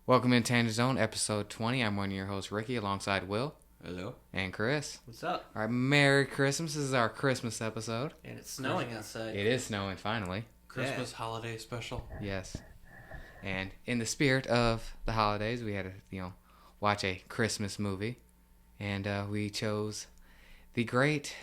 Welcome in Tanjet Zone, episode 20. I'm one of your hosts, Ricky, alongside Will. Hello. And Chris. What's up? All right, Merry Christmas. This is our Christmas episode. And it's snowing outside. It is snowing, finally. Christmas holiday special. Yes. And in the spirit of the holidays, we had to, watch a Christmas movie. And we chose the great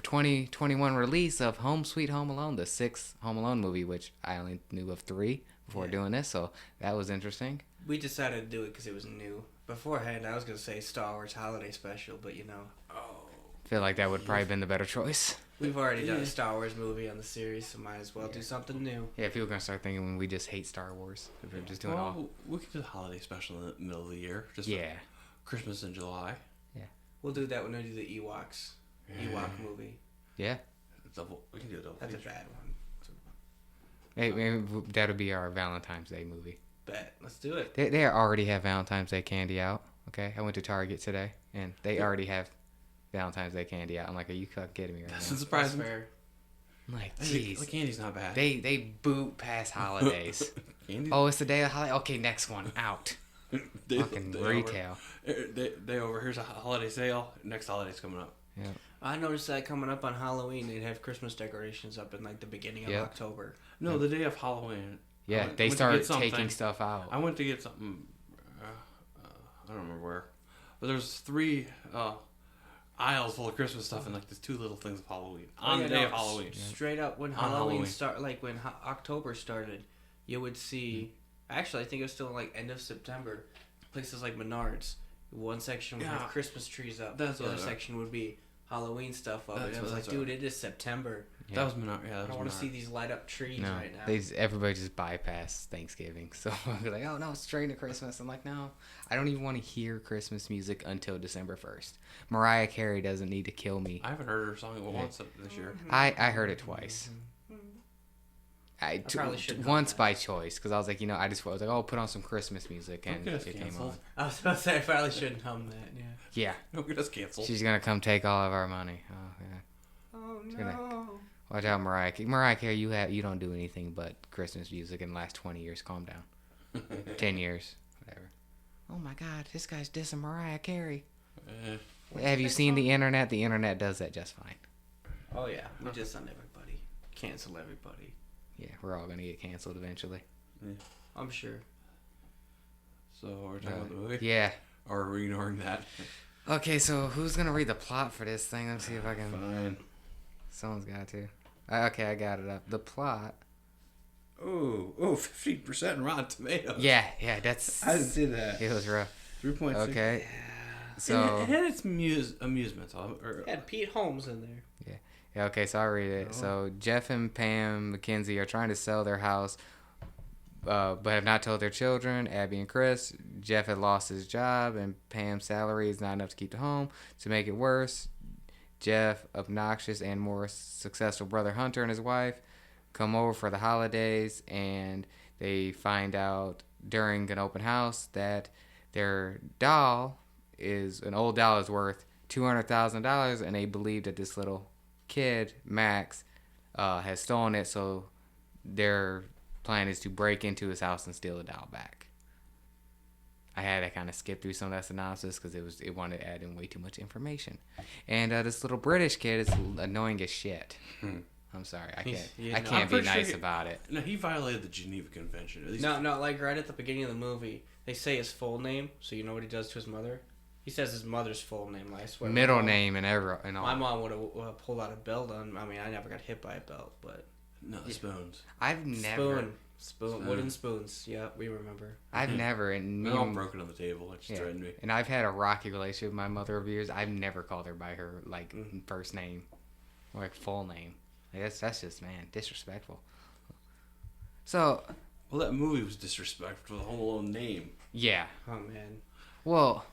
2021 release of Home Sweet Home Alone, the sixth Home Alone movie, which I only knew of 3 before doing this, so that was interesting. We decided to do it because it was new. Beforehand, I was going to say Star Wars Holiday Special, but I feel like that would probably been the better choice. We've already done a Star Wars movie on the series, so might as well do something new. Yeah, people are going to start thinking when we just hate Star Wars. If we're just doing all. We could do the holiday special in the middle of the year. Just Christmas in July. Yeah. We'll do that when we do the Ewoks. Ewok movie. Yeah. We can do a double. That's a bad one. Hey, maybe that'll be our Valentine's Day movie. Bet. Let's do it. They already have Valentine's Day candy out. Okay, I went to Target today, and they already have Valentine's Day candy out. I'm like, are you kidding me right now? That's surprising. Fair. I'm like, jeez. The candy's not bad. They boot past holidays. Oh, it's the day of the holiday? Okay, next one, out. Fucking retail. Day over. Here's a holiday sale. Next holiday's coming up. Yeah. I noticed that coming up on Halloween, they'd have Christmas decorations up in like the beginning of October. No, the day of Halloween. Yeah, they start taking stuff out. I went to get something. I don't remember where, but there's 3 aisles full of Christmas stuff and like there's 2 little things of Halloween on the day of Halloween. Straight up when Halloween when October started, you would see. Actually, I think it was still like end of September. Places like Menards, one section would have Christmas trees up. The other section would be Halloween stuff up. And I was like, dude, it is September. Yeah. That was Menards. Yeah, I don't want to see these light up trees right now. Everybody just bypass Thanksgiving. So I'll be like, oh no, it's straight into Christmas. I'm like, no, I don't even want to hear Christmas music until December 1st. Mariah Carey doesn't need to kill me. I haven't heard her song once this year. I heard it twice. I probably should once by choice because I was like, I was like, oh, put on some Christmas music and it came on. I was about to say I probably shouldn't hum that. Yeah. Don't get us canceled. She's gonna come take all of our money. Oh yeah. Oh no. Watch out, Mariah. Mariah Carey, you don't do anything but Christmas music in the last 20 years. Calm down. 10 years, whatever. Oh my God, this guy's dissing Mariah Carey. Have you seen the internet? The internet does that just fine. Oh yeah, we just on everybody. Cancel everybody. Yeah, we're all gonna get canceled eventually. Yeah. I'm sure. So we're talking about the movie? Yeah. Or are we ignoring that? Okay, so who's gonna read the plot for this thing? Let's see if I can. Fine. Someone's got to. Okay, I got it up. The plot. Oh, 15% in Rotten Tomatoes. Yeah, that's. I didn't see that. It was rough. 3.6. Okay. Yeah. So. It had its amusements. It had Pete Holmes in there. Yeah, okay, so I'll read it. Oh. So Jeff and Pam McKenzie are trying to sell their house, but have not told their children, Abby and Chris. Jeff had lost his job, and Pam's salary is not enough to keep the home. To make it worse, Jeff, obnoxious and more successful brother Hunter and his wife come over for the holidays, and they find out during an open house that their an old doll is worth $200,000, and they believe that this little kid, Max, has stolen it, so their plan is to break into his house and steal the doll back. I had to kind of skip through some of that synopsis because it wanted to add in way too much information. And this little British kid is annoying as shit. I'm sorry, I can't be nice about it. No, he violated the Geneva Convention. No, like right at the beginning of the movie, they say his full name, so you know what he does to his mother? He says his mother's full name. I swear. Middle name and all. My mom would have pulled out a belt on. I mean, I never got hit by a belt, but spoons. I've never spoon, wooden spoons. Yeah, we remember. I've never and me all broken on the table. It just threatened me. And I've had a rocky relationship with my mother over years. I've never called her by her first name, or full name. That's just disrespectful. So. Well, that movie was disrespectful. The Home Alone name. Yeah. Oh man. Well.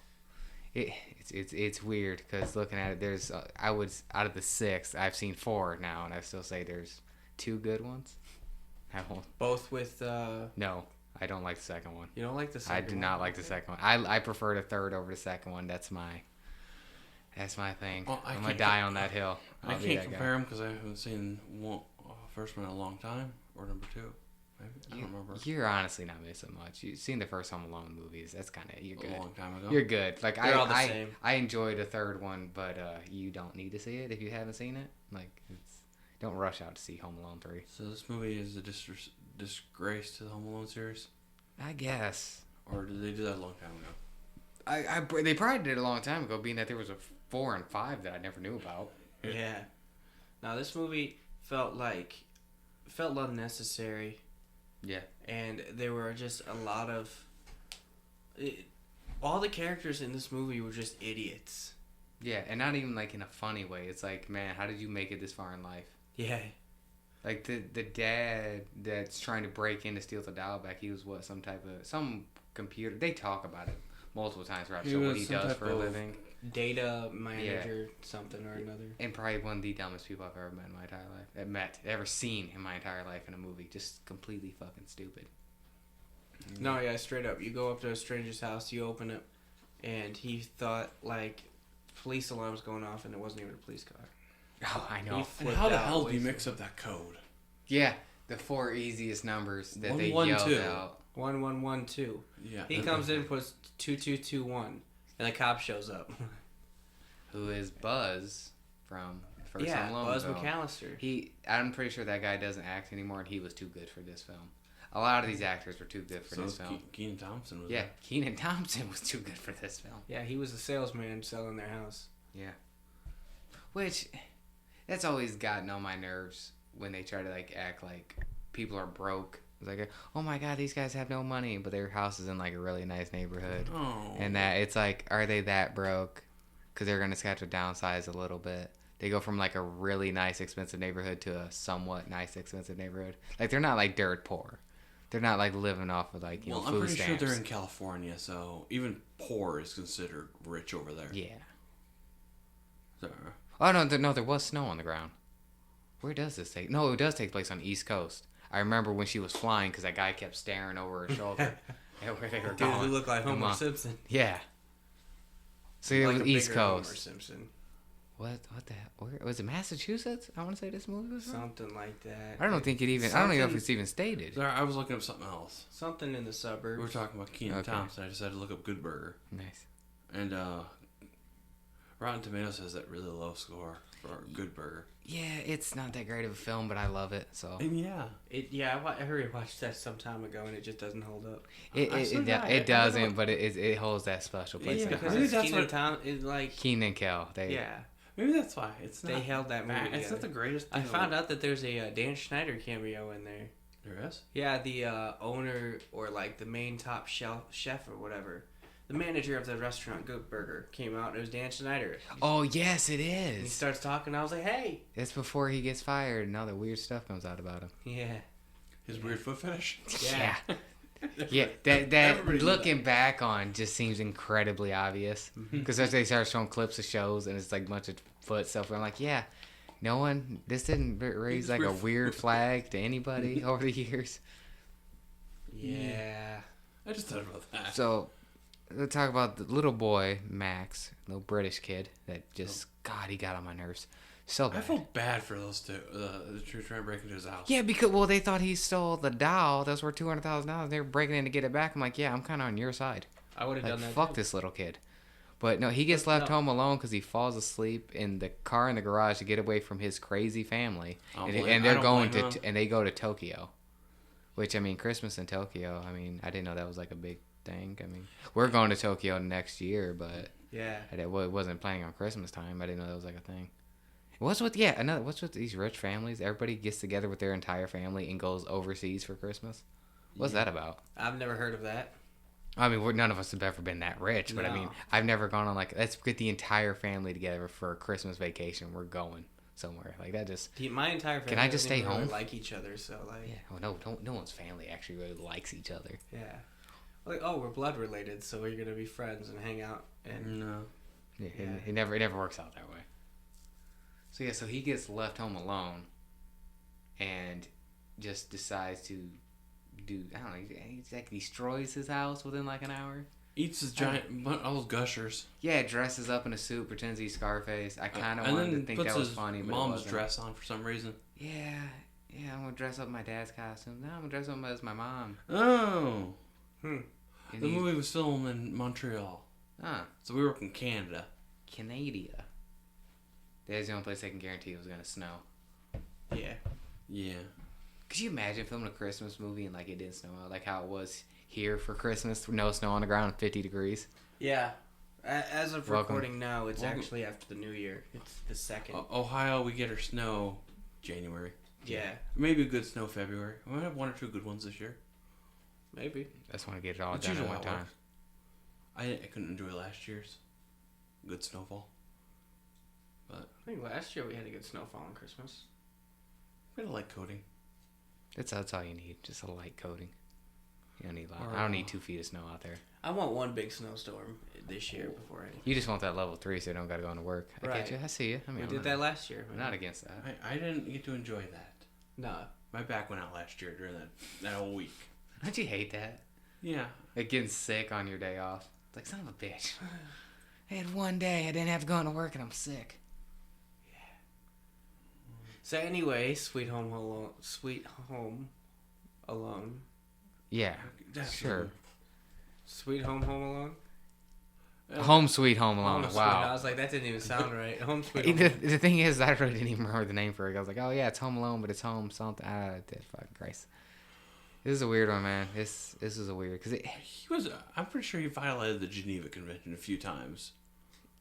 It's weird because looking at it, there's out of the 6, I've seen 4 now, and I still say there's 2 good ones. Both with. No, I don't like the second one. You don't like the second one? I do not like the second one. I prefer the third over the second one. That's my thing. Well, I'm gonna die on that hill. I can't compare them because I haven't seen first one in a long time or number 2. I don't remember. You're honestly not missing much. You've seen the first Home Alone movies. That's kind of, you're good. A long time ago. You're good. Like, They're all the same. I enjoyed the third one, but you don't need to see it if you haven't seen it. Like, don't rush out to see Home Alone 3. So this movie is a disgrace to the Home Alone series? I guess. Or did they do that a long time ago? They probably did it a long time ago, being that there was a 4 and 5 that I never knew about. Yeah. Now this movie felt unnecessary. Yeah. And there were just a lot of... all the characters in this movie were just idiots. Yeah, and not even like in a funny way. It's like, man, how did you make it this far in life? Yeah. Like the dad that's trying to break in to steal the doll back, he was what, some computer. They talk about it multiple times throughout the show, what he does for a living. Data manager, something or another. And probably one of the dumbest people I've ever met in my entire life. Ever seen in my entire life in a movie. Just completely fucking stupid. No, yeah, straight up. You go up to a stranger's house, you open it, and he thought, like, police alarm's going off, and it wasn't even a police car. Oh, I know. And how the hell do you mix up that code? Yeah, the 4 easiest numbers that they 1, 1, yelled 2. out. 1112. Yeah. He comes in, puts 2221, and the cop shows up. Who is Buzz from First Home Alone Buzz film. McAllister. I'm pretty sure that guy doesn't act anymore, and he was too good for this film. A lot of these actors were too good for this film. Kenan Thompson was Yeah, there. Kenan Thompson was too good for this film. Yeah, he was a salesman selling their house. Yeah. Which, that's always gotten on my nerves when they try to, like, act like people are broke. It's like, oh my god, these guys have no money, but their house is in, like, a really nice neighborhood. Oh. And that, it's like, are they that broke? Because they're going to have to downsize a little bit. They go from, like, a really nice, expensive neighborhood to a somewhat nice, expensive neighborhood. Like, they're not, like, dirt poor. They're not, like, living off of, like, food stamps. I'm pretty sure they're in California, so even poor is considered rich over there. Yeah. So, Oh, no, there was snow on the ground. Where does this take? No, it does take place on the East Coast. I remember when she was flying because that guy kept staring over her shoulder at where they were going. Dude, who looked like Homer Simpson. Yeah. So it was East Coast. Homer Simpson. What the hell? Where was it? Massachusetts? I want to say this movie was from? Something like that. I don't think it even. I don't even know if it's even stated. Sorry, I was looking up something else. Something in the suburbs. We were talking about Kenan Thompson. I decided to look up Good Burger. Nice. And Rotten Tomatoes has that really low score for Good Burger. Yeah, it's not that great of a film, but I love it. So. And yeah. I heard watched that some time ago, and it just doesn't hold up. It doesn't, but it holds that special place. Yeah, because maybe it's that's Kenan Tom is like Keenan Kel. Maybe that's why it's not. They held that movie together. It's not the greatest. I found out that there's a Dan Schneider cameo in there. There is? Yeah, the owner or like the main top chef or whatever. The manager of the restaurant Good Burger came out and it was Dan Schneider. Oh, yes, it is. And he starts talking. I was like, hey. It's before he gets fired and all the weird stuff comes out about him. Yeah. His weird foot fetish? Yeah. Yeah, that looking back on just seems incredibly obvious. Because as they start showing clips of shows and it's like a bunch of foot stuff, I'm like, yeah, this didn't raise like a weird flag to anybody over the years. Yeah. I just thought about that. So, let's talk about the little boy, Max, little British kid that just, God, he got on my nerves. So bad. I felt bad for those two. The two trying to break into his house. Yeah, because they thought he stole the doll. That's worth $200,000. They were breaking in to get it back. I'm like, yeah, I'm kind of on your side. I would have done that. Fuck this little kid. But no, he gets left home alone because he falls asleep in the car in the garage to get away from his crazy family, and they're going to and they go to Tokyo, which I mean, Christmas in Tokyo. I mean, I didn't know that was like a big thing. I mean, we're going to Tokyo next year, but yeah, I wasn't planning on Christmas time. I didn't know that was like a thing. What's with these rich families? Everybody gets together with their entire family and goes overseas for Christmas. What's that about? I've never heard of that. I mean, none of us have ever been that rich, but I mean, I've never gone on like, let's get the entire family together for a Christmas vacation. We're going somewhere like that. Just my entire family. Can I just stay home? Really like each other, so like. Yeah. Well, no one's family actually really likes each other. Yeah. Like, oh, we're blood related, so we're gonna be friends and hang out and. No. Yeah. It never works out that way. So yeah, so he gets left home alone, and just decides to do. I don't know. He like destroys his house within like an hour. Eats his giant, all those gushers. Yeah, dresses up in a suit, pretends he's Scarface. I kind of wanted to think that was funny, but mom's dress on for some reason. Yeah, Yeah, I'm gonna dress up in my dad's costume. No, I'm gonna dress up as my mom. Oh. And the movie was filmed in Montreal. So we were in Canada. Canada. That's the only place I can guarantee it was gonna snow. Yeah. Yeah. Could you imagine filming a Christmas movie and like it didn't snow out, like how it was here for Christmas, no snow on the ground, 50 degrees? Yeah. As of recording now, it's actually after the New Year. It's the 2nd. Ohio, we get our snow January. Yeah. Maybe a good snow February. We might have 1 or 2 good ones this year. Maybe. I just want to get it all done at one time. I couldn't enjoy last year's good snowfall. But I think last year we had a good snowfall on Christmas. We had a light coating. That's all you need, just a light coating. You don't need a lot. I don't need 2 feet of snow out there. I want one big snowstorm this year before anything. You just want that level 3 so you don't got to go into work. I get you. I see you. I mean, we did that last year. I'm not against that. I didn't get to enjoy that. No. My back went out last year during that whole week. Don't you hate that? Yeah. Like getting sick on your day off. It's like, son of a bitch. I had one day I didn't have to go into work and I'm sick. Yeah. So anyway, Sweet Home Alone. Yeah. Sure. Sweet Home Alone? Home Sweet Home Alone. Wow. I was like, that didn't even sound right. Home Sweet Home Alone. The thing is, I really didn't even remember the name for it. I was like, oh yeah, it's Home Alone, but it's Home something. Fucking Christ. This is a weird one, man. This is a weird because I'm pretty sure he violated the Geneva Convention a few times.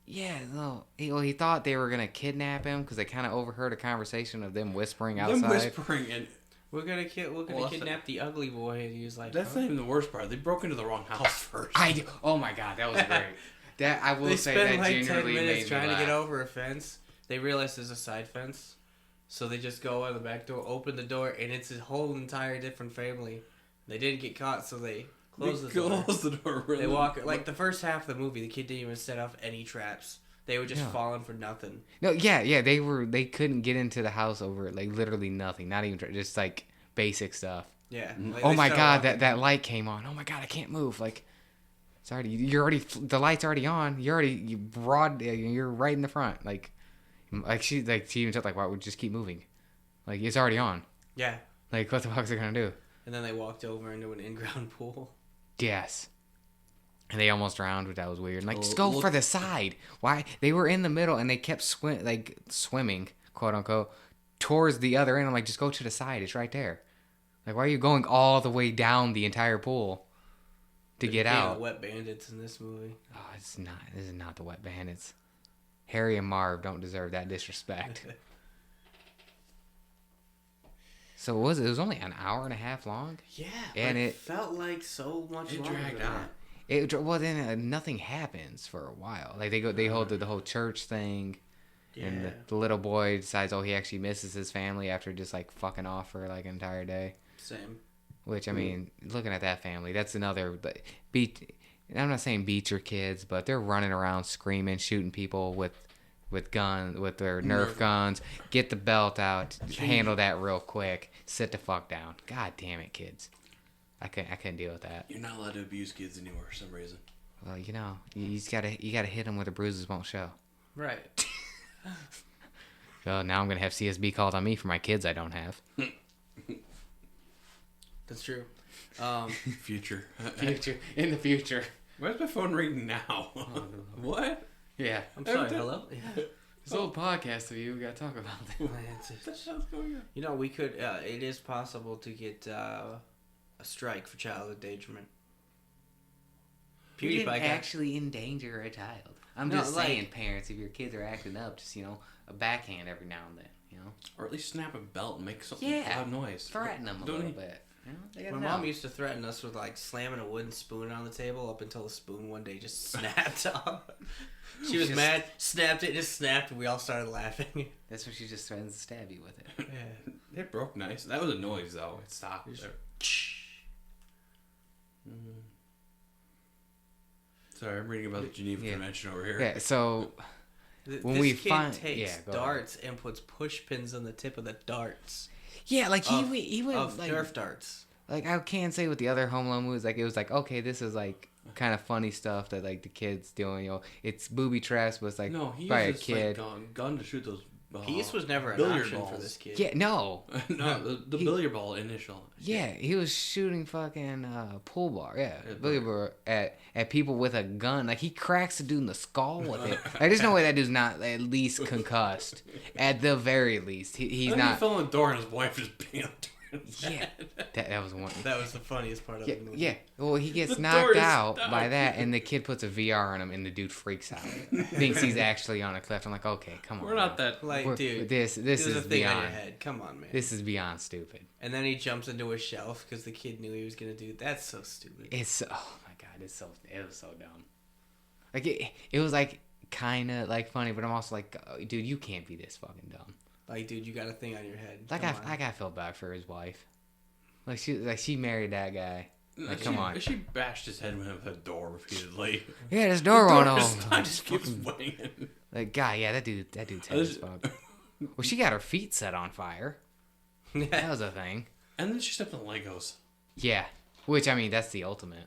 Yeah, no. He thought they were gonna kidnap him because they kind of overheard a conversation of them whispering outside. Them whispering and we're gonna kidnap the ugly boy. And he was like, that's not even the worst part. They broke into the wrong house first. Oh my god, that was great. That I will say that like genuinely 10 minutes made trying me to laugh. get over a fence. They realize there's a side fence, so they just go on the back door, open the door, and it's a whole entire different family. They didn't get caught, so they close the door. Really. They walk like the first half of the movie. The kid didn't even set off any traps. They were just falling for nothing. No, yeah, they couldn't get into the house over like literally nothing, not even just like basic stuff. Yeah. Like, oh my god, that light came on. Oh my god, I can't move. Like, the light's already on. You're right in the front. Like she even said like, why would we just keep moving? Like it's already on. Yeah. Like what the fuck is it gonna do? And then they walked over into an in-ground pool. Yes. And they almost drowned, which that was weird. Like, just go for the side. Why? They were in the middle, and they kept swimming, quote unquote, towards the other end. I'm like, just go to the side. It's right there. Like, why are you going all the way down the entire pool to get out? Wet bandits in this movie. Oh, it's not. This is not the wet bandits. Harry and Marv don't deserve that disrespect. So it was only an hour and a half long. Yeah, and it felt like so much longer. Dragged out. Then nothing happens for a while. Like they hold the whole church thing, and the little boy decides, he actually misses his family after just like fucking off for like an entire day. Same. Which I mean, looking at that family, that's another beat. I'm not saying beat your kids, but they're running around screaming, shooting people with guns, with their Nerf guns. Get the belt out. Handle that real quick. Sit the fuck down. God damn it, kids. I couldn't deal with that. You're not allowed to abuse kids anymore for some reason. Well, you gotta hit them where the bruises won't show. Right. So now I'm gonna have CSB called on me for my kids I don't have. That's true. Future. In the future. Where's my phone ringing now? What? Yeah. I'm sorry. Hello. Yeah. This old podcast of you, we gotta talk about that. What the hell's going on? We could. It is possible to get a strike for child endangerment. You didn't actually endanger a child. I'm just saying, parents, if your kids are acting up, just a backhand every now and then, or at least snap a belt and make something loud noise. Threaten them a little bit. My mom used to threaten us with slamming a wooden spoon on the table up until the spoon one day just snapped off. She was mad, snapped it, just snapped, and we all started laughing. That's when she just threatens to stab you with it. Yeah. It broke nice. That was a noise, though. It stopped. Sorry, I'm reading about the Geneva Convention over here. Yeah, so when this kid takes darts and puts push pins on the tip of the darts. Yeah, like he went of Nerf darts. Like I can't say with the other Home Alone movies, like it was like, okay, this is like kind of funny stuff that like the kids doing, it's booby traps, but it's like no, he by a uses kid. Like, gun to shoot those Peace was never an option for this kid. Yeah, no. No, the billiard ball initial. Yeah, he was shooting fucking pool bar. Yeah, billiard ball at people with a gun. Like, he cracks the dude in the skull with it. Like, there's no way that dude's not at least concussed. At the very least, he's not. He fell in the door and his wife just banged on the door. Yeah, that was one. That was the funniest part of the movie. Yeah, well, he gets knocked out by that, and the kid puts a VR on him, and the dude freaks out. Thinks he's actually on a cliff. I'm like, okay, come on. We're not that. Like, dude, this is a thing beyond. on your head. Come on, man. This is beyond stupid. And then he jumps into a shelf because the kid knew he was gonna do. That's so stupid. It's oh my god, it was so dumb. Like it was like kind of like funny, but I'm also like, oh, dude, you can't be this fucking dumb. Like, dude, you got a thing on your head. Like I felt bad for his wife. Like she married that guy. Like, come on. She bashed his head with a door repeatedly. Yeah, this door won't open. Just keeps swinging. Like, God, yeah, that dude's head is fucked. Well, she got her feet set on fire. That was a thing. And then she stepped on Legos. Yeah, which I mean, that's the ultimate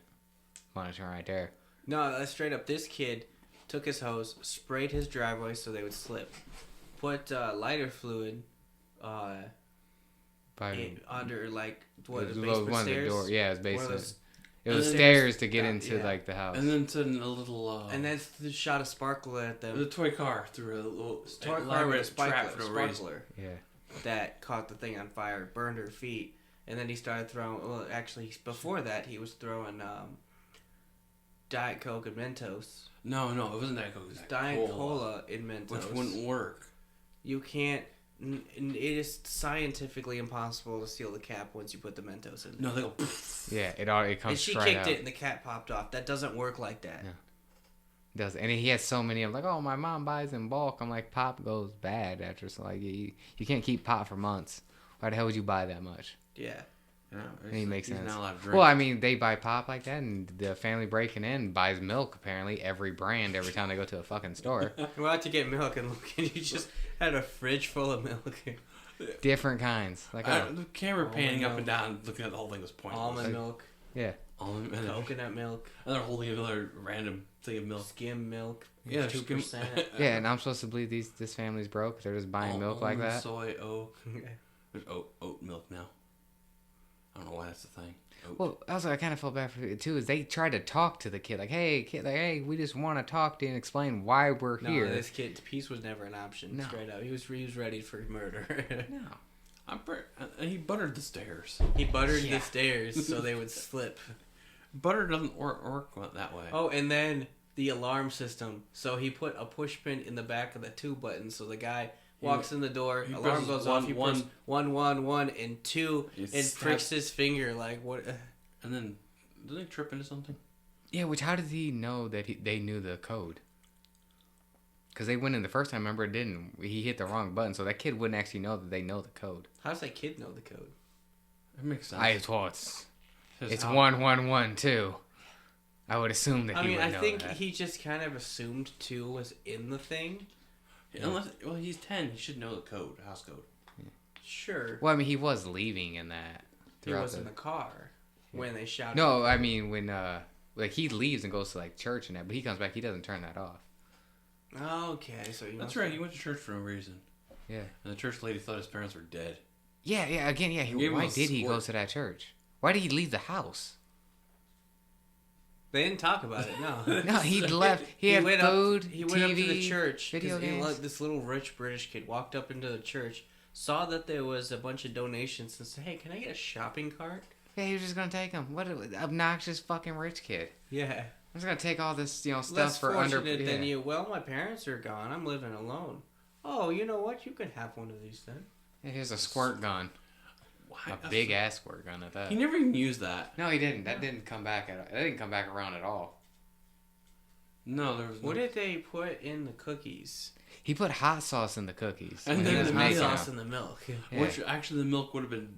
punishment right there. No, that's straight up. This kid took his hose, sprayed his driveway so they would slip, put lighter fluid under like what the basement stairs. Door. Yeah, it was basement. It was stairs to get into like the house. And then to a little. And then shot a sparkler at them. The toy car through a little toy car with a sparkler. Yeah. That caught the thing on fire, burned her feet, and then he started throwing. Well, actually, before that, he was throwing Diet Coke and Mentos. No, it wasn't Diet Coke. It was Diet Cola in Mentos, which wouldn't work. You can't. It is scientifically impossible to seal the cap once you put the Mentos in. No, they go. Yeah, it comes. And she right kicked out. it, and the cap popped off. That doesn't work like that. No. It does, and he has so many. I'm like, oh, my mom buys in bulk. I'm like, pop goes bad after. So like, you can't keep pop for months. Why the hell would you buy that much? Yeah. And he makes sense. Not allowed to drink. Well, I mean, they buy pop like that, and the family breaking in buys milk. Apparently, every brand every time they go to a fucking store. We're out to get milk, and look, and you just had a fridge full of milk. Different kinds. Like the camera panning up and down, looking at the whole thing was pointless. Almond milk. Yeah. Coconut milk. And they're holding another random thing of milk. Skim milk. Yeah, 2%. Yeah, and I'm supposed to believe this family's broke. They're just buying milk like that. Soy, oat. There's oat milk now. I don't know why that's the thing. Oat. Well, also I kind of felt bad for it too. Is they tried to talk to the kid, like, "Hey, kid, like, hey, we just want to talk to you and explain why we're here." No, this kid, peace was never an option. No. Straight up, he was ready for murder. No. He buttered the stairs. He buttered the stairs so they would slip. Butter doesn't work that way. Oh, and then the alarm system. So he put a push pin in the back of the 2 buttons. So the guy walks in the door, alarm goes off. He presses 1, 1, 1, and 2, and pricks his finger like what? And then did they trip into something? Yeah, which how did he know that they knew the code? Because they went in the first time. Remember, it didn't. He hit the wrong button, so that kid wouldn't actually know that they know the code. How does that kid know the code? It makes sense. It's 111 I would assume that he would know that. I think he just kind of assumed 2 was in the thing. Yeah. Unless, he's 10. He should know the code, house code. Yeah. Sure. Well, I mean, he was leaving in that. He was in the car when they shouted. No, I mean, when, like, he leaves and goes to, like, church and that, but he comes back, he doesn't turn that off. Okay, so that's right. He went to church for no reason. Yeah. And the church lady thought his parents were dead. Yeah. Again, why did he go to that church? Why did he leave the house? They didn't talk about it. No. No, he left. He had food. He went up to the church. Video games. This little rich British kid walked up into the church, saw that there was a bunch of donations, and said, "Hey, can I get a shopping cart?" Yeah, he was just gonna take them. What an obnoxious fucking rich kid. Yeah. I'm just gonna take all this, stuff Less for under. than you. Well, my parents are gone. I'm living alone. Oh, you know what? You can have one of these then. Yeah, here's a squirt gun. A big ass squirt gun at that. He never even used that. No, he didn't. That didn't come back. That didn't come back around at all. No, there was. What did they put in the cookies? He put hot sauce in the cookies. And then the hot sauce in the milk. Yeah. Which actually the milk would have been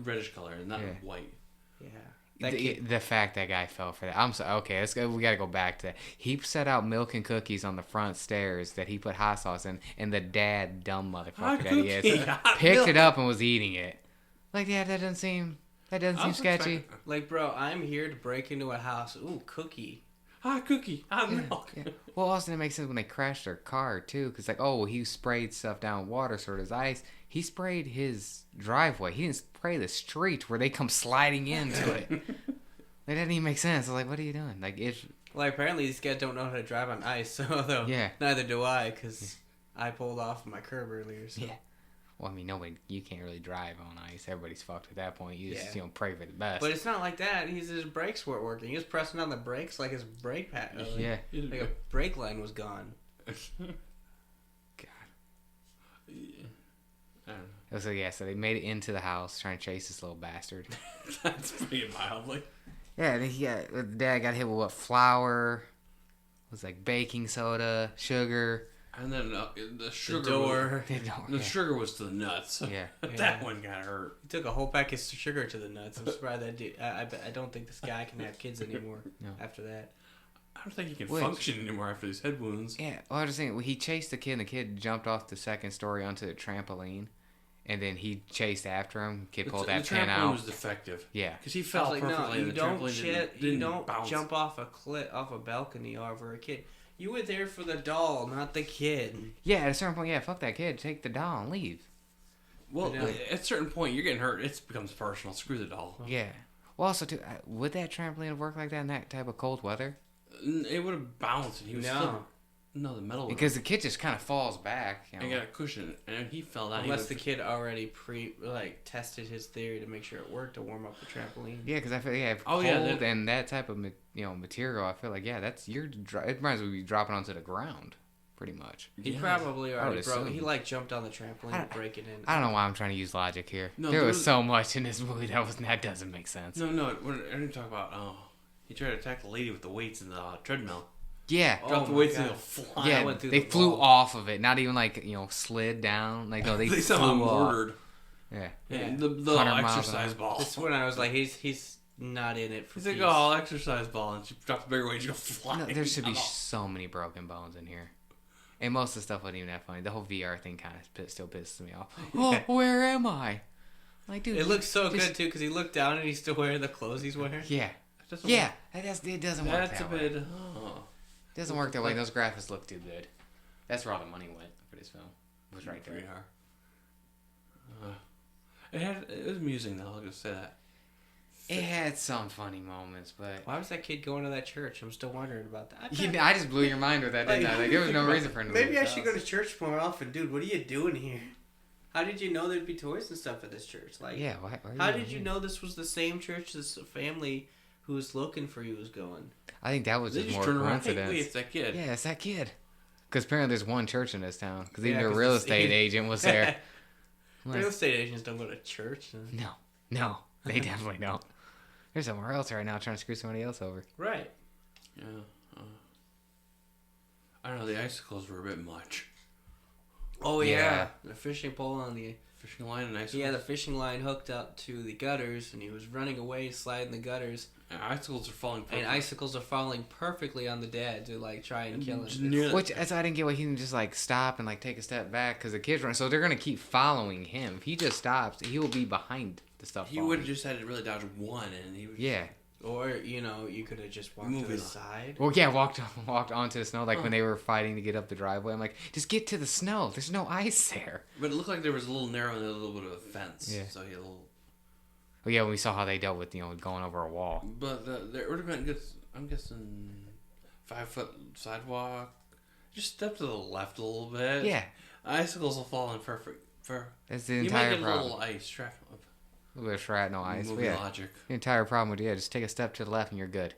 reddish color and not white. Yeah. The fact that guy fell for that. I'm sorry. Okay, we got to go back to that. He set out milk and cookies on the front stairs that he put hot sauce in, and the dad, dumb motherfucker that he is, picked it up and was eating it. Like, yeah, that doesn't seem sketchy. Like, bro, I'm here to break into a house. Ooh, cookie. hot cookie, hot milk. Yeah. Well, also it makes sense when they crashed their car too, because like, oh, he sprayed stuff down water so does ice. He sprayed his driveway. He didn't spray the street where they come sliding into it. That didn't even make sense. I was like, what are you doing? Like, it's... Well, apparently these guys don't know how to drive on ice, so neither do I, because I pulled off my curb earlier. So. Yeah. Well, I mean, you can't really drive on ice. Everybody's fucked at that point. You just, pray for the best. But it's not like that. His brakes weren't working. He was pressing on the brakes like his brake pad. Like a brake line was gone. God. Yeah. I don't know. So they made it into the house trying to chase this little bastard. That's pretty mildly. Yeah, the dad got hit with what? Flour. It was like baking soda, sugar. And then the sugar. The sugar was to the nuts. Yeah. That one got hurt. He took a whole pack of sugar to the nuts. I'm surprised that dude. I don't think this guy can have kids anymore after that. I don't think he can function anymore after these head wounds. Yeah, well, I was thinking, he chased the kid, and the kid jumped off the second story onto the trampoline. And then he chased after him. Kid pulled that pin out. The trampoline was defective. Yeah, because he fell perfectly. No, you don't jump off a balcony over a kid. You were there for the doll, not the kid. Yeah, at a certain point, fuck that kid. Take the doll and leave. Well, at a certain point, you're getting hurt. It becomes personal. Screw the doll. Yeah. Well, also, too, would that trampoline have worked like that in that type of cold weather? It would have bounced. And he was still... No, the metal. Because the kid just kind of falls back. And got a cushion, and he fell down. Unless the kid already tested his theory to make sure it worked to warm up the trampoline. Yeah, because I feel cold and that type of material. I feel like it reminds me of you dropping onto the ground, pretty much. He probably already broke. He jumped on the trampoline to break it in. I don't know why I'm trying to use logic here. No, there was so much in this movie that doesn't make sense. No. I didn't talk about. He tried to attack the lady with the weights in the treadmill. Yeah. Dropped the weights and they'll fly. Yeah, they flew off of it. Not even slid down. Like, no, they somehow flew mortared. Yeah. The exercise ball. This is when I was like, he's not in it for peace. He's like, oh, exercise ball. And she dropped the bigger weight and she goes flying. No, there should be so many broken bones in here. And most of the stuff wasn't even that funny. The whole VR thing kind of still pisses me off. Oh, where am I? Like, dude. It looks so good, too, because he looked down and he's still wearing the clothes he's wearing. Yeah. It doesn't work that way. It doesn't work that way. Those graphics look too good. That's where all the money went for this film. It was right there. It was amusing, though. I'll just say that. It had some funny moments, but... Why was that kid going to that church? I'm still wondering about that. I just blew your mind with that, didn't I? Like, there was no reason for him to Maybe I should go to church more often. Dude, what are you doing here? How did you know there'd be toys and stuff at this church? Like, yeah, how did you know this was the same church this family who was looking for you was going? I think that was just more coincidence. Hey, it's that kid. Yeah, it's that kid. Because apparently there's one church in this town. Because even the real estate agent was there. Real estate agents don't go to church. No, they definitely don't. They're somewhere else right now trying to screw somebody else over. Right. Yeah. I don't know, the icicles were a bit much. Oh, yeah. The fishing pole on the... Fishing line and icicles? He had the fishing line hooked up to the gutters, and he was running away, sliding the gutters. And icicles are falling perfectly. And icicles are falling perfectly on the dad to, try and kill him. Which, I didn't get why he didn't just, stop and, take a step back, because the kid's running. So they're going to keep following him. If he just stops, he will be behind the stuff. He would have just had to really dodge one, and he would... Yeah. Or, you could have just walked to the side. Well, yeah, walked onto the snow, when they were fighting to get up the driveway. I'm like, just get to the snow. There's no ice there. But it looked like there was a little narrow and a little bit of a fence. Yeah. So he had a little... Well, yeah, we saw how they dealt with, going over a wall. But there would have been good, I'm guessing, 5-foot sidewalk. Just step to the left a little bit. Yeah. Icicles will fall in perfect. That's the entire problem. You might get a little ice traffic. A little bit of shrapnel ice. Movie logic. The entire problem would just take a step to the left and you're good.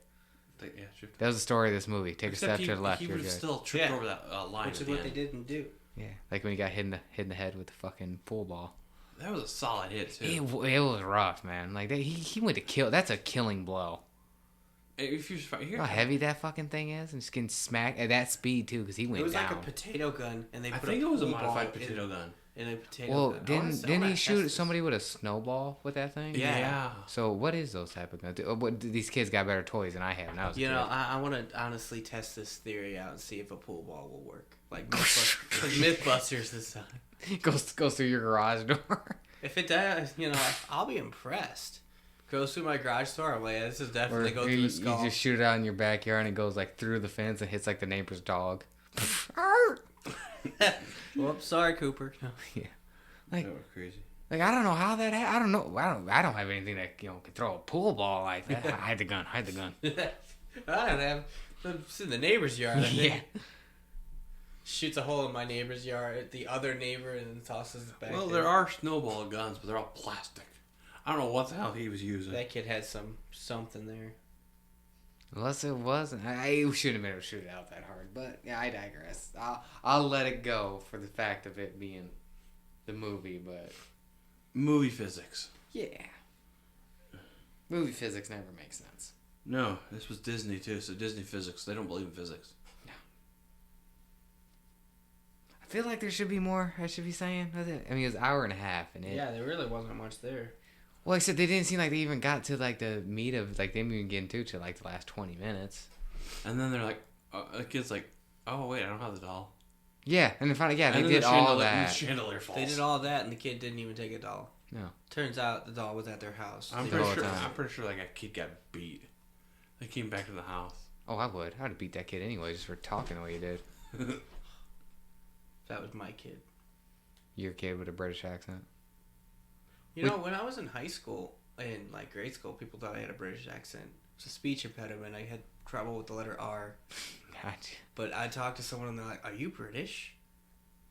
That was the story of this movie. Take a step to the left, you're good. He would have still tripped over that line. Which is what they didn't do. Yeah, like when he got hit in the head with the fucking pool ball. That was a solid hit too. It was rough, man. He went to kill. That's a killing blow. If you how heavy that fucking thing is, and just getting smacked at that speed too, because he went down. It was like a potato gun, and they. I think it was a modified potato gun. In a potato gun. Didn't he shoot somebody with a snowball with that thing? Yeah. So what is those type of guns? These kids got better toys than I have. And I was I want to honestly test this theory out and see if a pool ball will work. Like Mythbusters this time. Goes through your garage door. If it does, I'll be impressed. goes through my garage door. I'm like, this is definitely go through you, a skull. You just shoot it out in your backyard and it goes like through the fence and hits like the neighbor's dog. Whoops, sorry, Cooper. No. Yeah, like that was crazy. Like I don't know how that. I don't know. I don't have anything that can throw a pool ball like that. Hide the gun. Hide the gun. I don't have. It's in the neighbor's yard. I think. Yeah. Shoots a hole in my neighbor's yard, the other neighbor, and then tosses it back. Well, there are snowball guns, but they're all plastic. I don't know what the hell he was using. That kid had something there. Unless it wasn't. I shouldn't have been able to shoot it out that hard. But yeah, I digress. I'll let it go for the fact of it being the movie. But movie physics. Yeah. Movie physics never makes sense. No, this was Disney too. So Disney physics. They don't believe in physics. I feel like there should be more. I should be saying. I mean, it was an hour and a half, and yeah, there really wasn't much there. Well, except they didn't seem like they even got to like the meat of like they didn't even get into to like the last 20 minutes. And then they're like, the kid's like, oh wait, I don't have the doll. Yeah, and then finally, yeah, they did all that. The chandelier falls. They did all that, and the kid didn't even take a doll. No. Turns out the doll was at their house. I'm pretty sure like a kid got beat. They came back to the house. Oh, I would. I'd have beat that kid anyway, just for talking the way you did. That was my kid. Your kid with a British accent? You know, when I was in high school, in like grade school, people thought I had a British accent. It's a speech impediment. I had trouble with the letter R. Gotcha. But I talked to someone and they're like, "Are you British?"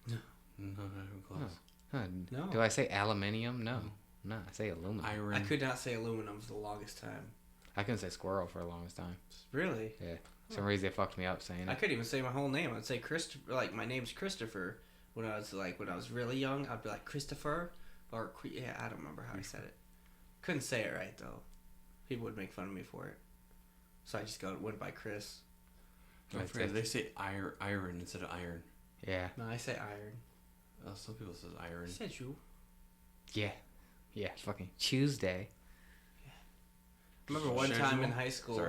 No, not even close. Huh. No. Do I say aluminium? No. No, I say aluminum. Iron. I could not say aluminum for the longest time. I couldn't say squirrel for the longest time. Really? Yeah. For some reason they fucked me up saying it. I couldn't even say my whole name. I'd say Christopher. Like my name's Christopher. When I was really young, I'd be like Christopher, or yeah, I don't remember how I said it. Couldn't say it right though. People would make fun of me for it. So I just went by Chris. They say iron instead of iron. Yeah. No, I say iron. Some people say iron. I said you. Yeah. Yeah. Fucking Tuesday. Yeah. I remember one time in high school,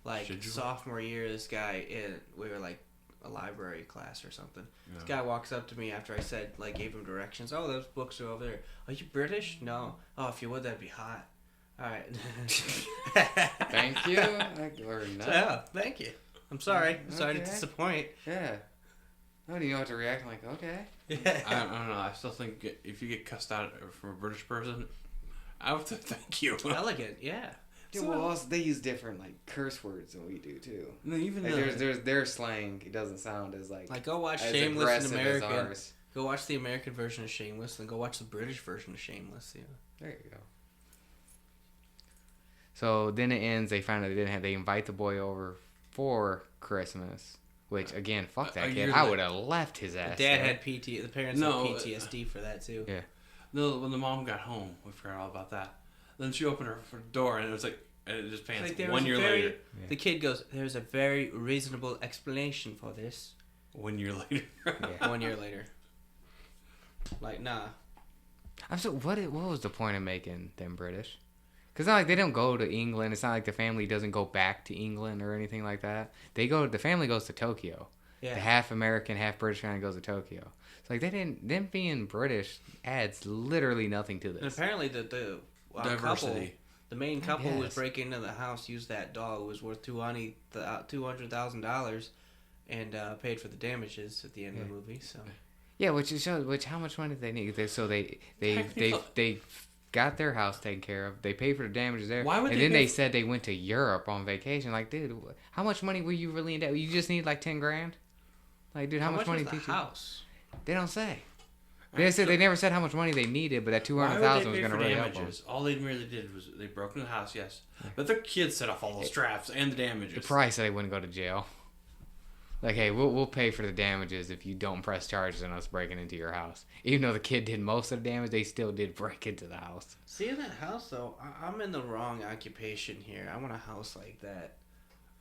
like sophomore year, this guy we were like a library class or something. Yeah. This guy walks up to me after I said, like, gave him directions. Oh, those books are over there. Are you British? No. Oh, if you would, that'd be hot. All right. Thank you. Or no. Yeah, thank you. I'm sorry. Sorry to disappoint. Yeah. I don't even know what to react. I'm like, okay. Yeah. I don't know. I still think if you get cussed out from a British person, I would say thank you. Elegant, yeah. Dude, well, also, they use different like curse words than we do too. No, even like, there's their slang. It doesn't sound as like go watch Shameless in American. Go watch the American version of Shameless, and go watch the British version of Shameless. Yeah. There you go. So then it ends. They find out they invite the boy over for Christmas. Which again, fuck that kid. I would have left his ass. The dad had PT. The parents had PTSD for that too. Yeah. No, when the mom got home, we forgot all about that. Then she opened her door and it was like, and it just pans. Like 1 year later. Yeah. The kid goes, "There's a very reasonable explanation for this." 1 year later. Yeah. 1 year later. Like, nah. I'm so what was the point of making them British? Because not like they don't go to England. It's not like the family doesn't go back to England or anything like that. The family goes to Tokyo. Yeah. The half American, half British family goes to Tokyo. It's like them being British adds literally nothing to this. And apparently the diversity. The main couple who was breaking into the house used that dog who was worth $200,000 and paid for the damages at the end of the movie. So yeah, which shows how much money they need. They got their house taken care of. They paid for the damages there. Why would and then they said they went to Europe on vacation. Like, dude, how much money were you really in debt? You just need like $10,000. Like, dude, how much money was the house? They don't say. They never said how much money they needed, but that $200,000 was going to really help them. All they really did was they broke into the house, yes, but their kids set off all the straps and the damages. The price they wouldn't go to jail. Like, hey, we'll pay for the damages if you don't press charges on us breaking into your house. Even though the kid did most of the damage, they still did break into the house. See, in that house, though, I'm in the wrong occupation here. I want a house like that.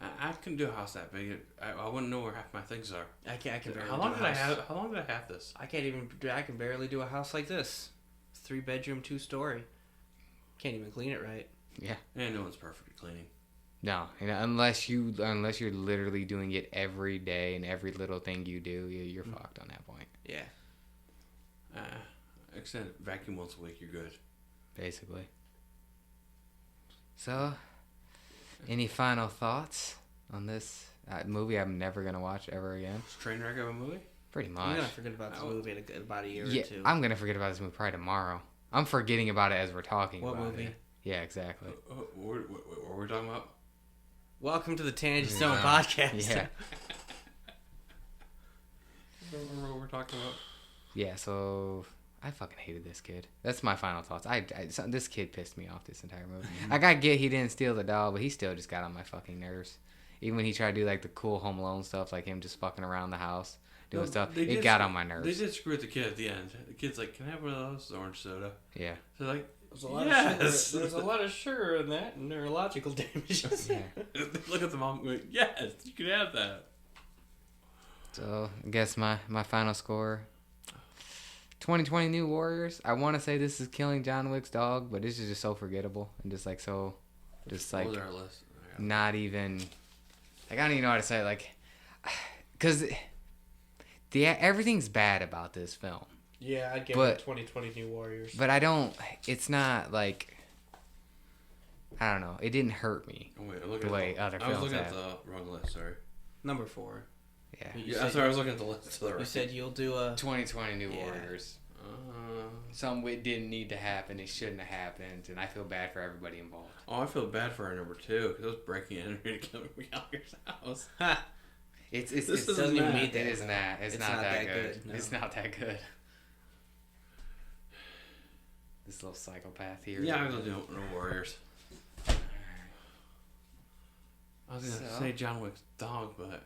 I couldn't do a house that big. I wouldn't know where half my things are. I can barely How long did I have this? I can barely do a house like this. 3-bedroom, 2-story. Can't even clean it right. Yeah. And no one's perfect at cleaning. No, unless you're literally doing it every day and every little thing you do, you're fucked on that point. Yeah. Extend vacuum once a week, you're good. Basically. So, any final thoughts on this movie I'm never going to watch ever again? Train wreck of a movie? Pretty much. I'm going to forget about this movie in about a year or two. I'm going to forget about this movie probably tomorrow. I'm forgetting about it as we're talking about movie? it. Yeah, exactly. What were we talking about? Welcome to the Tanjet Stone podcast. Yeah. I don't remember what we're talking about. Yeah, so I fucking hated this kid. That's my final thoughts. This kid pissed me off this entire movie. Like, I get he didn't steal the doll, but he still just got on my fucking nerves. Even when he tried to do like the cool Home Alone stuff, like him just fucking around the house doing stuff, it got on my nerves. They did screw with the kid at the end. The kid's like, "Can I have one of those orange soda?" Yeah. So like, there's a lot of sugar in that and neurological damages. Yeah. Look at the mom going, "Yes, you can have that." So I guess my final score. 2020 New Warriors. I want to say this is killing John Wick's dog, but this is just so forgettable and just like so, just like What was our list? not even. Like I don't even know how to say it, like, cause everything's bad about this film. Yeah, I'd give it 2020 New Warriors. But I don't. It's not like. I don't know. It didn't hurt me. Oh, wait, the way other films I was looking have. at the wrong list. Sorry. Number 4. Yeah. Sorry, I was looking at the list to the right. You said you'll do a 2020 New Warriors. Some it didn't need to happen. It shouldn't have happened, and I feel bad for everybody involved. Oh, I feel bad for our number 2 because I was breaking in and killing Gallagher's house. It doesn't even meet that. It is not. It's not that good. No. It's not that good. This little psychopath here. Yeah, I'm gonna do No Warriors. I was gonna say John Wick's dog, but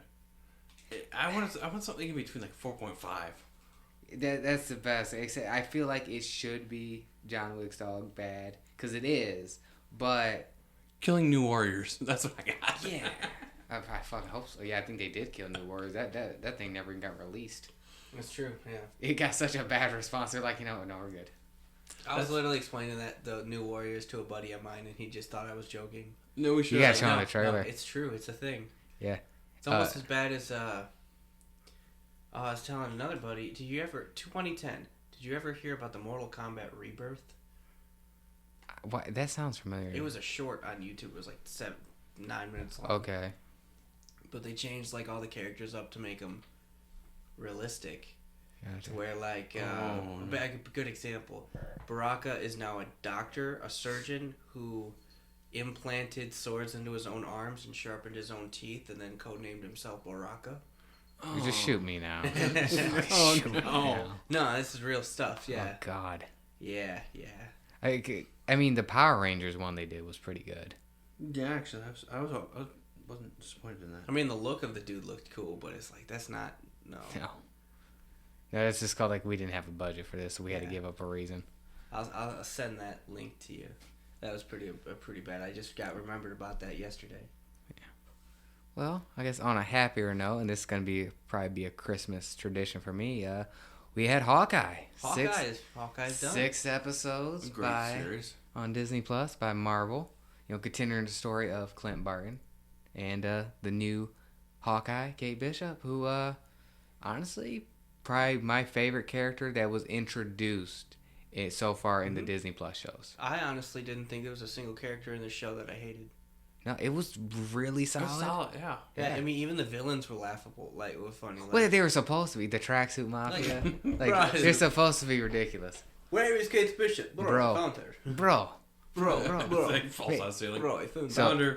I want something in between like 4.5. That's the best. I feel like it should be John Wick's dog bad because it is, but killing New Warriors. That's what I got. Yeah, I fucking hope so. Yeah, I think they did kill New Warriors. That thing never even got released. That's true. Yeah, it got such a bad response. They're like, no, we're good. I was literally explaining the New Warriors to a buddy of mine, and he just thought I was joking. No, we should. You gotta show him the trailer. No, it's true. It's a thing. Yeah. It's almost as bad as I was telling another buddy. 2010? Did you ever hear about the Mortal Kombat Rebirth? What? That sounds familiar. It was a short on YouTube. It was like 9 minutes long. Okay. But they changed like all the characters up to make them realistic. Gotcha. Where like a good example, Baraka is now a doctor, a surgeon who implanted swords into his own arms and sharpened his own teeth, and then codenamed himself Baraka. You just shoot me now. Oh no! No, this is real stuff. Yeah. Oh God. Yeah. I mean, the Power Rangers one they did was pretty good. Yeah, actually, I wasn't disappointed in that. I mean, the look of the dude looked cool, but it's like that's not no. No, it's just called like we didn't have a budget for this, so we had to give up a reason. I'll send that link to you. That was pretty bad. I just remembered about that yesterday. Yeah. Well, I guess on a happier note, and this is gonna probably be a Christmas tradition for me. We had Hawkeye. Hawkeye's done. 6 episodes series on Disney Plus by Marvel. Continuing the story of Clint Barton and the new Hawkeye, Kate Bishop, who honestly probably my favorite character that was introduced so far in the Disney Plus shows. I honestly didn't think there was a single character in the show that I hated. No, it was really solid. It was solid, yeah. I mean, even the villains were laughable. Like, it was funny. Like, Well, they were supposed to be. The Tracksuit Mafia. Like, they're supposed to be ridiculous. Where is Kate Bishop? Bro. I found her. Bro.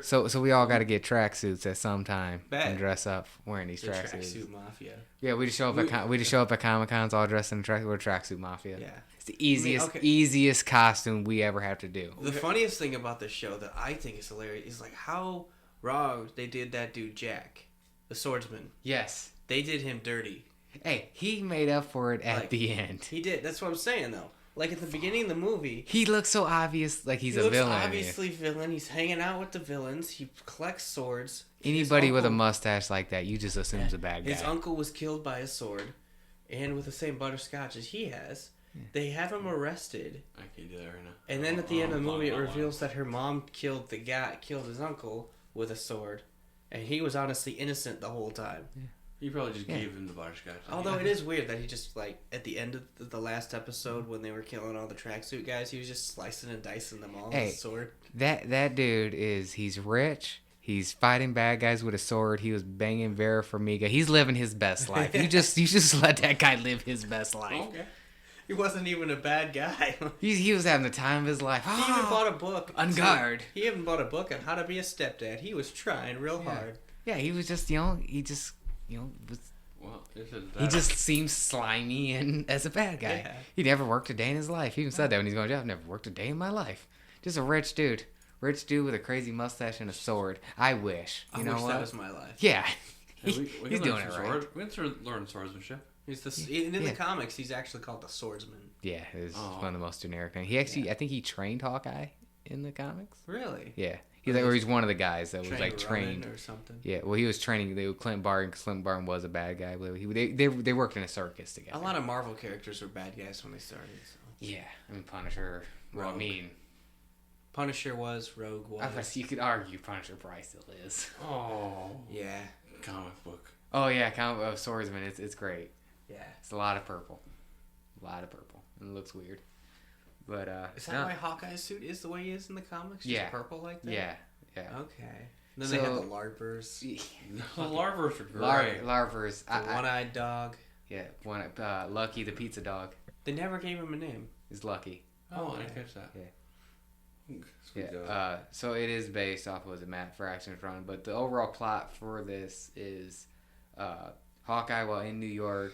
So we all got to get tracksuits at some time and dress up wearing these tracksuits. Tracksuit Mafia. Yeah, we just show up at Comic-Cons all dressed in tracksuit. We're Tracksuit Mafia. Yeah. It's the easiest costume we ever have to do. The funniest thing about this show that I think is hilarious is like how wrong they did that dude Jack, the swordsman. Yes. They did him dirty. Hey, he made up for it at the end. He did. That's what I'm saying though. Like at the beginning of the movie, he looks so obvious, like he's a villain. Obviously villain. He's hanging out with the villains. He collects swords. Anybody with a mustache like that, you just assume is a bad guy. His uncle was killed by a sword, and with the same butterscotch as he has. Yeah. They have him arrested. I can't do that right now. And then at the end of the movie, it reveals that her mom killed his uncle with a sword, and he was honestly innocent the whole time. Yeah. He probably just gave him the butterscotch. Although it is weird that he just, like, at the end of the last episode when they were killing all the tracksuit guys, he was just slicing and dicing them all with a sword. That dude he's rich. He's fighting bad guys with a sword. He was banging Vera Farmiga. He's living his best life. You just let that guy live his best life. Okay. He wasn't even a bad guy. He was having the time of his life. He even bought a book. On guard. He even bought a book on how to be a stepdad. He was trying real hard. Yeah, he was just, Well, he just seems slimy and as a bad guy. Yeah. He never worked a day in his life. He even said that when he's going to jail. I've never worked a day in my life. Just a rich dude. Rich dude with a crazy mustache and a sword. I wish. You know wish what? That was my life. Yeah. We he's doing it right. We can learn swordsmanship. He's in the comics, he's actually called the Swordsman. Yeah, it's one of the most generic things. He actually, I think he trained Hawkeye in the comics. Really? Yeah. He's one of the guys that was like trained or something. Yeah, well, he was training. Clint Barton, because Clint Barton was a bad guy. But they worked in a circus together. A lot of Marvel characters were bad guys when they started. So. Yeah, I mean Punisher. Well, Punisher was, Rogue was. I guess you could argue Punisher probably still is. Oh yeah, comic book. Oh yeah, comic book Swordsman. It's great. Yeah, it's a lot of purple, and it looks weird. But is that why Hawkeye's suit is the way he is in the comics? Just purple like that. Yeah. Okay. And then they have the larpers. The larpers are great. Larpers. The one-eyed dog. Yeah, Lucky the pizza dog. They never gave him a name. He's Lucky. Oh, I didn't catch that. Yeah. So it is based off of the Matt Fraction's run, but the overall plot for this is Hawkeye, while in New York,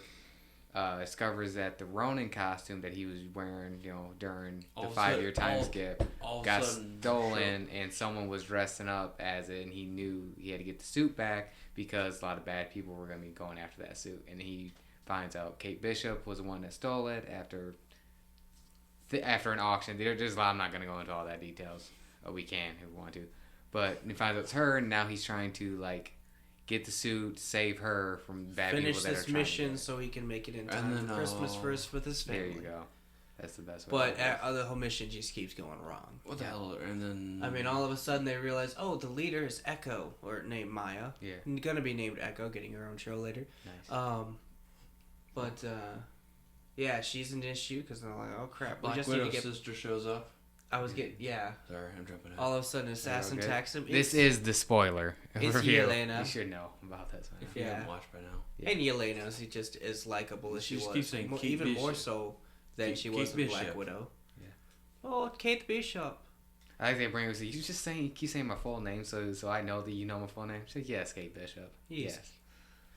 discovers that the Ronin costume that he was wearing, during the 5-year time skip, got stolen, and someone was dressing up as it, and he knew he had to get the suit back because a lot of bad people were going to be going after that suit, and he finds out Kate Bishop was the one that stole it after an auction. I'm not going to go into all that details. We can if we want to, but he finds out it's her, and now he's trying to get the suit, save her from bad people that are trying to finish this mission so he can make it in time for Christmas first with his family. There you go. That's the best way. But the whole mission just keeps going wrong. What the hell? And then I mean, all of a sudden they realize, the leader is Echo, or named Maya. Yeah. Gonna be named Echo, getting her own show later. Nice. Yeah, she's an issue because they're like, oh crap, Black Widow's sister shows up. Sorry, I'm jumping out. All of a sudden, assassin attacks him. This is the spoiler. It's Yelena. You should know about this. If you haven't watched by now. Yeah. And Yelena, she just as likable as she was. Keeps saying even more so than she was in Black Widow. Yeah. Oh, Kate Bishop. I think they bring us. You keep saying my full name, so I know that you know my full name. She said, yes, Kate Bishop. Yes.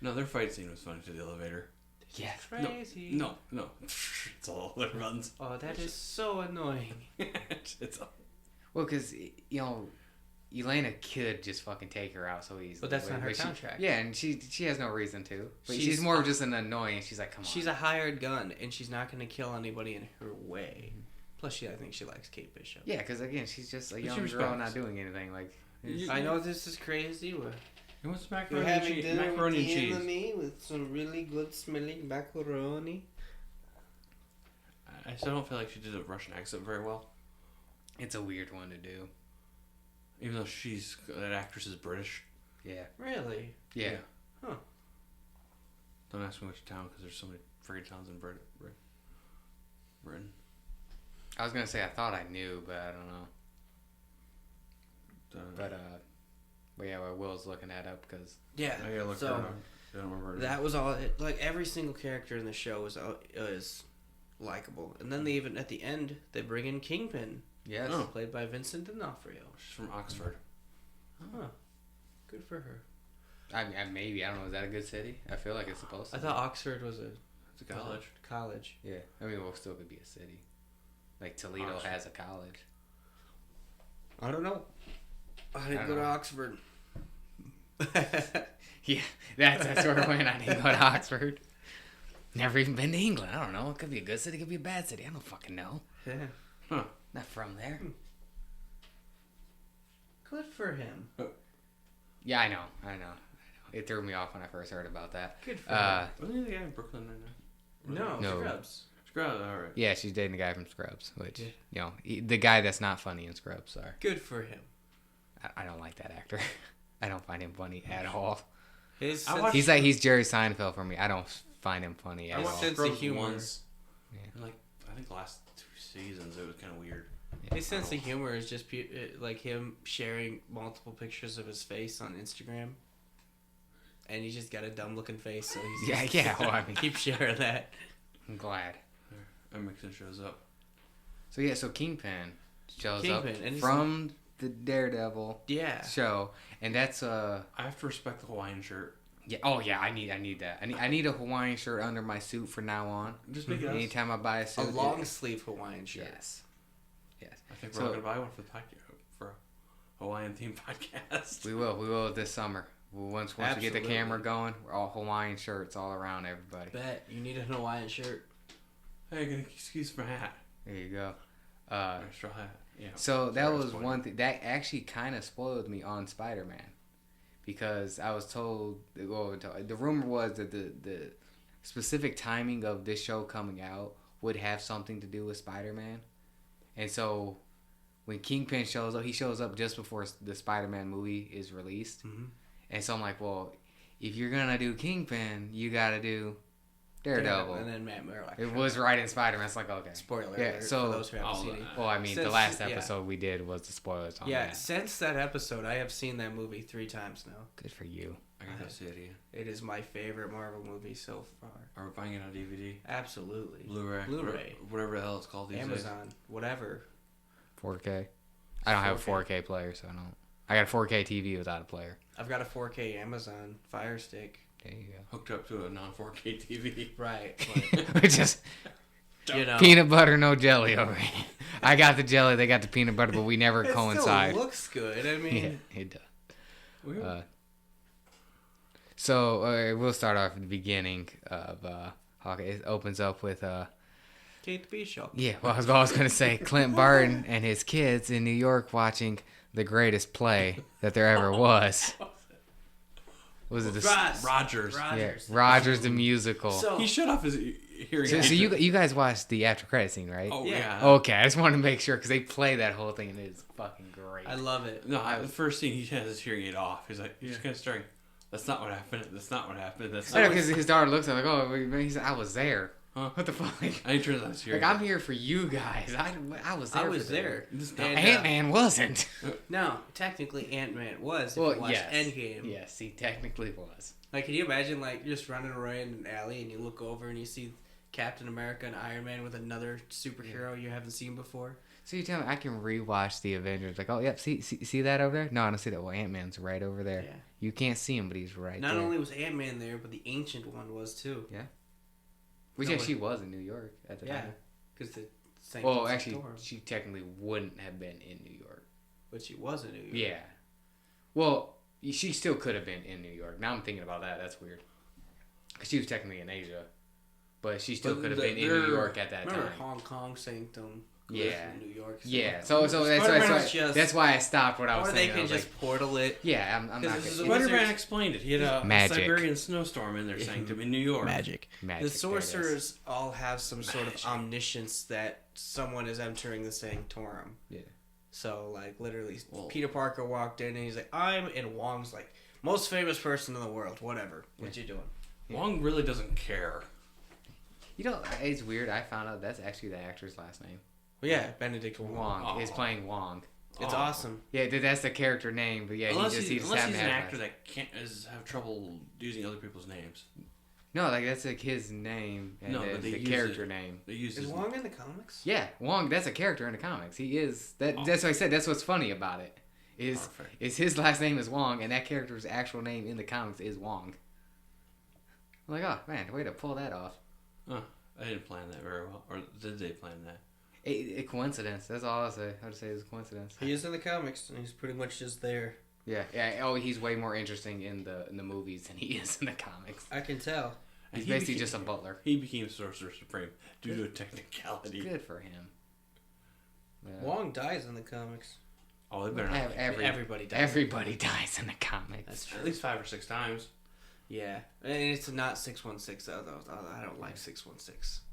No, their fight scene was funny to the elevator. Yeah. Crazy. No. It's all that runs. Oh, that is so annoying. Well, because, Yelena could just fucking take her out so easily. But that's not her contract. And she has no reason to. But she's more just an annoying. She's like, come on. She's a hired gun, and she's not going to kill anybody in her way. Plus, I think she likes Kate Bishop. Yeah, because, again, she's just a young girl not doing anything. I know this is crazy. You want some macaroni and cheese? Me with some really good smelling macaroni. I still don't feel like she did a Russian accent very well. It's a weird one to do. Even though that actress is British. Yeah. Really? Yeah. Huh. Don't ask me which town because there's so many freaking towns in Britain. I was going to say I thought I knew, but I don't know. But yeah, Will's looking that up because... Yeah. I gotta look her up. I don't remember. That was all... every single character in the show is likable. And then they even, at the end, they bring in Kingpin. Yes. Played by Vincent D'Onofrio. She's from Oxford. Huh. Good for her. Maybe. I don't know. Is that a good city? I feel like it's supposed to be. I thought Oxford was it's a college. College. Yeah. I mean, it still could be a city. Like Toledo has a college. I don't know. I didn't go to Oxford. Yeah, that's where I went. I didn't go to Oxford. Never even been to England. I don't know. It could be a good city. It could be a bad city. I don't fucking know. Yeah. Huh. Not from there. Good for him. Yeah, I know. It threw me off when I first heard about that. Good for him. Wasn't he the guy in Brooklyn right now? No. Scrubs. Scrubs, alright. Yeah, she's dating the guy from Scrubs, which, the guy that's not funny in Scrubs, sorry. Good for him. I don't like that actor. I don't find him funny at all. He's Jerry Seinfeld for me. I don't find him funny at all. I watched Scrubs once. Yeah. And like I think the last 2 seasons it was kind of weird. His sense of humor is just like him sharing multiple pictures of his face on Instagram. And he's just got a dumb looking face, so he's Well, I mean, keep sharing that. I'm glad. And Mixon shows up. So Kingpin shows up from the Daredevil show, and that's I have to respect the Hawaiian shirt. Yeah. Oh yeah. I need that. I need a Hawaiian shirt under my suit from now on. Just make it anytime I buy a suit. A long sleeve Hawaiian shirt. Yes. I think we're gonna buy one for the podcast for a Hawaiian themed podcast. We will this summer. Once we get the camera going, we're all Hawaiian shirts all around everybody. Bet you need a Hawaiian shirt. Hey, get an excuse for my hat. There you go. Straw hat. Yeah. So that was one thing that actually kind of spoiled me on Spider-Man, because I was told, the rumor was that the specific timing of this show coming out would have something to do with Spider-Man, and so when Kingpin shows up, he shows up just before the Spider-Man movie is released. Mm-hmm. And so I'm like, well, if you're gonna do Kingpin, you gotta do Daredevil. And then Matt Murdock. It was right in Spider-Man. It's like, okay. Spoiler alert for those who haven't seen it. Well, I mean, the last episode we did was the spoilers on that. Since that episode, I have seen that movie 3 times now. Good for you. I gotta see it again. It is my favorite Marvel movie so far. Are we buying it on DVD? Absolutely. Blu-ray. Whatever the hell it's called these days. Amazon. Whatever. 4K. I don't have a 4K player, so I don't. I got a 4K TV without a player. I've got a 4K Amazon Fire Stick. There you go. Hooked up to a non-4K TV. Right. Just peanut butter, no jelly over here. I got the jelly, they got the peanut butter, but we never coincide. It still looks good. I mean, yeah, it does. So we'll start off at the beginning of Hawkeye. It opens up with Kate Bishop. Yeah, well, I was going to say Clint Barton and his kids in New York watching the greatest play that there ever was. Was it Rogers? Yeah, Rogers the musical. So he shut off his hearing. So you guys watched the after credit scene, right? Oh yeah. Okay, I just wanted to make sure because they play that whole thing and it is fucking great. I love it. No, the first scene he has his hearing aid off. He's like, he's just kind of staring. That's not what happened. That's not what happened. That's. I know, because his daughter looks at him like, oh, he's like, I was there. Huh? What the fuck? I ain't turned on his hearing. Like, I'm here for you guys. I was there. I was there. Ant-Man wasn't. No, technically Ant-Man was. If you watched Endgame. Yes, he technically was. Like, can you imagine, like, just running around in an alley and you look over and you see Captain America and Iron Man with another superhero you haven't seen before? So you tell me I can rewatch the Avengers. Like, oh, yep, see that over there? No, I don't see that. Well, Ant-Man's right over there. Yeah. You can't see him, but he's right there. Not only was Ant-Man there, but the Ancient One was, too. Yeah. Which she was in New York at the time. Yeah, because the same. Well, actually, she technically wouldn't have been in New York. But she was in New York. Yeah. Well, she still could have been in New York. Now I'm thinking about that. That's weird. Because she was technically in Asia. But she still could have been in New York at that time. Remember Hong Kong Sanctum? Yeah. New York. Yeah. So that's why I stopped what I was saying. Or they can just portal it. Yeah, I'm not going to. Spider-Man explained it. He had a Siberian snowstorm in their sanctum in New York. Magic. The sorcerers all have some sort of omniscience that someone is entering the sanctorum. Yeah. So, like, literally, Peter Parker walked in and he's like, and Wong's like, most famous person in the world, whatever. What you doing? Wong really doesn't care. You know, it's weird. I found out that's actually the actor's last name. Well, yeah, Benedict Wong. He's playing Wong. It's awesome. Yeah, that's the character name, but yeah, unless he's an actor that can't have trouble using other people's names. No, like that's like his name and the character name. Is Wong in the comics? Yeah, Wong. That's a character in the comics. He is. That's what I said. That's what's funny about it. Is his last name is Wong, and that character's actual name in the comics is Wong. I'm like, oh man, way to pull that off. Huh. I didn't plan that very well, or did they plan that? A coincidence. That's all I'll say. I'd say it's a coincidence. He is in the comics, and he's pretty much just there. Yeah. Oh, he's way more interesting in the movies than he is in the comics. I can tell. He's basically just a butler. He became Sorcerer Supreme due to a technicality. Good for him. Yeah. Wong dies in the comics. Oh, they better not. Everybody dies. Everybody dies in the comics. That's true. At least 5 or 6 times. Yeah, and it's not 616. I don't like 616.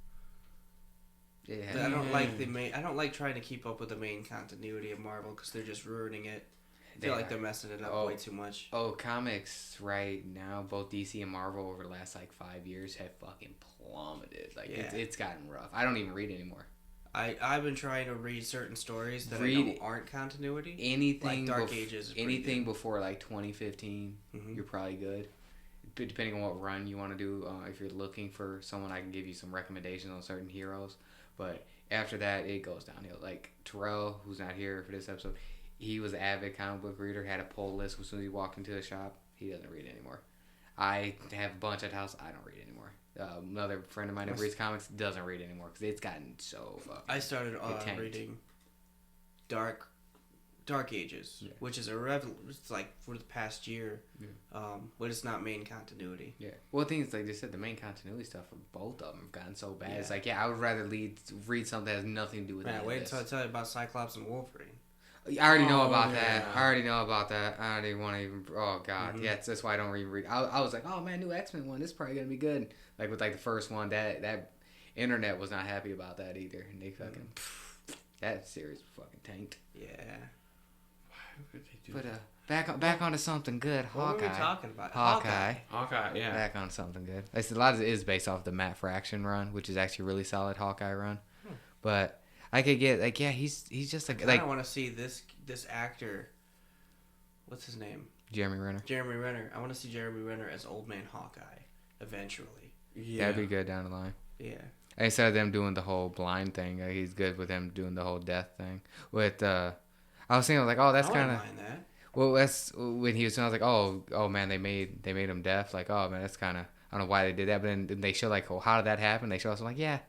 Yeah, I don't like I don't like trying to keep up with the main continuity of Marvel because they're just ruining it. I feel like they're messing it up way too much. Oh, comics right now, both DC and Marvel over the last like 5 years have fucking plummeted. Like it's gotten rough. I don't even read anymore. I've been trying to read certain stories that I know aren't continuity. Anything like Dark Ages. Anything before like 2015, you're probably good. Depending on what run you want to do. If you're looking for someone, I can give you some recommendations on certain heroes. But after that, it goes downhill. Like Terrell, who's not here for this episode, he was an avid comic book reader, had a pull list as soon as he walked into the shop. He doesn't read anymore. I have a bunch at the house. I don't read anymore. Another friend of mine that reads comics doesn't read anymore because it's gotten so fucking. I started reading Dark Ages, which is it's like for the past year, but it's not main continuity. Yeah. Well, the thing is, like they said, the main continuity stuff for both of them have gotten so bad. Yeah. It's like, I would rather read something that has nothing to do with it. Wait until I tell you about Cyclops and Wolverine. I already know about that. I already know about that. I don't even want to even. Oh God, yeah. That's why I don't even read. I was like, oh man, new X-Men one. This is probably gonna be good. Like with like the first one, that internet was not happy about that either, and they fucking that series fucking tanked. Yeah. Why would they do But back onto something good. Hawkeye. What were we talking about? Hawkeye. Yeah. Back on something good. A lot of it is based off the Matt Fraction run, which is actually a really solid Hawkeye run. But I could get like he's just like I want to see this actor. What's his name? Jeremy Renner. Jeremy Renner. I want to see Jeremy Renner as Old Man Hawkeye eventually. Yeah, that'd be good down the line. Yeah. Instead of them doing the whole blind thing, he's good with them doing the whole death thing. With I was thinking like, oh, that's kind of. Well, that's when he was. I was like, oh man, they made him deaf. Like, oh man, that's kind of. I don't know why they did that, but then they show like, oh, how did that happen? They show us like, yeah.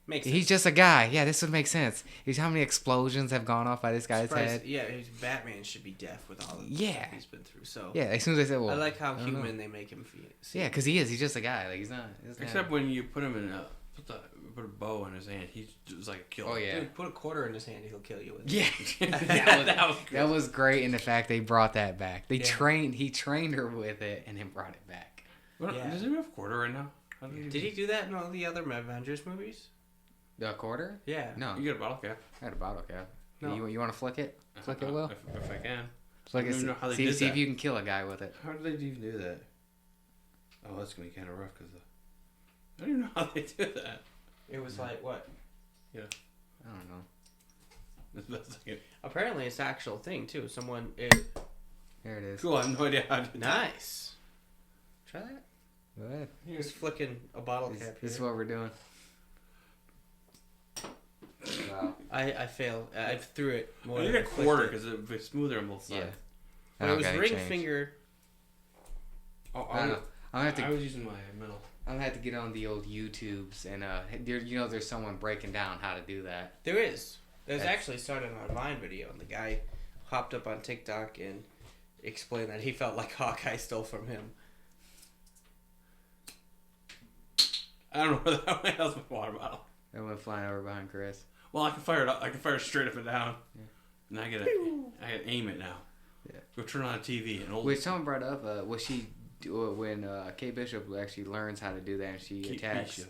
Makes sense. He's just a guy. Yeah, this would make sense. He's how many explosions have gone off by this guy's head. Yeah, Batman should be deaf with all of the stuff he's been through. So yeah, as soon as they said, well, I like how human they make him feel. Yeah, because he is. He's just a guy. Like he's not. Except when you put him in put a bow in his hand, he's just like a killer. Oh yeah. Dude, put a quarter in his hand, he'll kill you with. Yeah, that was great. In the fact they brought that back. He trained her with it and then brought it back. Does he have a quarter right now? Did he do that in all the other Avengers movies? The quarter? Yeah. No. You get a bottle cap. I had a bottle cap. No. You want to flick it? Flick it, Will? If I can. Flick it. See if you can kill a guy with it. How do they even do that? Oh, that's going to be kind of rough because I don't even know how they do that. It was like, what? Yeah. I don't know. That's the best I can. Apparently it's an actual thing, too. Here it is. Cool, I have no idea how to do that. Nice. Try that. Go ahead. He was flicking a bottle cap. This is what we're doing. Wow. I failed. I threw it more. I need a quarter because it would be smoother on both sides. Yeah. But it was ring finger. I was using my middle. I'm gonna have to get on the old YouTubes and there's someone breaking down how to do that. There is. There's actually started on a Vine video, and the guy hopped up on TikTok and explained that he felt like Hawkeye stole from him. I don't know where that went. That was my water bottle. It went flying over behind Chris. Well, I can fire it up. I can fire it straight up and down. Yeah. And I gotta aim it now. Yeah. Go turn on a TV and hold. Which someone brought up when Kate Bishop actually learns how to do that and she attacks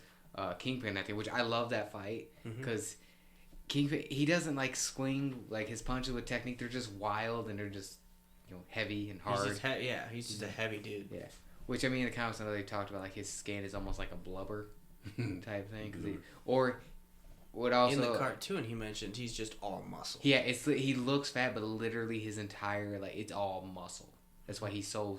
Kingpin. I think, which I love that fight because Kingpin, he doesn't like swing like his punches with technique. They're just wild and they're just heavy and hard. He's just a heavy dude. Yeah. Which I mean, in the comics, I know they talked about like his skin is almost like a blubber type thing. In the cartoon, he mentioned he's just all muscle. Yeah, he looks fat, but literally his entire it's all muscle. That's why he's so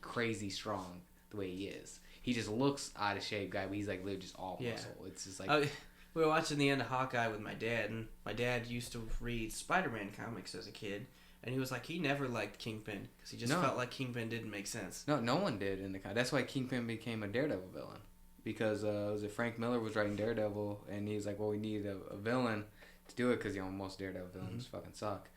crazy strong the way he is. He just looks out of shape, guy, but he's like literally just all muscle. It's just like we were watching the end of Hawkeye with my dad, and my dad used to read Spider-Man comics as a kid. And he was like, he never liked Kingpin because he just felt like Kingpin didn't make sense. No one did in the comic. That's why Kingpin became a Daredevil villain. Because Frank Miller was writing Daredevil, and he's like, well, we need a villain to do it because most Daredevil villains fucking suck.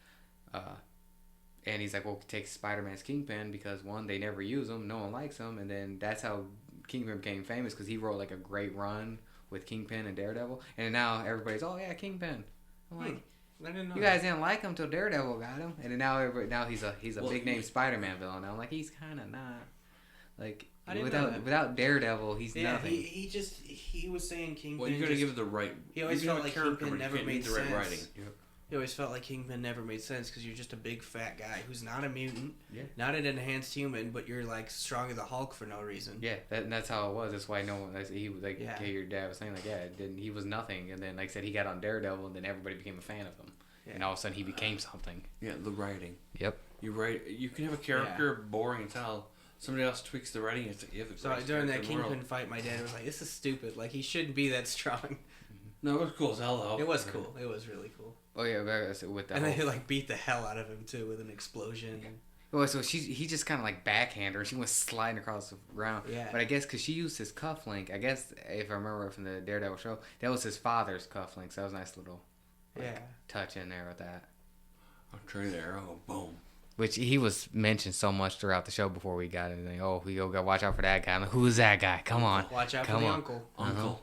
And he's like, well, take Spider-Man's Kingpin because one, they never use him, no one likes him, and then that's how Kingpin became famous because he wrote like a great run with Kingpin and Daredevil, and now everybody's, oh yeah, Kingpin. I'm like. I didn't know you guys didn't like him till Daredevil got him, and then now he's a big name Spider-Man villain. Now I'm like, he's kind of not like without Daredevil, he's nothing. He was saying Kingpin. Well, you gotta give it the right. He always felt like Kingpin never made the right sense. writing. You always felt like Kingpin never made sense because you're just a big fat guy who's not a mutant, Yeah. not an enhanced human, but you're like strong as the Hulk for no reason. Yeah, that's how it was. That's why no one. He was like, Yeah. your dad was saying, like, yeah, he was nothing, and then like I said, he got on Daredevil, and then everybody became a fan of him, and all of a sudden he became something. Yeah, the writing. Yep. You write. You can have a character boring as hell. Somebody else tweaks the writing. It's like, you have the So greatest during that character in the Kingpin world. fight, my dad was like, "This is stupid. Like he shouldn't be that strong." No, it was cool as hell though. It was cool. It was really cool. Oh yeah, with the And then he like beat the hell out of him too with an explosion. Well, so he just kind of like backhanded her. She went sliding across the ground. Yeah. But I guess because she used his cufflink, I guess if I remember from the Daredevil show, that was his father's cufflink. So that was a nice little touch in there with that. I'll trade the arrow. Boom. Which he was mentioned so much throughout the show before we got anything. Oh, we go watch out for that guy. I'm like, who is that guy? Come on. Watch out Come for the on. uncle. Uncle.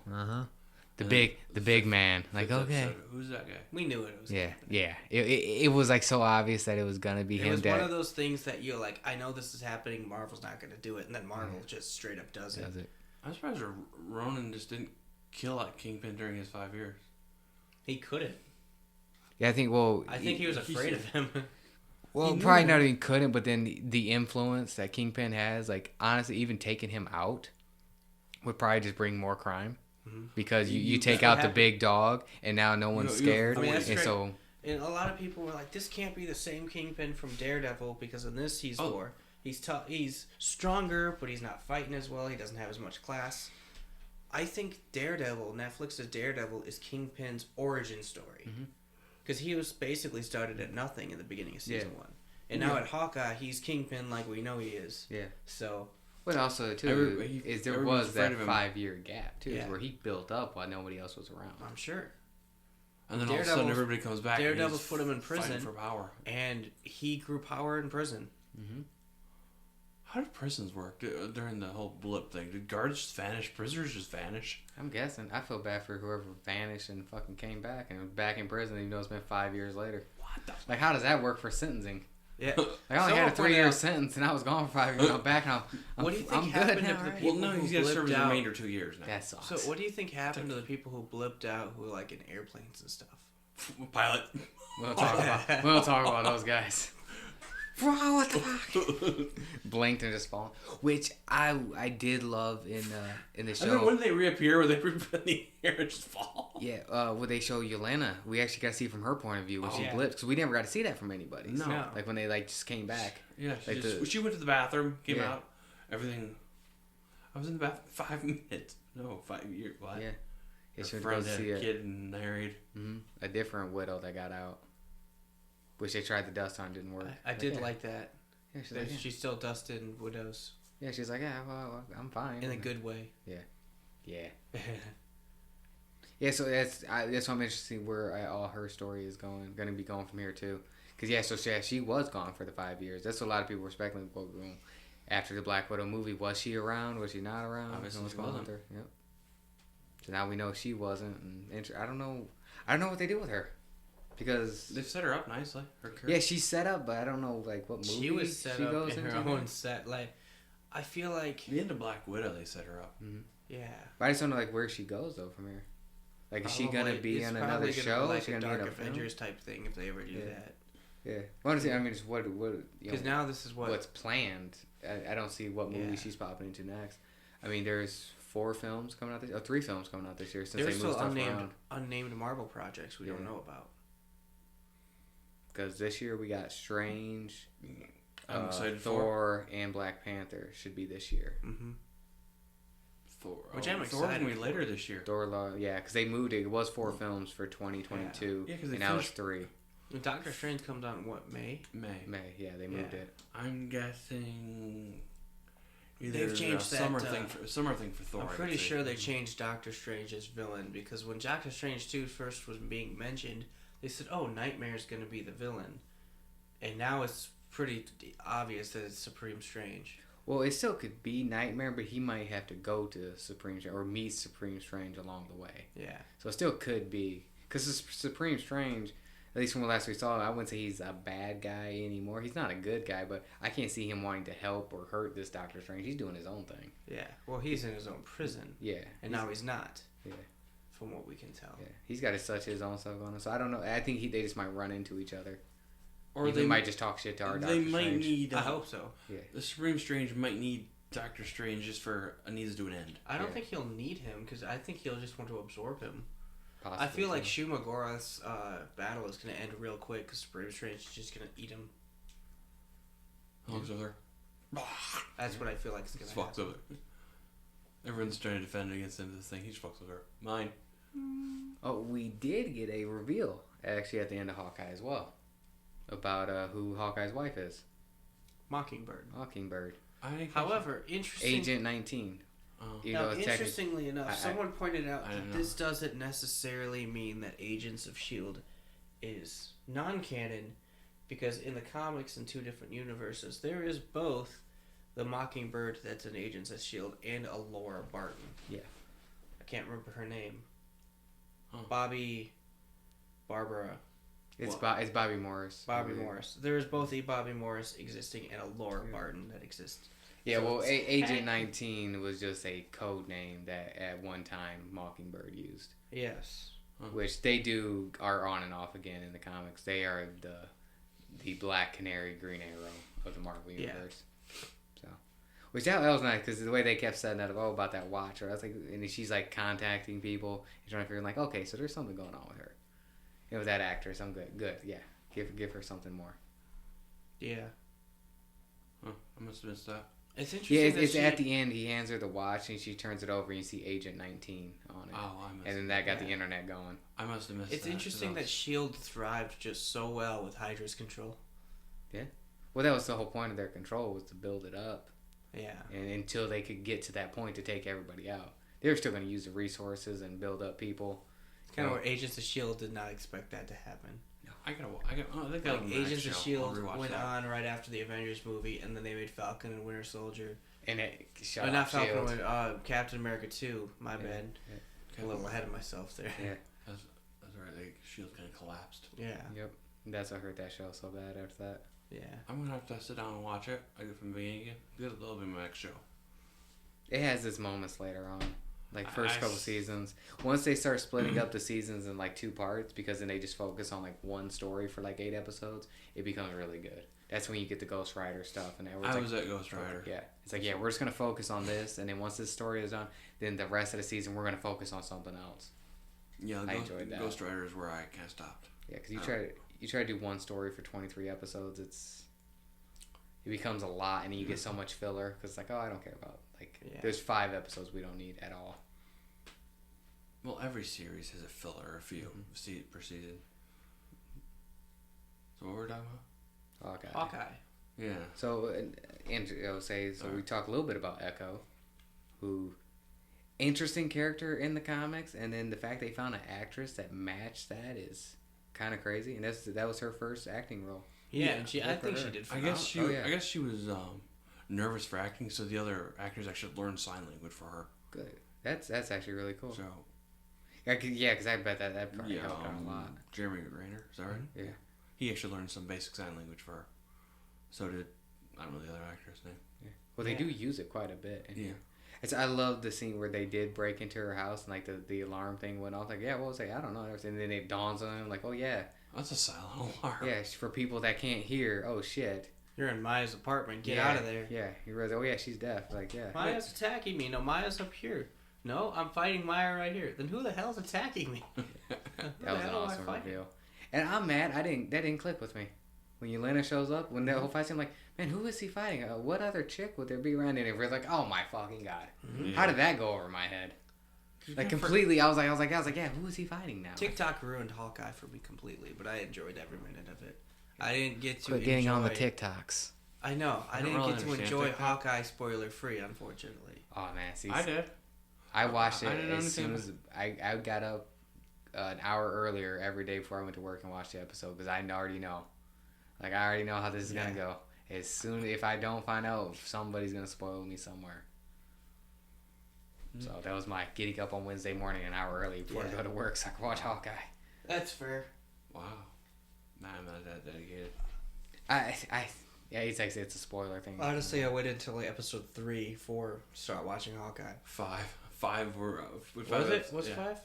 The big man. Like, Fifth okay. episode, who's that guy? We knew it was. Yeah, happening. yeah. It was like so obvious that it was gonna be It him. was one of those things that you're like, I know this is happening. Marvel's not going to do it, and then Marvel just straight up does it. I'm surprised Ronan just didn't kill that Kingpin during his 5 years. He couldn't. Yeah, I think. Well, I think he was afraid of him. Well, probably not even couldn't, but then the influence that Kingpin has, like honestly, even taking him out would probably just bring more crime. Because you take out the big dog, and now no one's scared. I mean, that's and great. so And a lot of people were like, this can't be the same Kingpin from Daredevil because in this he's more. He's tough. He's stronger, but he's not fighting as well. He doesn't have as much class. I think Daredevil, Netflix's Daredevil, is Kingpin's origin story. Because he was basically started at nothing in the beginning of season 1. And now at Hawkeye, he's Kingpin like we know he is. Yeah. So... But also, too, there was that 5-year gap, too, where he built up while nobody else was around. I'm sure. And then all of a sudden everybody comes back. Daredevil put him in prison. For power. And he grew power in prison. How did prisons work during the whole blip thing? Did guards just vanish? Prisoners just vanish? I'm guessing. I feel bad for whoever vanished and fucking came back and was back in prison even though it's been 5 years later. What the... Like, how does that work for sentencing? Yeah. I only had a 3-year sentence and I was gone for 5 years. I'm back now. What do you think happened to the people Well, no, he's got to serve his remainder 2 years now. That sucks. So what do you think happened to the people who blipped out who were like in airplanes and stuff? Pilot. We'll talk about those guys. Bro, what the fuck? Blinked and just fallen. Which I did love in the show. And then when they reappear, when they reappear in the air and just fall. Yeah, when they show Yelena, we actually got to see from her point of view when she blipped. Because we never got to see that from anybody. No. Like when they like just came back. Yeah, like she went to the bathroom, came out, everything. I was in the bathroom 5 minutes. No, 5 years. What? Yeah. Her friend had a kid and married. A different widow that got out. Which they tried the dust on, didn't work. I did like that. Yeah, she's like, she's still dusting widows. Yeah, she's like, yeah, well, I'm fine. In a good way. Yeah. Yeah, so that's why I'm interested where all her story is going to be going from here too. Because she was gone for the 5 years. That's what a lot of people were speculating. After the Black Widow movie, was she around? Was she not around? Obviously what's she going on wasn't. with her? Yep. So now we know she wasn't. And I don't know what they did with her. Because they've set her up nicely. Yeah, she's set up, but I don't know like what movie she was set she up goes in her own set. Like, I feel like the end of Black Widow, they set her up. Yeah, but I just don't know like where she goes though from here. Like, is she gonna be on another show? Like a Dark Avengers type thing if they ever do that. Yeah. Well, I mean, just what because now this is what's planned. I don't see what movie she's popping into next. I mean, there's 4 films coming out this 3 films coming out this year since there's they moved still stuff around. unnamed Marvel projects we don't know about. Because this year we got Strange, I'm excited Thor, and Black Panther should be this year. Thor, which I'm excited. Thor can be later this year. Thor, yeah, because they moved it. It was 4 films for 2022, and now it's 3. Doctor Strange comes out in what, May? May, yeah, they moved it. I'm guessing either they've changed summer that summer thing for Thor. I'm pretty sure they changed Doctor Strange's villain because when Doctor Strange 2 first was being mentioned, they said, "Oh, Nightmare's going to be the villain," and now it's pretty obvious that it's Supreme Strange. Well, it still could be Nightmare, but he might have to go to Supreme Strange or meet Supreme Strange along the way. Yeah. So it still could be because Supreme Strange. At least from the last we saw, I wouldn't say he's a bad guy anymore. He's not a good guy, but I can't see him wanting to help or hurt this Doctor Strange. He's doing his own thing. Yeah. Well, he's in his own prison. Yeah. And now he's not. Yeah. from what we can tell. Yeah, he's got his own stuff going on. So I don't know. I think they just might run into each other. Or they might just talk shit to our Doctor Strange. They might need... I hope so. Yeah. The Supreme Strange might need Doctor Strange just for a needs to an end. I don't think he'll need him, because I think he'll just want to absorb him. Possibly, I feel like Shumagorath's battle is going to end real quick, because Supreme Strange is just going to eat him. Hogs over. That's what I feel like is going to happen. Fucks over. Everyone's trying to defend against him. This thing, he just fucks over. Mine. Oh, we did get a reveal, actually, at the end of Hawkeye as well. About who Hawkeye's wife is. Mockingbird. However, interesting. Agent 19. Now, interestingly enough, someone pointed out that this doesn't necessarily mean that Agents of S.H.I.E.L.D. is non-canon, because in the comics in two different universes, there is both the Mockingbird that's in Agents of S.H.I.E.L.D. and a Laura Barton. Yeah. I can't remember her name. Huh. Barbara. It's Bobby Morris. Bobby Morris. There is both a Bobby Morris existing and a Laura Barton that exists. Yeah, so well, Agent 19 was just a code name that at one time Mockingbird used. Yes. Which they are on and off again in the comics. They are the Black Canary, Green Arrow of the Marvel Universe. So, which that was nice, because the way they kept setting that up, about that watch, or I was like, and she's like contacting people, and trying to figure like, okay, so there's something going on with her. With that actress, I'm good. Yeah, give her something more. Yeah. Huh, I must have missed that. It's interesting. Yeah, it's at the end. He hands her the watch, and she turns it over, and you see Agent 19 on it. Oh, and then that got the internet going. I must have missed It's interesting that S.H.I.E.L.D. thrived just so well with Hydra's control. Yeah. Well, that was the whole point of their control, was to build it up. Yeah. And until they could get to that point to take everybody out. They were still going to use the resources and build up people. Kind of where Agents of S.H.I.E.L.D. did not expect that to happen. No, I think that Agents of S.H.I.E.L.D. went on right after the Avengers movie, and then they made Falcon and Winter Soldier. And it shut off not Falcon, S.H.I.E.L.D. Captain America 2. My bad. Yeah. A little ahead of myself there. Yeah. That's right. Like, S.H.I.E.L.D. kind of collapsed. Yeah. Yep. That's what hurt that show so bad after that. Yeah. I'm going to have to sit down and watch it. I get from the beginning again. Because it'll be my next show. It has its moments later on. Like, first couple seasons. Once they start splitting up the seasons in, like, 2 parts, because then they just focus on, like, one story for, like, 8 episodes, it becomes really good. That's when you get the Ghost Rider stuff. And I was at Ghost Rider. Yeah. It's like, we're just going to focus on this, and then once this story is done, then the rest of the season, we're going to focus on something else. Yeah, I enjoyed that. Ghost Rider is where I kind of stopped. Yeah, because you try to do one story for 23 episodes, it becomes a lot, and then you get so much filler, because it's like, I don't care about, there's 5 episodes we don't need at all. Well, every series has a filler or a few per season. So what were we talking about? Hawkeye. Yeah. So, we talk a little bit about Echo, who, interesting character in the comics, and then the fact they found an actress that matched that is kind of crazy, and that was her first acting role. Yeah, and I think she did. I guess she was nervous for acting, so the other actors actually learned sign language for her. Good. That's actually really cool. So. Yeah, because I bet that probably helped out a lot. Jeremy Renner, is that right? Yeah. He actually learned some basic sign language for her. So did, I don't know the other actor's name. Yeah. Well, they do use it quite a bit. Yeah. I love the scene where they did break into her house and, like, the alarm thing went off. Like, yeah, what was it? I don't know. And then it dawns on them, like, oh, yeah. That's a silent alarm. Yeah, for people that can't hear, oh, shit. You're in Maya's apartment. Get out of there. Yeah. You realize, oh, yeah, she's deaf. Like, yeah. Maya's attacking me. No, Maya's up here. No, I'm fighting Maya right here. Then who the hell's attacking me? That was an awesome reveal. And I'm mad. That didn't click with me. When Yelena shows up, when that whole fight scene, I'm like, man, who is he fighting? What other chick would there be around? And we're like, oh my fucking god, how did that go over my head? Like completely, I was like, yeah, who is he fighting now? TikTok ruined Hawkeye for me completely, but I enjoyed every minute of it. I didn't get to Quit getting on the TikToks. I know. I didn't get to enjoy Hawkeye spoiler free, unfortunately. Oh man, see, I did. I watched it as soon as I got up an hour earlier every day before I went to work and watched the episode because I already know. Like, I already know how this is going to go. As soon if I don't find out, somebody's going to spoil me somewhere. So that was my getting up on Wednesday morning an hour early before I go to work so I could watch Hawkeye. That's fair. Wow. Man, I'm not that dedicated. It's a spoiler thing. Honestly, I waited until episode 3, 4 to start watching Hawkeye. 5 were... was it? What's 5?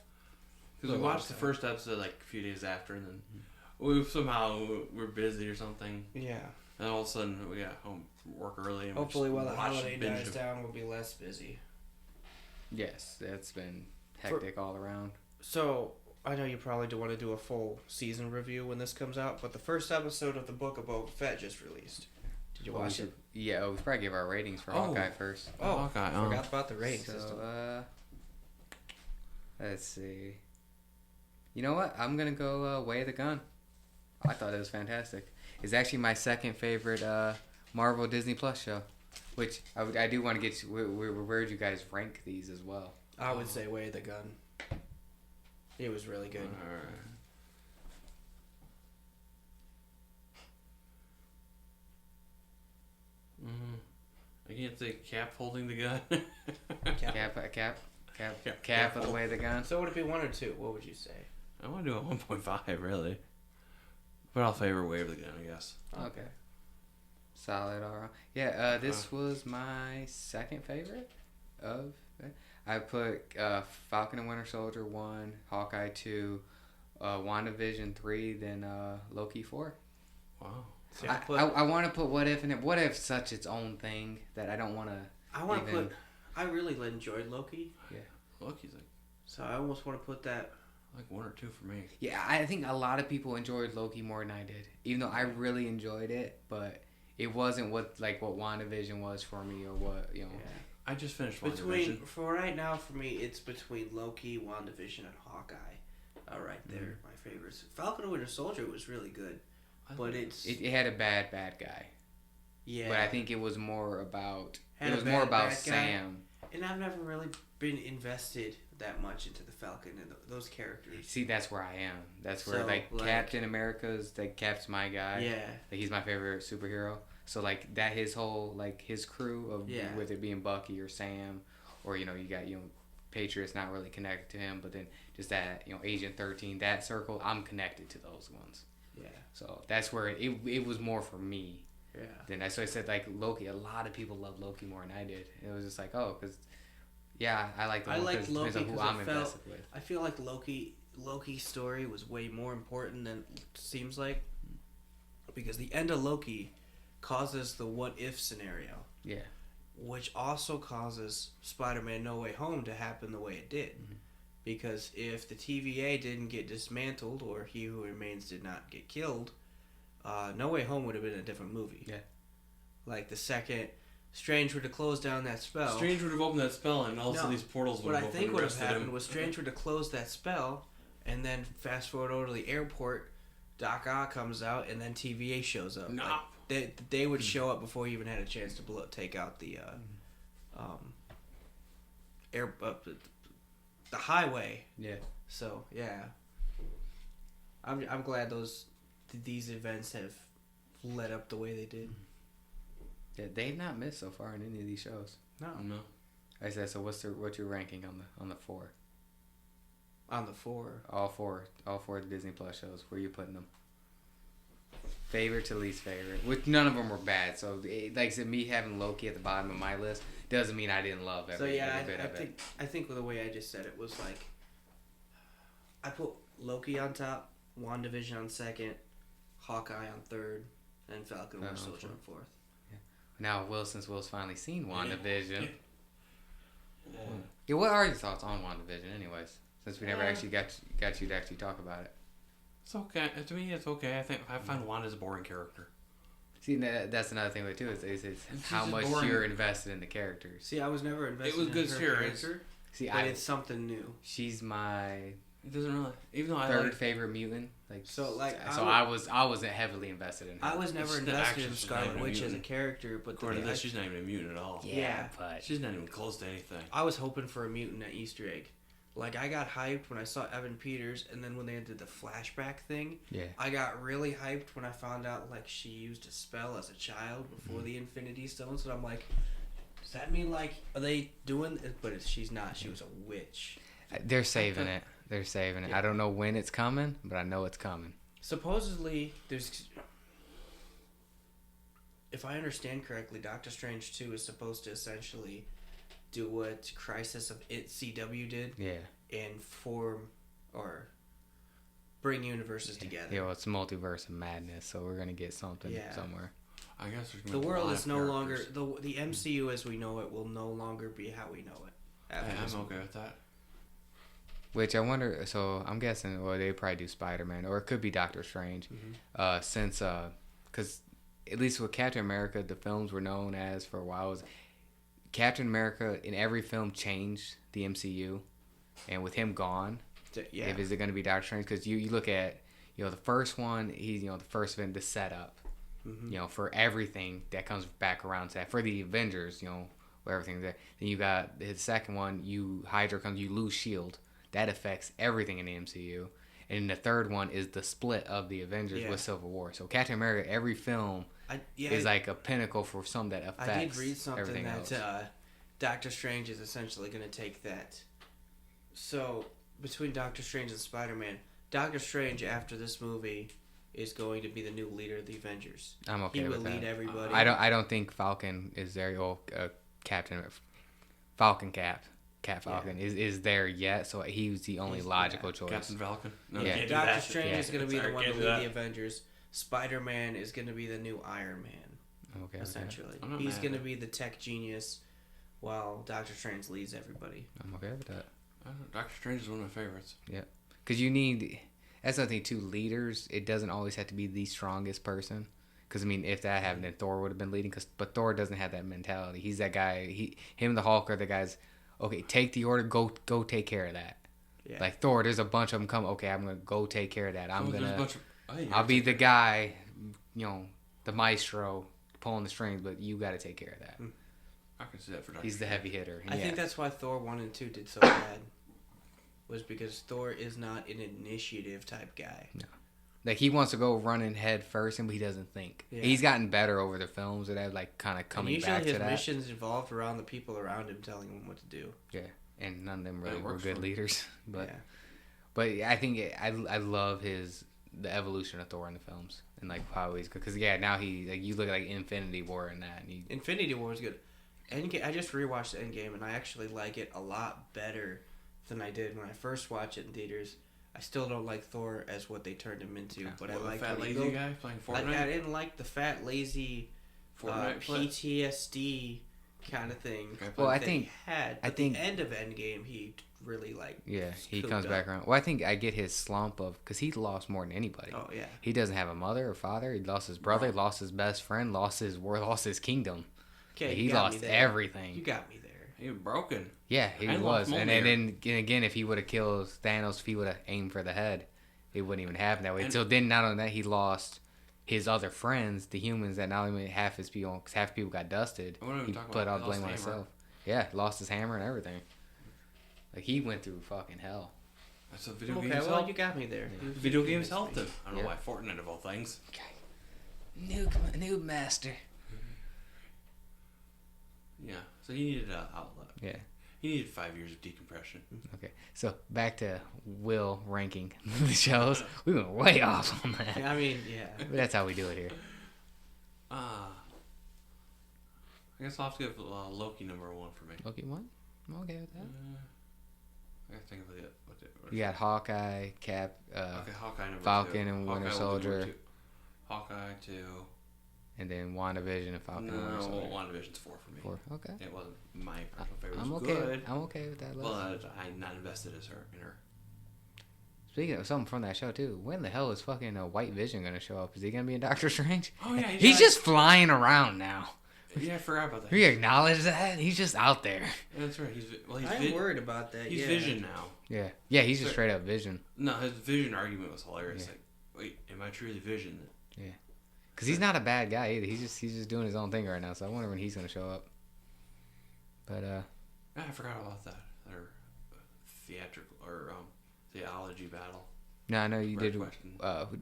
Because we watched the first episode like a few days after, and then we're busy or something. Yeah. And all of a sudden we got home from work early. And hopefully, while the holiday dies down, we'll be less busy. Yes, it's been hectic all around. So I know you probably don't want to do a full season review when this comes out, but the first episode of the Book of Boba Fett just released. Did you watch it? Yeah, we should probably give our ratings for Hawkeye first. Oh, Hawkeye. Forgot about the rating system. Let's see. You know what? I'm gonna go Way of the Gun. I thought it was fantastic. It's actually my second favorite Marvel Disney Plus show, which I do want to get you. Where would you guys rank these as well? I would say Way of the Gun. It was really good. I can't say Cap holding the gun. Cap of the Way of the Gun. So would it be 1 or 2? What would you say? I want to do a 1.5 really, but I'll favor Way of the Gun, I guess. Okay. Solid, all right. Yeah, this was my second favorite of. I put Falcon and Winter Soldier 1, Hawkeye 2, WandaVision 3, then Loki 4. Wow. See, I want to put What If in it. What If such its own thing that I don't want to. I really enjoyed Loki. Yeah. Loki's like. So I almost want to put that. Like 1 or 2 for me. Yeah, I think a lot of people enjoyed Loki more than I did. Even though I really enjoyed it, but it wasn't what WandaVision was for me or what, you know. Yeah. I just finished WandaVision. For right now, for me, it's between Loki, WandaVision, and Hawkeye. Right there, my favorites. Falcon and Winter Soldier was really good, but it had a bad guy. Yeah. But I think it was more about Sam. And I've never really been invested that much into the Falcon and those characters. See, that's where I am. That's where Captain America's Cap's my guy. Yeah. He's my favorite superhero. So that his whole his crew of whether it being Bucky or Sam, or you got Patriots not really connected to him, but then just that Agent 13, that circle, I'm connected to those ones. Yeah. So that's where it was more for me. Yeah. Then that's why I said Loki. A lot of people love Loki more than I did. It was just because. Yeah, I like Loki who I'm invested with. I feel like Loki's story was way more important than it seems like, because the end of Loki causes the what if scenario. Yeah. Which also causes Spider-Man No Way Home to happen the way it did. Mm-hmm. Because if the TVA didn't get dismantled or He Who Remains did not get killed, No Way Home would have been a different movie. Yeah. Like the second Strange were to close down that spell. Strange would have opened that spell, and also these portals would have opened. What I think would have happened was Strange would have closed that spell, and then fast forward over to the airport, Doc Ock comes out, and then TVA shows up. Nah. They would show up before he even had a chance to take out the the highway. Yeah. So yeah, I'm glad these events have led up the way they did. Yeah, they've not missed so far in any of these shows. No. I said, so what's your ranking on the 4? On the 4. All four of the Disney Plus shows. Where are you putting them? Favorite to least favorite. Which none of them were bad. So like I said, me having Loki at the bottom of my list doesn't mean I didn't love every bit of it. I think the way I just said it was I put Loki on top, WandaVision on second, Hawkeye on third, and Falcon and Winter Soldier on fourth. Now, since Will's finally seen WandaVision. Yeah, what are your thoughts on WandaVision, anyways? Since we never actually got you to actually talk about it. It's okay. To me, it's okay. I find Wanda's a boring character. See, that's another thing too. Is how much you're invested in the characters. See, I was never invested. It was in good her character. See, it's something new. She's my. It doesn't really. Even though third favorite mutant. I wasn't heavily invested in her. I was never invested in Scarlet Witch as a character, but according to this, she's not even a mutant at all. Yeah, but she's not even close to anything. I was hoping for a mutant at Easter egg. I got hyped when I saw Evan Peters, and then when they did the flashback thing, I got really hyped when I found out she used a spell as a child before the Infinity Stones, and I'm like, does that mean are they doing it? But she's not. She was a witch. They're saving it. They're saving it. I don't know when it's coming, but I know it's coming. Supposedly, if I understand correctly, Doctor Strange 2 is supposed to essentially do what Crisis of CW did. Yeah. And form or bring universes together. Yeah, well, it's multiverse of madness, so we're gonna get something somewhere. I guess there's the world is no longer the MCU as we know it will no longer be how we know it. I'm okay with that. Which I wonder. So I'm guessing, well, they probably do Spider-Man, or it could be Doctor Strange, since because at least with Captain America, the films were known as for a while was Captain America in every film changed the MCU, and with him gone, if is it going to be Doctor Strange? Because you look at the first one, he's the first event, the setup, for everything that comes back around to that for the Avengers, where everything's there. Then you got his second one, Hydra comes, you lose Shield. That affects everything in the MCU. And the third one is the split of the Avengers with Civil War. So Captain America, every film is like a pinnacle for some that affects everything else. I did read something that Doctor Strange is essentially going to take that. So between Doctor Strange and Spider-Man, Doctor Strange after this movie is going to be the new leader of the Avengers. I'm okay with that. He will lead everybody. I don't think Falcon is there. Falcon Falcon is there yet, so he's the only logical choice. Captain Falcon. No, Doctor Strange is going to be the one to lead the Avengers. Spider-Man is going to be the new Iron Man. Okay. Essentially, he's going to be the tech genius, while Doctor Strange leads everybody. I'm okay with that. Doctor Strange is one of my favorites. Yeah, because you need. That's another thing too. Leaders. It doesn't always have to be the strongest person. Because if that happened, then Thor would have been leading. But Thor doesn't have that mentality. He's that guy. Him and the Hulk are the guys. Okay, take the order. Go take care of that. Yeah. Like Thor, there's a bunch of them come. Okay, I'm gonna go take care of that. I'll be the guy, the maestro pulling the strings, but you got to take care of that. I can see that for Doctor He's the heavy hitter. I think that's why Thor 1 and 2 did so bad. Was because Thor is not an initiative type guy. No. Like he wants to go running head first, but he doesn't think. Yeah. He's gotten better over the films that have kind of coming back to that. Usually his missions involved around the people around him telling him what to do. Yeah, and none of them really were good leaders. But I think I love the evolution of Thor in the films and how he's because now you look at Infinity War and that. And Infinity War is good. Endgame, I just rewatched Endgame and I actually like it a lot better than I did when I first watched it in theaters. I still don't like Thor as what they turned him into, but I like the fat lazy guy playing Fortnite. I didn't like the fat lazy PTSD kind of thing. Well, I think at the end of Endgame, he really he comes back around. Well, I think I get his slump of because he lost more than anybody. Oh yeah, he doesn't have a mother or father. He lost his brother, lost his best friend, lost his world, lost his kingdom. Okay, he lost everything. You got me there. He was broken. Yeah, he was. And then again, if he would have killed Thanos, if he would have aimed for the head, it wouldn't even happen that way. And so then, not only that, he lost his other friends, the humans that not only half his people, because half people got dusted. He put all the blame on himself. Yeah, lost his hammer and everything. He went through fucking hell. That's what video games helped. Well, you got me there. Yeah. Video games helped him. I don't know why Fortnite of all things. Noob master. Yeah, so he needed an outlet. Yeah. He needed 5 years of decompression. Okay, so back to Will ranking the shows. We went way off on that. I mean, yeah. But that's how we do it here. I guess I'll have to give Loki number 1 for me. Loki 1? I'm okay with that. I gotta think of it. You got Hawkeye, Cap, Hawkeye number Falcon 2. and Winter Soldier. Hawkeye 2. And then WandaVision and Falcon. No, WandaVision's 4 for me. 4, okay. It wasn't my personal favorite. I'm okay. Good. I'm okay with that. But I'm not invested in her. Speaking of something from that show too, when the hell is fucking White Vision gonna show up? Is he gonna be in Doctor Strange? Oh yeah, he's just flying around now. Yeah, I forgot about that. We acknowledge that he's just out there. That's right. I'm worried about that. He's Vision now. Yeah. He's just straight up Vision. No, his Vision argument was hilarious. Yeah. Wait, am I truly Vision? Yeah. Because he's not a bad guy either. He's just doing his own thing right now. So I wonder when he's gonna show up. But I forgot about that. Or theatrical or theology battle. No, I know you did. We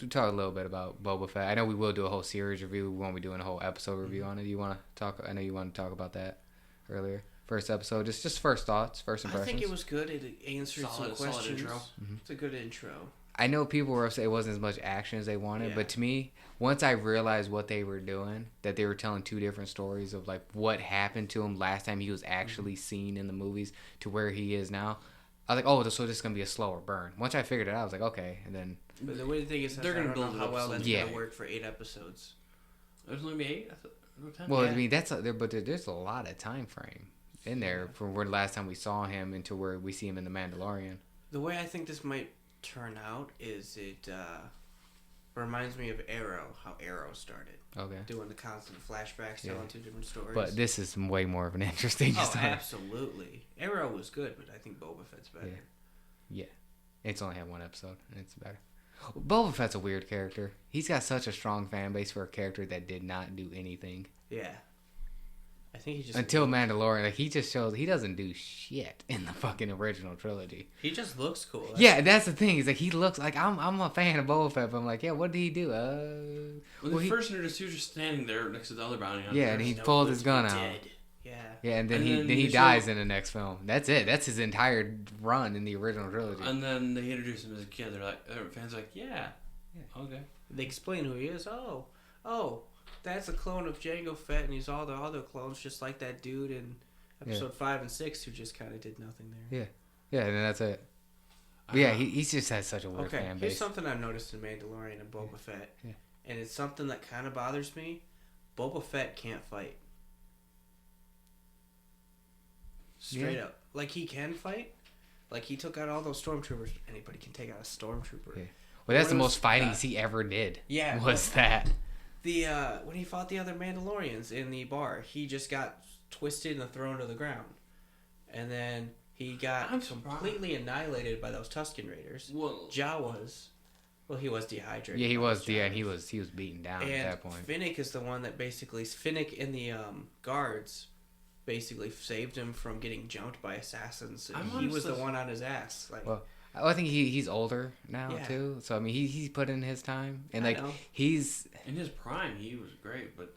talk a little bit about Boba Fett. I know we will do a whole series review. We won't be doing a whole episode review on it. You want to talk? I know you want to talk about that earlier. First episode, just first thoughts, first impressions. I think it was good. It answered some questions. Solid intro. Mm-hmm. It's a good intro. I know people were upset it wasn't as much action as they wanted, but to me, once I realized what they were doing, that they were telling two different stories of what happened to him last time he was actually seen in the movies to where he is now, I was like, oh, so this is gonna be a slower burn. Once I figured it out, I was like, okay, and then. But the weird thing is, they're gonna build how well that's gonna work for 8 episodes. There's only 8. Well, yeah. I mean but there's a lot of time frame in there from where the last time we saw him into where we see him in the Mandalorian. The way I think this might turn out is it reminds me of Arrow, how Arrow started. Okay. Doing the constant flashbacks, telling 2 different stories. But this is way more of an interesting story. Absolutely. Arrow was good, but I think Boba Fett's better. Yeah. It's only had 1 episode, and it's better. Boba Fett's a weird character. He's got such a strong fan base for a character that did not do anything. Yeah. I think he just... Until Mandalorian, like, he just shows he doesn't do shit in the fucking original trilogy. He just looks cool. That's the thing. He's like, he looks like... I'm a fan of Boba Fett, but I'm like, yeah, what did he do? When he first introduced, he was just standing there next to the other bounty hunter. Yeah, and he pulled his gun out. Yeah, and then he dies in the next film. That's it. That's his entire run in the original trilogy. And then they introduce him as a kid. They're like, fans are like, yeah, okay. They explain who he is. Oh, that's a clone of Jango Fett, and he's all the other clones, just like that dude in episode 5 and 6, who just kind of did nothing there. Yeah, and then that's it. But yeah, he just has such a weird fan base. Here's something I've noticed in Mandalorian and Boba Fett, and it's something that kind of bothers me. Boba Fett can't fight. Straight up. Like, he can fight. Like, he took out all those stormtroopers. Anybody can take out a stormtrooper. Yeah. Well, that's the most fightings he ever did. Yeah. Was that. When he fought the other Mandalorians in the bar, he just got twisted and thrown to the ground. And then he got completely annihilated by those Tusken Raiders. Well, Jawas. Well, he was dehydrated. Yeah, he was. Yeah, and he was beaten down at that point. Finnick is the one that basically... Finnick and the guards... basically saved him from getting jumped by assassins. He was the one on his ass. Like, well, I think he's older now too. So I mean, he's put in his time, and like he's in his prime. He was great, but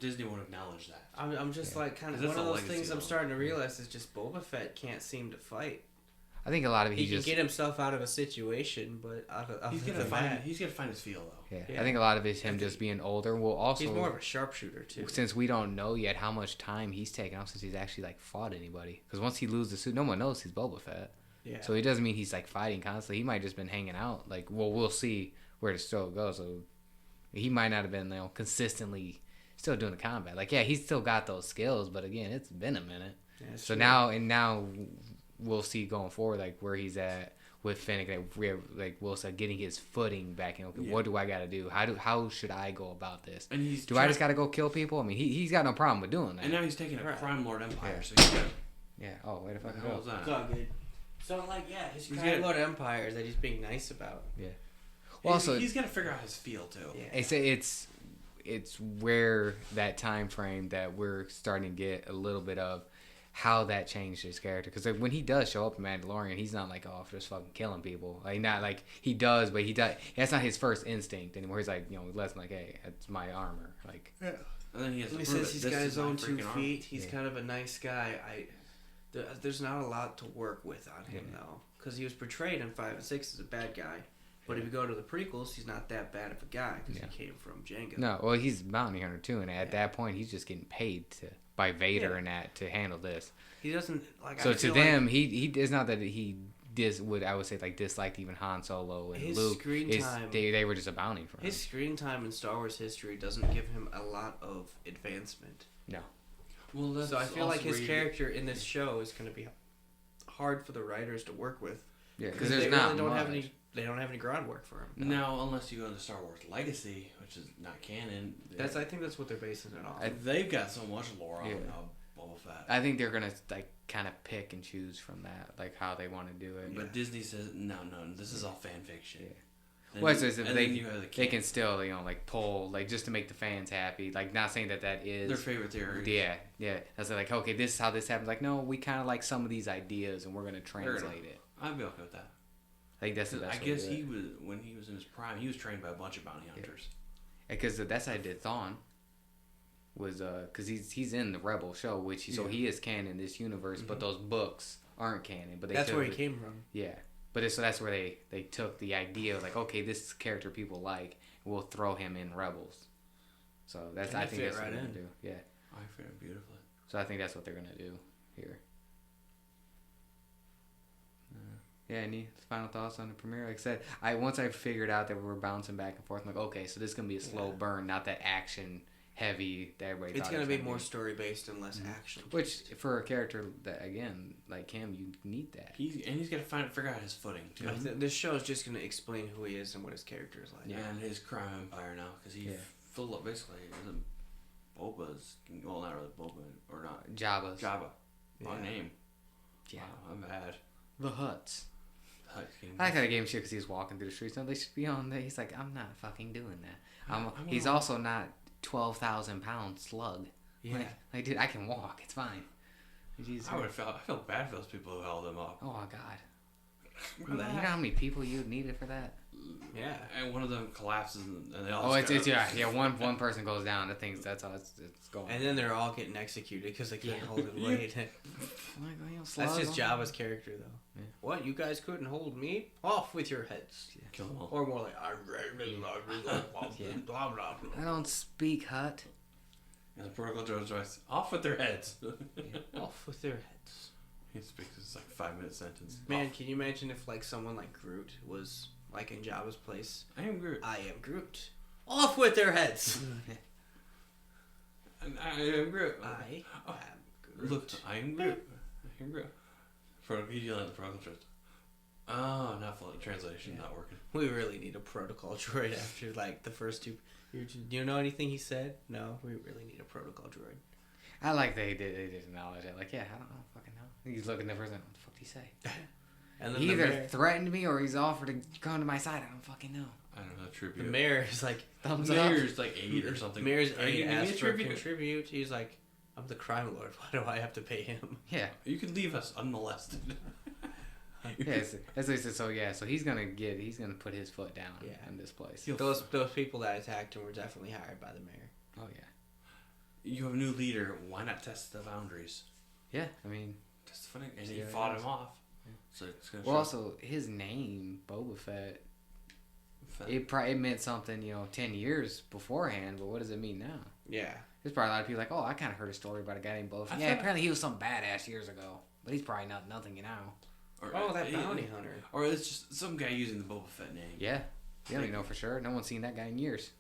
Disney won't acknowledge that. I'm just like kind of one of those things. I'm starting to realize is just Boba Fett can't seem to fight. I think a lot of it, he can get himself out of a situation, but he's gonna find his feel though. Yeah, I think a lot of it's him just being older. Well, also he's more of a sharpshooter too. Since we don't know yet how much time he's taken off since he's actually like fought anybody. Because once he loses the suit, no one knows he's Boba Fett. Yeah. So it doesn't mean he's like fighting constantly. He might just been hanging out. Like, well, we'll see where the story goes. So he might not have been consistently still doing the combat. Like, yeah, he's still got those skills, but again, it's been a minute. Yeah, so true. now we'll see going forward, like where he's at with Finnick, like Will said, getting his footing back in. Okay, what do I got to do? How should I go about this? And I just got to go kill people? I mean, he's got no problem with doing that. And now he's taking a Crime Lord Empire, so he's got. Yeah. Oh, wait a fucking go. It's all good. So his Crime Lord Empire that he's being nice about. Yeah. Well, also he's got to figure out his feel too. Yeah. It's where that time frame that we're starting to get a little bit of. How that changed his character, because when he does show up in Mandalorian, he's not like just fucking killing people. Like not like he does, but that's not his first instinct anymore. He's like less like, hey, it's my armor. Like and then he says he's got his own 2 feet. He's kind of a nice guy. There's not a lot to work with on him though, because he was portrayed in 5 and 6 as a bad guy. But if you go to the prequels, he's not that bad of a guy because he came from Jango. No, well, he's a bounty hunter too, and at that point, he's just getting paid by Vader and that to handle this. He doesn't like. So to them, he is not that he would I would say like disliked even Han Solo and his Luke. Screen time, they were just a bounty for him. His screen time in Star Wars history doesn't give him a lot of advancement. No. Well, so I feel like his character in this show is going to be hard for the writers to work with. Yeah, because they don't have any groundwork for him. No, unless you go into Star Wars Legacy, which is not canon. I think that's what they're basing it off. They've got so much lore on Boba Fett. I think they're gonna like kind of pick and choose from that, like how they want to do it. But Disney says no, this is all fan fiction. Yeah. Well, they can still like pull like just to make the fans happy. Like not saying that is their favorite theory. Yeah. That's like okay, this is how this happens. Like no, we kind of like some of these ideas and we're gonna translate it. I'd be okay with that. I think that's the best. I guess he was when he was in his prime. He was trained by a bunch of bounty hunters. Because that's how I did Thawne. Was because he's in the Rebel show, which so he is canon in this universe, but those books aren't canon. But that's where he came from. Yeah, but so that's where they took the idea of like okay, this character people like, we'll throw him in Rebels. So that's I think that's what they're gonna do. Yeah, I fit beautifully. So I think that's what they're gonna do here. Yeah, any final thoughts on the premiere? Like I said, once I figured out that we were bouncing back and forth, I'm like, okay, so this is gonna be a slow burn, not that action heavy that everybody it's thought gonna it was be more story based and less action. Which for a character that again like him, you need that. He's got to figure out his footing too. This show is just gonna explain who he is and what his character is like. Yeah, and his crime empire now because he filled up basically Boba's. Well, not really Boba or not Jabba's. Wrong name. Yeah, wow, I'm bad. The Hutts. Game. I kind of gave him shit because he was walking through the streets. No, they should be on there. He's like, I'm not fucking doing that. He's also not 12,000 pound slug. Yeah. Like, dude, I can walk. It's fine. I feel bad for those people who held him up. Oh God. You know how many people you needed for that? Yeah. And one of them collapses and they all. Oh, it's one person goes down. That's how it's going. And then they're all getting executed because they couldn't hold his weight. That's just Jabba's character, though. Yeah. What? You guys couldn't hold me? Off with your heads. Yeah. Kill them all. Or more like, blah, blah, blah. I don't speak Hutt. And the protocol droids off with their heads. Off with their heads. He speaks this like 5-minute sentence. Man, can you imagine if like someone like Groot was like in Jabba's place? I am Groot. I am Groot. Off with their heads. And I am Groot. I am Groot. Look, I am Groot. I am Groot. He's yelling at the protocol droids. Oh, not full translation, not working. We really need a protocol droid after like the first two. Do you know anything he said? No, we really need a protocol droid. I like they did acknowledge it. Like, yeah, I don't fucking know. He's looking at the person. What the fuck did he say? And then he either threatened me or he's offered to come to my side. I don't fucking know. I don't know. Tribute. The mayor is like thumbs up. Mayor's like 8 or something. Mayor's 8 asked for tribute. He's like, I'm the crime lord. Why do I have to pay him? Yeah, you can leave us unmolested. Yes, as they said. So he's gonna put his foot down in this place. Those people that attacked him were definitely hired by the mayor. Oh yeah. You have a new leader. Why not test the boundaries? Yeah, I mean, that's funny. And he fought him off. Yeah. So it's gonna also his name, Boba Fett. It meant something, 10 years beforehand. But what does it mean now? Yeah, there's probably a lot of people like, oh, I kind of heard a story about a guy named Boba Fett. Yeah, apparently he was some badass years ago, but he's probably nothing now. Or, that bounty hunter. Or it's just some guy using the Boba Fett name. Yeah. You don't even know for sure. No one's seen that guy in years.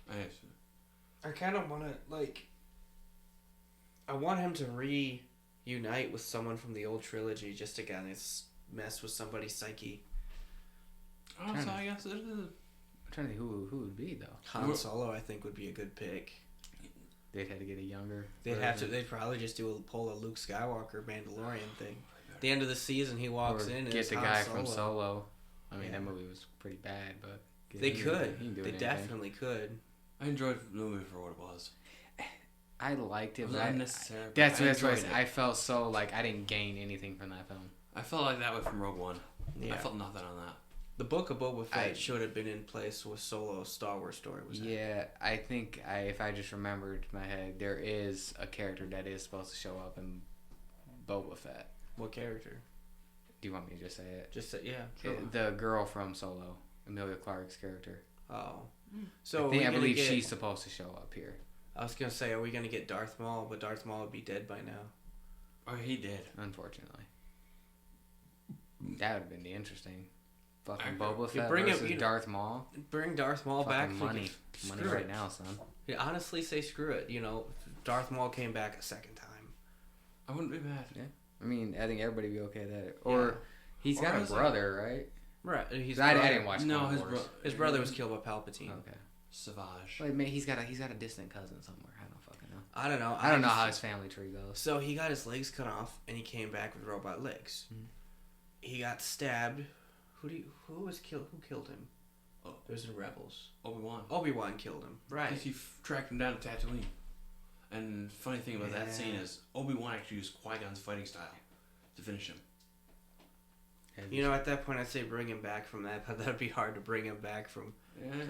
I kind of want to, I want him to reunite with someone from the old trilogy just to kind of mess with somebody's psyche. Oh, so I guess it is. I'm trying to think who would be, though. Han Solo, I think, would be a good pick. They'd have to get a younger. They'd probably just pull a Luke Skywalker Mandalorian thing. At the end of the season, he walks in and get the guy Solo. from Solo. I mean, that movie was pretty bad, but they could. They definitely could. I enjoyed the movie for what it was. I liked it, it was but unnecessary. That's what I felt so like I didn't gain anything from that film. I felt like that way from Rogue One. Yeah. I felt nothing on that. The Book of Boba Fett should have been in place with Solo's Star Wars story. I think if I just remembered in my head, there is a character that is supposed to show up in Boba Fett. What character? Do you want me to just say it? Just say, yeah. Sure. The girl from Solo, Emilia Clarke's character. Oh. So I believe she's supposed to show up here. I was going to say, are we going to get Darth Maul? But Darth Maul would be dead by now. Oh, he did. Unfortunately. That would have been the interesting. Fucking Boba Fett versus Darth Maul. Bring Darth Maul back. Money right now, son. Yeah, honestly, say screw it. Darth Maul came back a second time. I wouldn't be mad. Yeah. I mean, I think everybody would be okay with that. Or he's got a brother, right? Right. I didn't watch. No, his brother was killed by Palpatine. Okay. Savage. Well, he's got a distant cousin somewhere. I don't fucking know. I don't know. I don't know how his family tree goes. So he got his legs cut off, and he came back with robot legs. Mm-hmm. He got stabbed. Who killed him? Oh, it was in Rebels. Obi-Wan killed him. Right. Because he tracked him down to Tatooine. And the funny thing about that scene is Obi-Wan actually used Qui-Gon's fighting style to finish him. At that point, I'd say bring him back from that, but that'd be hard to bring him back from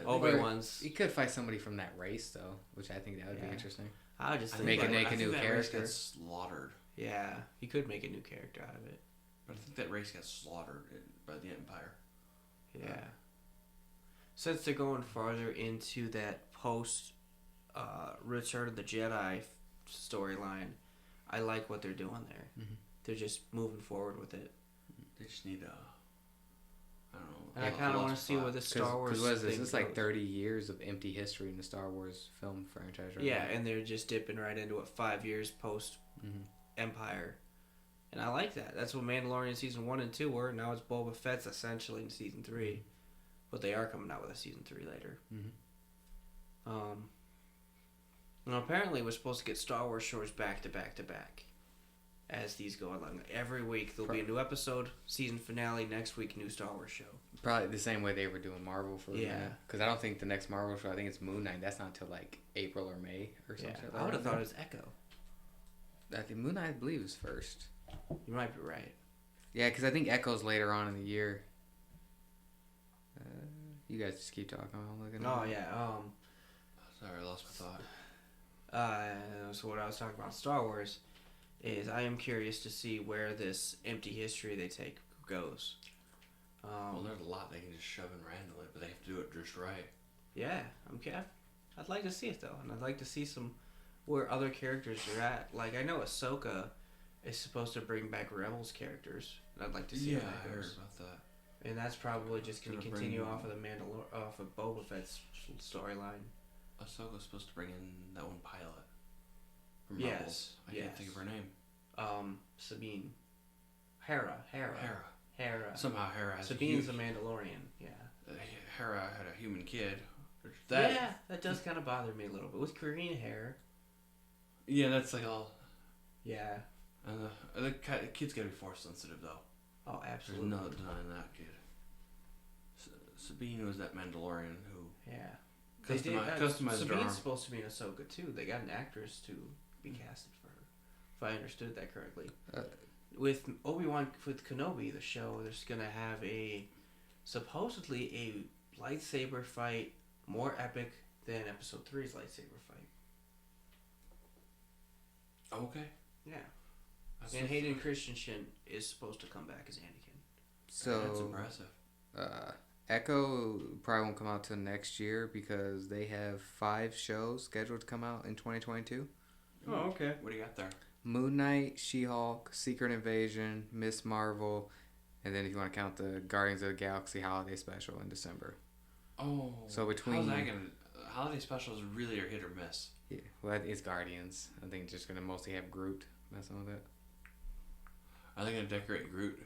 Obi-Wan's. He could fight somebody from that race, though, which I think that would be interesting. I would just make a new character. Race got slaughtered. Yeah, he could make a new character out of it. But I think that race got slaughtered by the Empire. Yeah. Since they're going farther into that post Return of the Jedi storyline, I like what they're doing there. Mm-hmm. They're just moving forward with it. They just need I don't know. And I kind of want to see where the Star Wars. Because this goes. like 30 years of empty history in the Star Wars film franchise, right? Yeah, and they're just dipping right into it 5 years post Empire. And I like that. That's what Mandalorian season 1 and 2 were. Now it's Boba Fett's essentially in season 3, but they are coming out with a season 3 later. And apparently we're supposed to get Star Wars shows back to back to back as these go along. Every week there'll be a new episode, season finale, next week new Star Wars show. Probably the same way they were doing Marvel for a minute. Because I don't think the next Marvel show, I think it's Moon Knight. That's not until like April or May or something. Yeah, I would have thought it was Echo. I think Moon Knight, I believe, is first. You might be right. Yeah, because I think Echo's later on in the year. You guys just keep talking. I'm looking. Oh yeah. Sorry, I lost my thought. So what I was talking about Star Wars is I am curious to see where this empty history they take goes. Well, there's a lot they can just shove in randomly, but they have to do it just right. Yeah, I'd like to see it though, and I'd like to see some where other characters are at. Like I know Ahsoka is supposed to bring back Rebels characters, and I'd like to see how that I heard goes. about that. And that's probably just going to continue off of the off of Boba Fett's storyline. Ahsoka's supposed to bring in that one pilot from Yes, Rebels. I can't think of her name. Sabine. Hera. Somehow Hera has Sabine's a Mandalorian, yeah. Hera had a human kid. That does kind of bother me a little bit. With green hair. Yeah, that's like all... Yeah. And the kid's gotta be force sensitive, though. Oh, absolutely. There's no denying that kid. Sabine was that Mandalorian who... Yeah. Customized her arm. Sabine's supposed to be in Ahsoka, too. They got an actress to be casted for her, if I understood that correctly. With Obi-Wan, with Kenobi, the show, there's going to have supposedly a lightsaber fight more epic than Episode 3's lightsaber fight. Okay. Yeah. And Hayden Christensen is supposed to come back as Anakin. So that's impressive. Echo probably won't come out till next year because they have 5 shows scheduled to come out in 2022. Oh, okay. What do you got there? Moon Knight, She-Hulk, Secret Invasion, Miss Marvel, and then if you want to count the Guardians of the Galaxy holiday special in December. Oh. So between... How's that going to... Holiday specials really are hit or miss. Yeah, well, it's Guardians. I think it's just going to mostly have Groot messing with it. Are they going to decorate Groot?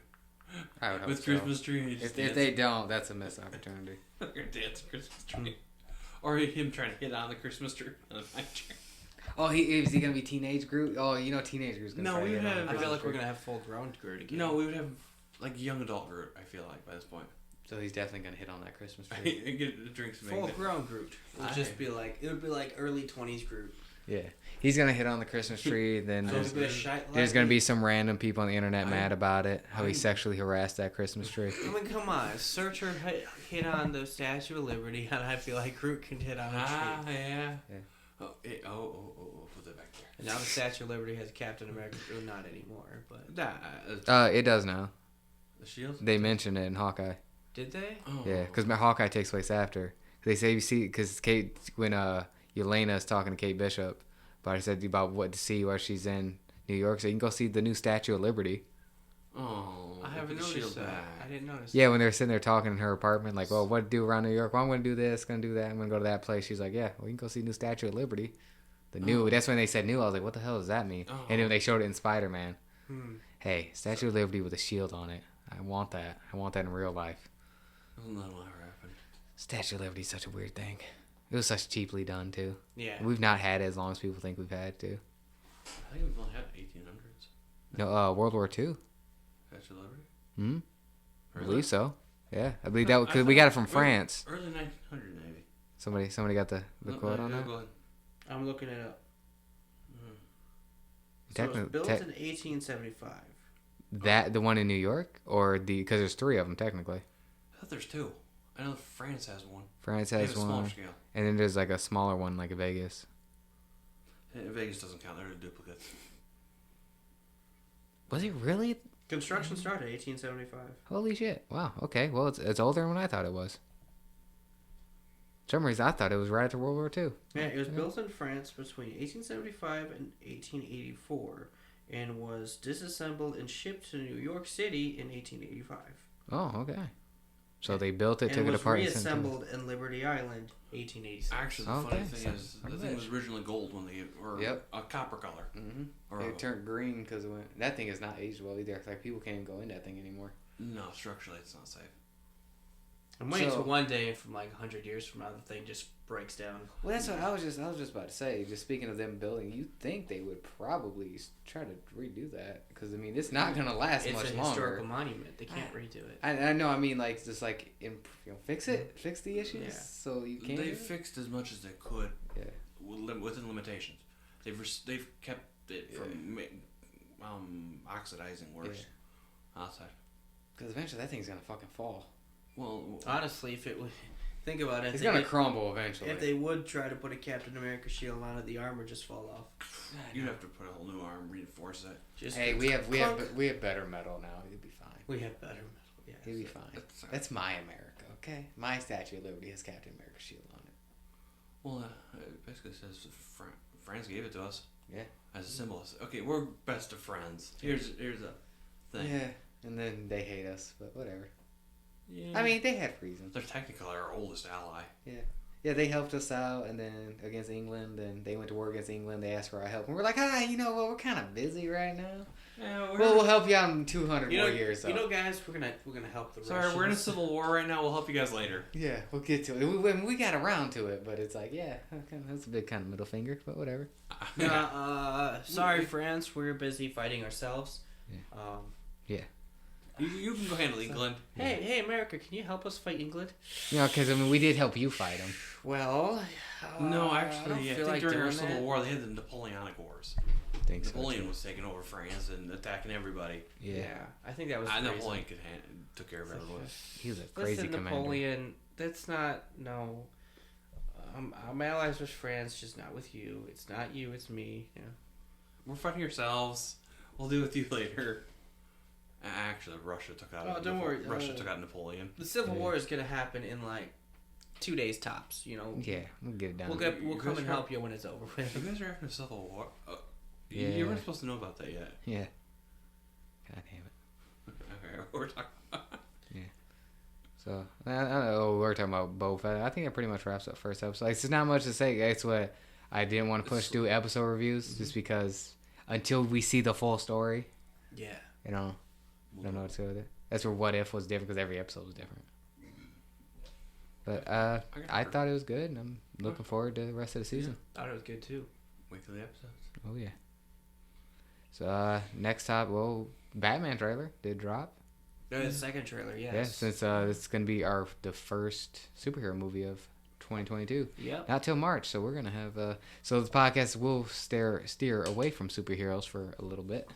I would hope with Christmas tree. If they don't, that's a missed opportunity. They're going to dance Christmas tree. Or him trying to hit on the Christmas tree on a pine tree. Oh, is he gonna be teenage Groot? Oh, you know, teenage Groot's gonna. No, we would have. I feel like we're gonna have full grown Groot again. No, we would have like young adult Groot. I feel like by this point. So he's definitely gonna hit on that Christmas tree. And get the drinks. Full grown Groot. It would be like early 20s Groot. Yeah, he's gonna hit on the Christmas tree. Then there's gonna be some random people on the internet mad about it. How he sexually harassed that Christmas tree. I mean, come on, Searcher hit on the Statue of Liberty, and I feel like Groot can hit on a tree. Yeah. Oh, put that back there. And now the Statue of Liberty has Captain America. Well, not anymore, but it does now. The shield. They mentioned it in Hawkeye. Did they? Oh. Yeah, because Hawkeye takes place after. They say you see because Kate when Yelena is talking to Kate Bishop, but I said about what to see while she's in New York, so you can go see the new Statue of Liberty. Oh, I haven't noticed that. I didn't notice. Yeah, when they're sitting there talking in her apartment, like, well, what to do around New York? Well, I'm going to do this, going to do that. I'm going to go to that place. She's like, yeah, well, you can go see new Statue of Liberty. The new, that's when they said new. I was like, what the hell does that mean? Oh. And then they showed it in Spider-Man. Hey, Statue of Liberty with a shield on it. I want that. I want that in real life. That'll never happen. Statue of Liberty is such a weird thing. It was such cheaply done, too. Yeah. We've not had it as long as people think we've had to. I think we've only had 1800s. No, World War II. Statue of Liberty? Hmm? I Really? believe so. Yeah, I believe that because we got it from France. Early 1900 maybe. Somebody got the quote on that? Go ahead. I'm looking it up. So it was built in 1875. That the one in New York, or because there's 3 of them technically. I thought there's 2. I know France has one. France has one, smaller scale. and then there's like a smaller one, like Vegas. Vegas doesn't count; they're duplicates. Was it really? Construction started 1875. Holy shit! Wow. Okay. Well, it's older than what I thought it was. For some reason, I thought it was right after World War II. Yeah, it was built in France between 1875 and 1884, and was disassembled and shipped to New York City in 1885. Oh, okay. So they built it, took it was apart, reassembled in Liberty Island, 1886. Actually, the funny thing is, the thing was originally gold when they or a copper color. Mm-hmm. It turned green because that thing is not aged well either. Like people can't even go in that thing anymore. No, structurally it's not safe. I'm waiting till one day, from like 100 years from now, the thing just breaks down. Well, that's what I was just about to say. Just speaking of them building, you think they would probably try to redo that because I mean it's not gonna last much longer. It's a historical monument. They can't redo it. I know. I mean, like just like fix the issues so you can. They fixed as much as they could. Yeah. Within limitations, they've kept it from oxidizing worse outside. Because eventually that thing's gonna fucking fall. Well, honestly, if it would, think about it. It's gonna crumble eventually. If they would try to put a Captain America shield on it, the armor just fall off. You'd have to put a whole new arm, reinforce it. Hey, we have better metal now. You'd be fine. We have better metal. Yeah, you'd be fine. That's my America, okay? My Statue of Liberty has Captain America shield on it. Well, it basically says France gave it to us. Yeah. As a symbol. Okay, we're best of friends. Here's a thing. Yeah, and then they hate us, but whatever. Yeah. I mean, they have reasons. They're technically our oldest ally. Yeah. Yeah, they helped us out, and then against England, and they went to war against England. They asked for our help, and we're like, you know what? We're kind of busy right now. Yeah, we'll help you out in 200 more years. You know, guys, we're gonna help the Russians. Sorry, we're in a civil war right now. We'll help you guys later. Yeah, we'll get to it. We got around to it, but it's like, that's a big kind of middle finger, but whatever. Sorry, France, we're busy fighting ourselves. Yeah. Yeah. You can go handle England. Hey, America, can you help us fight England? Yeah, because I mean, we did help you fight them. Well, no, actually, I think during our Civil War, they had the Napoleonic Wars. Napoleon was taking over France and attacking everybody. Yeah, I think that was. Napoleon took care of everyone. He was a crazy commander. Napoleon, that's not I'm allies with France, just not with you. It's not you, it's me. Yeah. We're fighting ourselves. We'll deal with you later. Actually, Russia took out. Oh, don't worry. Russia took out Napoleon. The Civil War is gonna happen in like 2 days tops. You know. Yeah, we'll get it done. We'll come and help you when it's over. You guys are having a Civil War. You weren't supposed to know about that yet. Yeah. God damn it. Okay, we're talking. Yeah. So I don't know. We're talking about Boba Fett. I think that pretty much wraps up first episode. Like, there's not much to say. That's what I didn't want to push through episode reviews, just because until we see the full story. Yeah. You know. I don't know what to do with it. That's where What If was different because every episode was different. But I thought it was good, and I'm looking forward to the rest of the season. I thought it was good too. Wait for the episodes. Oh yeah. So next top, Batman trailer did drop. The second trailer, yes. Yeah, since it's gonna be the first superhero movie of 2022. Yeah. Not till March, so we're gonna have so the podcast will steer away from superheroes for a little bit.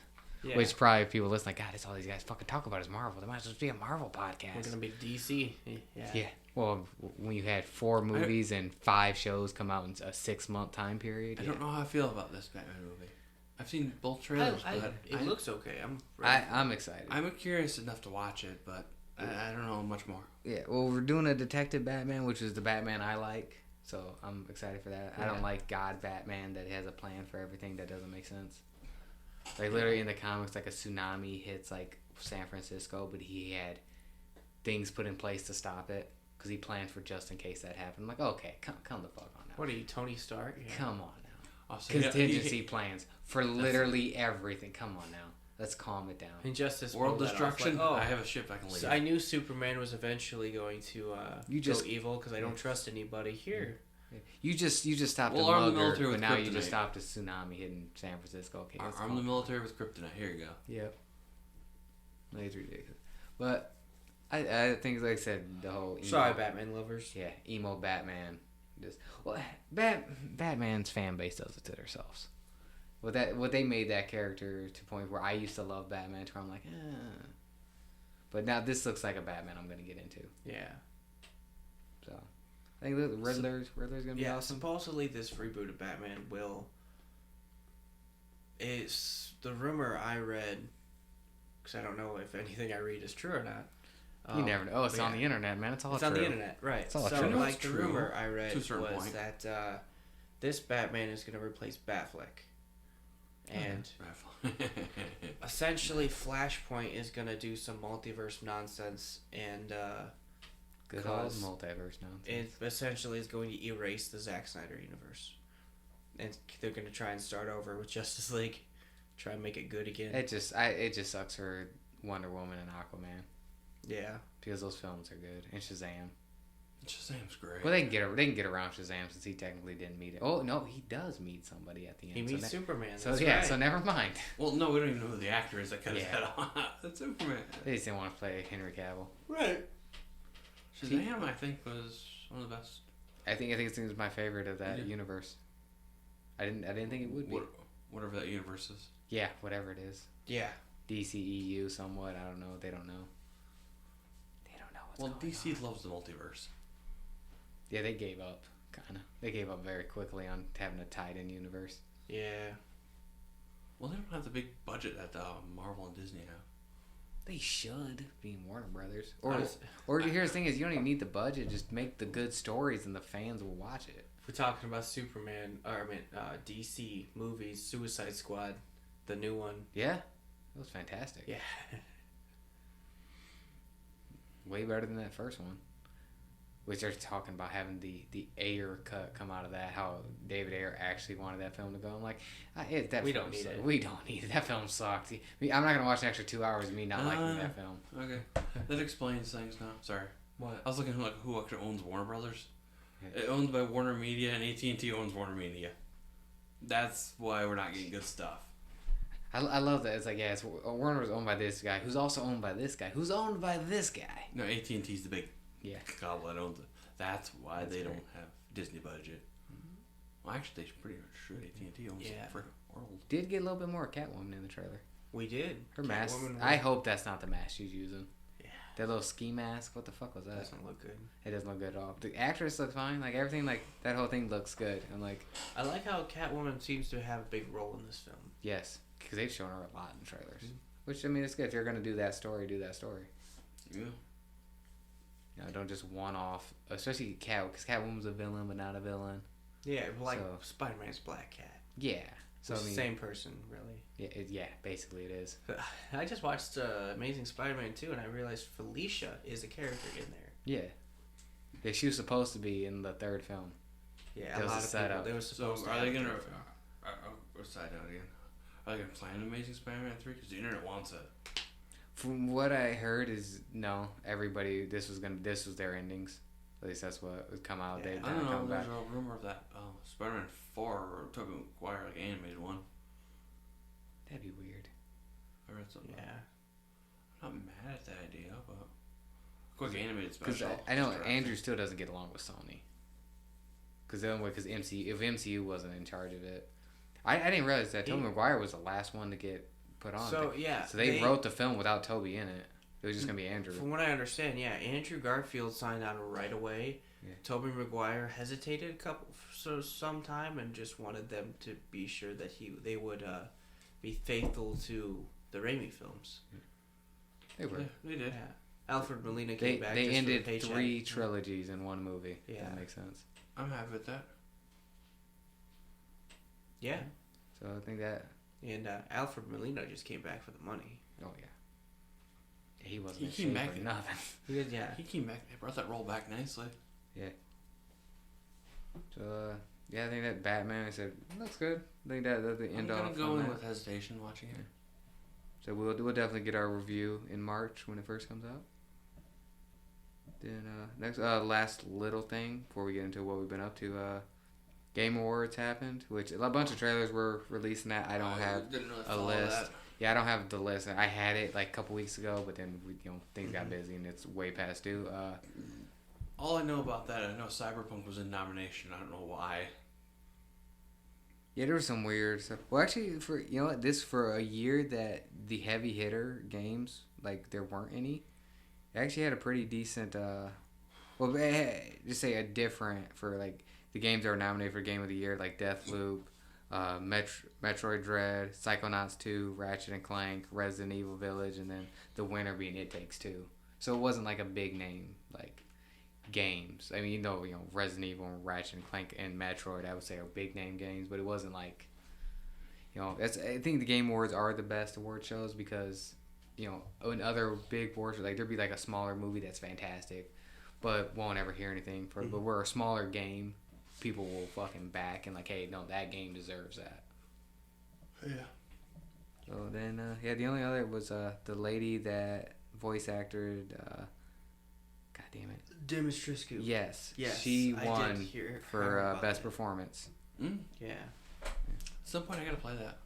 Yeah. Which probably people listening, God, that's all these guys fucking talk about is Marvel. They might as well be a Marvel podcast. We're gonna be DC. Yeah. Well, when you had 4 movies and 5 shows come out in a 6-month time period. I don't know how I feel about this Batman movie. I've seen both trailers, but it looks okay. I'm excited. I'm curious enough to watch it, but I don't know much more. Yeah. Well, we're doing a Detective Batman, which is the Batman I like, so I'm excited for that. Yeah. I don't like God Batman that has a plan for everything that doesn't make sense. Like, literally in the comics, like, a tsunami hits, like, San Francisco, but he had things put in place to stop it, because he planned for just in case that happened. I'm like, okay, come the fuck on now. What are you, Tony Stark? Yeah. Come on now. Contingency plans for literally everything. Come on now. Let's calm it down. Injustice. World destruction. Like, I have a ship I can leave. So I knew Superman was eventually going to go evil, because I don't trust anybody here. You just stopped a mugger, but now you just stopped a tsunami hitting San Francisco. Okay, arm the military with kryptonite. Here you go. Yep. It's ridiculous. But I think, like I said, the whole Batman lovers. Yeah, emo Batman. Batman's fan base does it to themselves. What they made that character to the point where I used to love Batman, to where I'm like, But now this looks like a Batman I'm gonna get into. Yeah. So. I think the Riddler's gonna be awesome. Supposedly this reboot of Batman is the rumor I read, because I don't know if anything I read is true or not. You never know. Oh, it's on the internet, man. It's all true. It's on the internet, right? It's all true. Like the rumor I read was point. that this Batman is gonna replace Batfleck. And essentially, Flashpoint is gonna do some multiverse nonsense, and good old multiverse nonsense. It essentially is going to erase the Zack Snyder universe, and they're gonna try and start over with Justice League, try and make it good again. It just sucks for Wonder Woman and Aquaman. Yeah, because those films are good, and Shazam. Shazam's great. Well, they can get around Shazam since he technically didn't meet it. Oh no, he does meet somebody at the end. He meets Superman. So yeah, right. So never mind. Well, no, we don't even know who the actor is that cut his head off. That's Superman. They just didn't want to play Henry Cavill. Right. Shazam, I think, was one of the best. I think it's my favorite of that universe. I didn't think it would be. Whatever that universe is. Yeah, whatever it is. Yeah. DCEU somewhat. I don't know. They don't know. Well, DC loves the multiverse. Yeah, they gave up, kind of. They gave up very quickly on having a tied-in universe. Yeah. Well, they don't have the big budget that Marvel and Disney have. They should, being Warner Brothers. Or here's the thing is, you don't even need the budget. Just make the good stories and the fans will watch it. If we're talking about Superman, DC movies, Suicide Squad, the new one. Yeah, it was fantastic. Yeah. Way better than that first one. Which they're talking about having the Ayer cut come out of that. How David Ayer actually wanted that film to go. I'm like, we don't need it. We don't need it. That film sucked. I'm not gonna watch an extra 2 hours of me not liking that film. Okay, that explains things now. Sorry. What? I was looking at who actually owns Warner Brothers. Yeah. It owns by Warner Media, and AT&T owns Warner Media. That's why we're not getting good stuff. I love that. It's like, yeah, Warner was owned by this guy, who's also owned by this guy, who's owned by this guy. No, AT&T's the big gobble that owns it. That's why they don't have Disney budget. Mm-hmm. Well, actually, they pretty much should. AT&T owns the freaking world. Did get a little bit more Catwoman in the trailer. We did. Her mask. I hope that's not the mask she's using. Yeah. That little ski mask. What the fuck was that? Doesn't look good. It doesn't look good at all. The actress looks fine. Like everything, like that whole thing looks good. I'm like. I like how Catwoman seems to have a big role in this film. Yes. Because they've shown her a lot in trailers. Mm-hmm. Which, I mean, it's good. If you're going to do that story, do that story. Yeah. You know, don't just one-off. Especially because Catwoman's a villain, but not a villain. Yeah, like Spider-Man's Black Cat. Yeah. So, same person, really. Yeah, basically it is. I just watched Amazing Spider-Man 2, and I realized Felicia is a character in there. Yeah. She was supposed to be in the third film. Yeah, a lot of people. They were supposed to. Are they going to... side note again. Are they going to plan Amazing Spider-Man 3? Because the internet wants it. From what I heard is, no. Everybody, this was their endings. At least that's what would come out. Yeah. I don't know. There's a rumor of that Spider-Man 4 or Tobey Maguire, like animated one. That'd be weird. I read something. Yeah. I'm not mad at that idea, but quick animated special. Because I know Andrew still doesn't get along with Sony. Because if MCU wasn't in charge of it. I didn't realize that Tobey Maguire was the last one to get put on. So they wrote the film without Tobey in it. It was just gonna be Andrew. From what I understand, Andrew Garfield signed on right away. Yeah. Tobey Maguire hesitated some time and just wanted them to be sure that they would be faithful to the Raimi films. They were. Yeah, they did. Yeah. Alfred Molina came back. They ended 3 trilogies in one movie. Yeah, that makes sense. I'm happy with that. Yeah. So I think that. And Alfred Molina just came back for the money. Oh yeah. He wasn't. He came back for nothing. He came back. He brought that role back nicely. Yeah. So I think that Batman. I said looks good. I think that's the end off. I'm gonna go in with hesitation watching it. So we'll definitely get our review in March when it first comes out. Then next last little thing before we get into what we've been up to. Game Awards happened, which a bunch of trailers were released. That I don't have a list. That. Yeah, I don't have the list. I had it like a couple weeks ago, but then things got busy and it's way past due. All I know about that, I know Cyberpunk was in nomination. I don't know why. Yeah, there was some weird stuff. Well, actually, for a year that the heavy hitter games there weren't any. It actually had a pretty decent. Just say a different for the games that were nominated for Game of the Year, like Deathloop, Metroid Dread, Psychonauts 2, Ratchet and Clank, Resident Evil Village, and then the winner being It Takes Two. So it wasn't a big name games. I mean, Resident Evil and Ratchet and Clank and Metroid, I would say are big name games, but it wasn't I think the Game Awards are the best award shows because, in other big awards, like there'd be like a smaller movie that's fantastic, but won't ever hear anything for it. But we're a smaller game, people will fucking back and like, hey, no, that game deserves that. Yeah. So then, the only other was the lady that voice acted. God damn it. Dimitrescu. Yes. She won for best performance. Yeah. At some point, I gotta play that.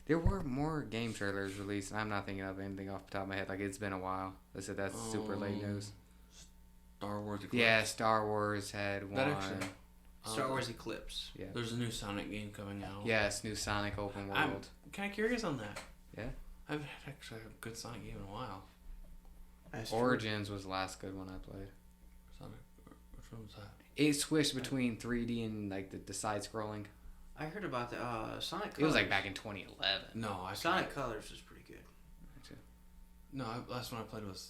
There were more game trailers released. I'm not thinking of anything off the top of my head. Like, it's been a while. I said that's super late news. Star Wars Eclipse. Yeah, Star Wars had one. That actually. Star Wars Eclipse. Yeah. There's a new Sonic game coming out. Yes, new Sonic open world. I'm kind of curious on that. Yeah. I haven't had actually a good Sonic game in a while. Origins was the last good one I played. Sonic. Which one was that? It switched between 3D and like the side scrolling. I heard about the Sonic Colors. It was like back in 2011. No, Sonic Colors was pretty good. No, last one I played was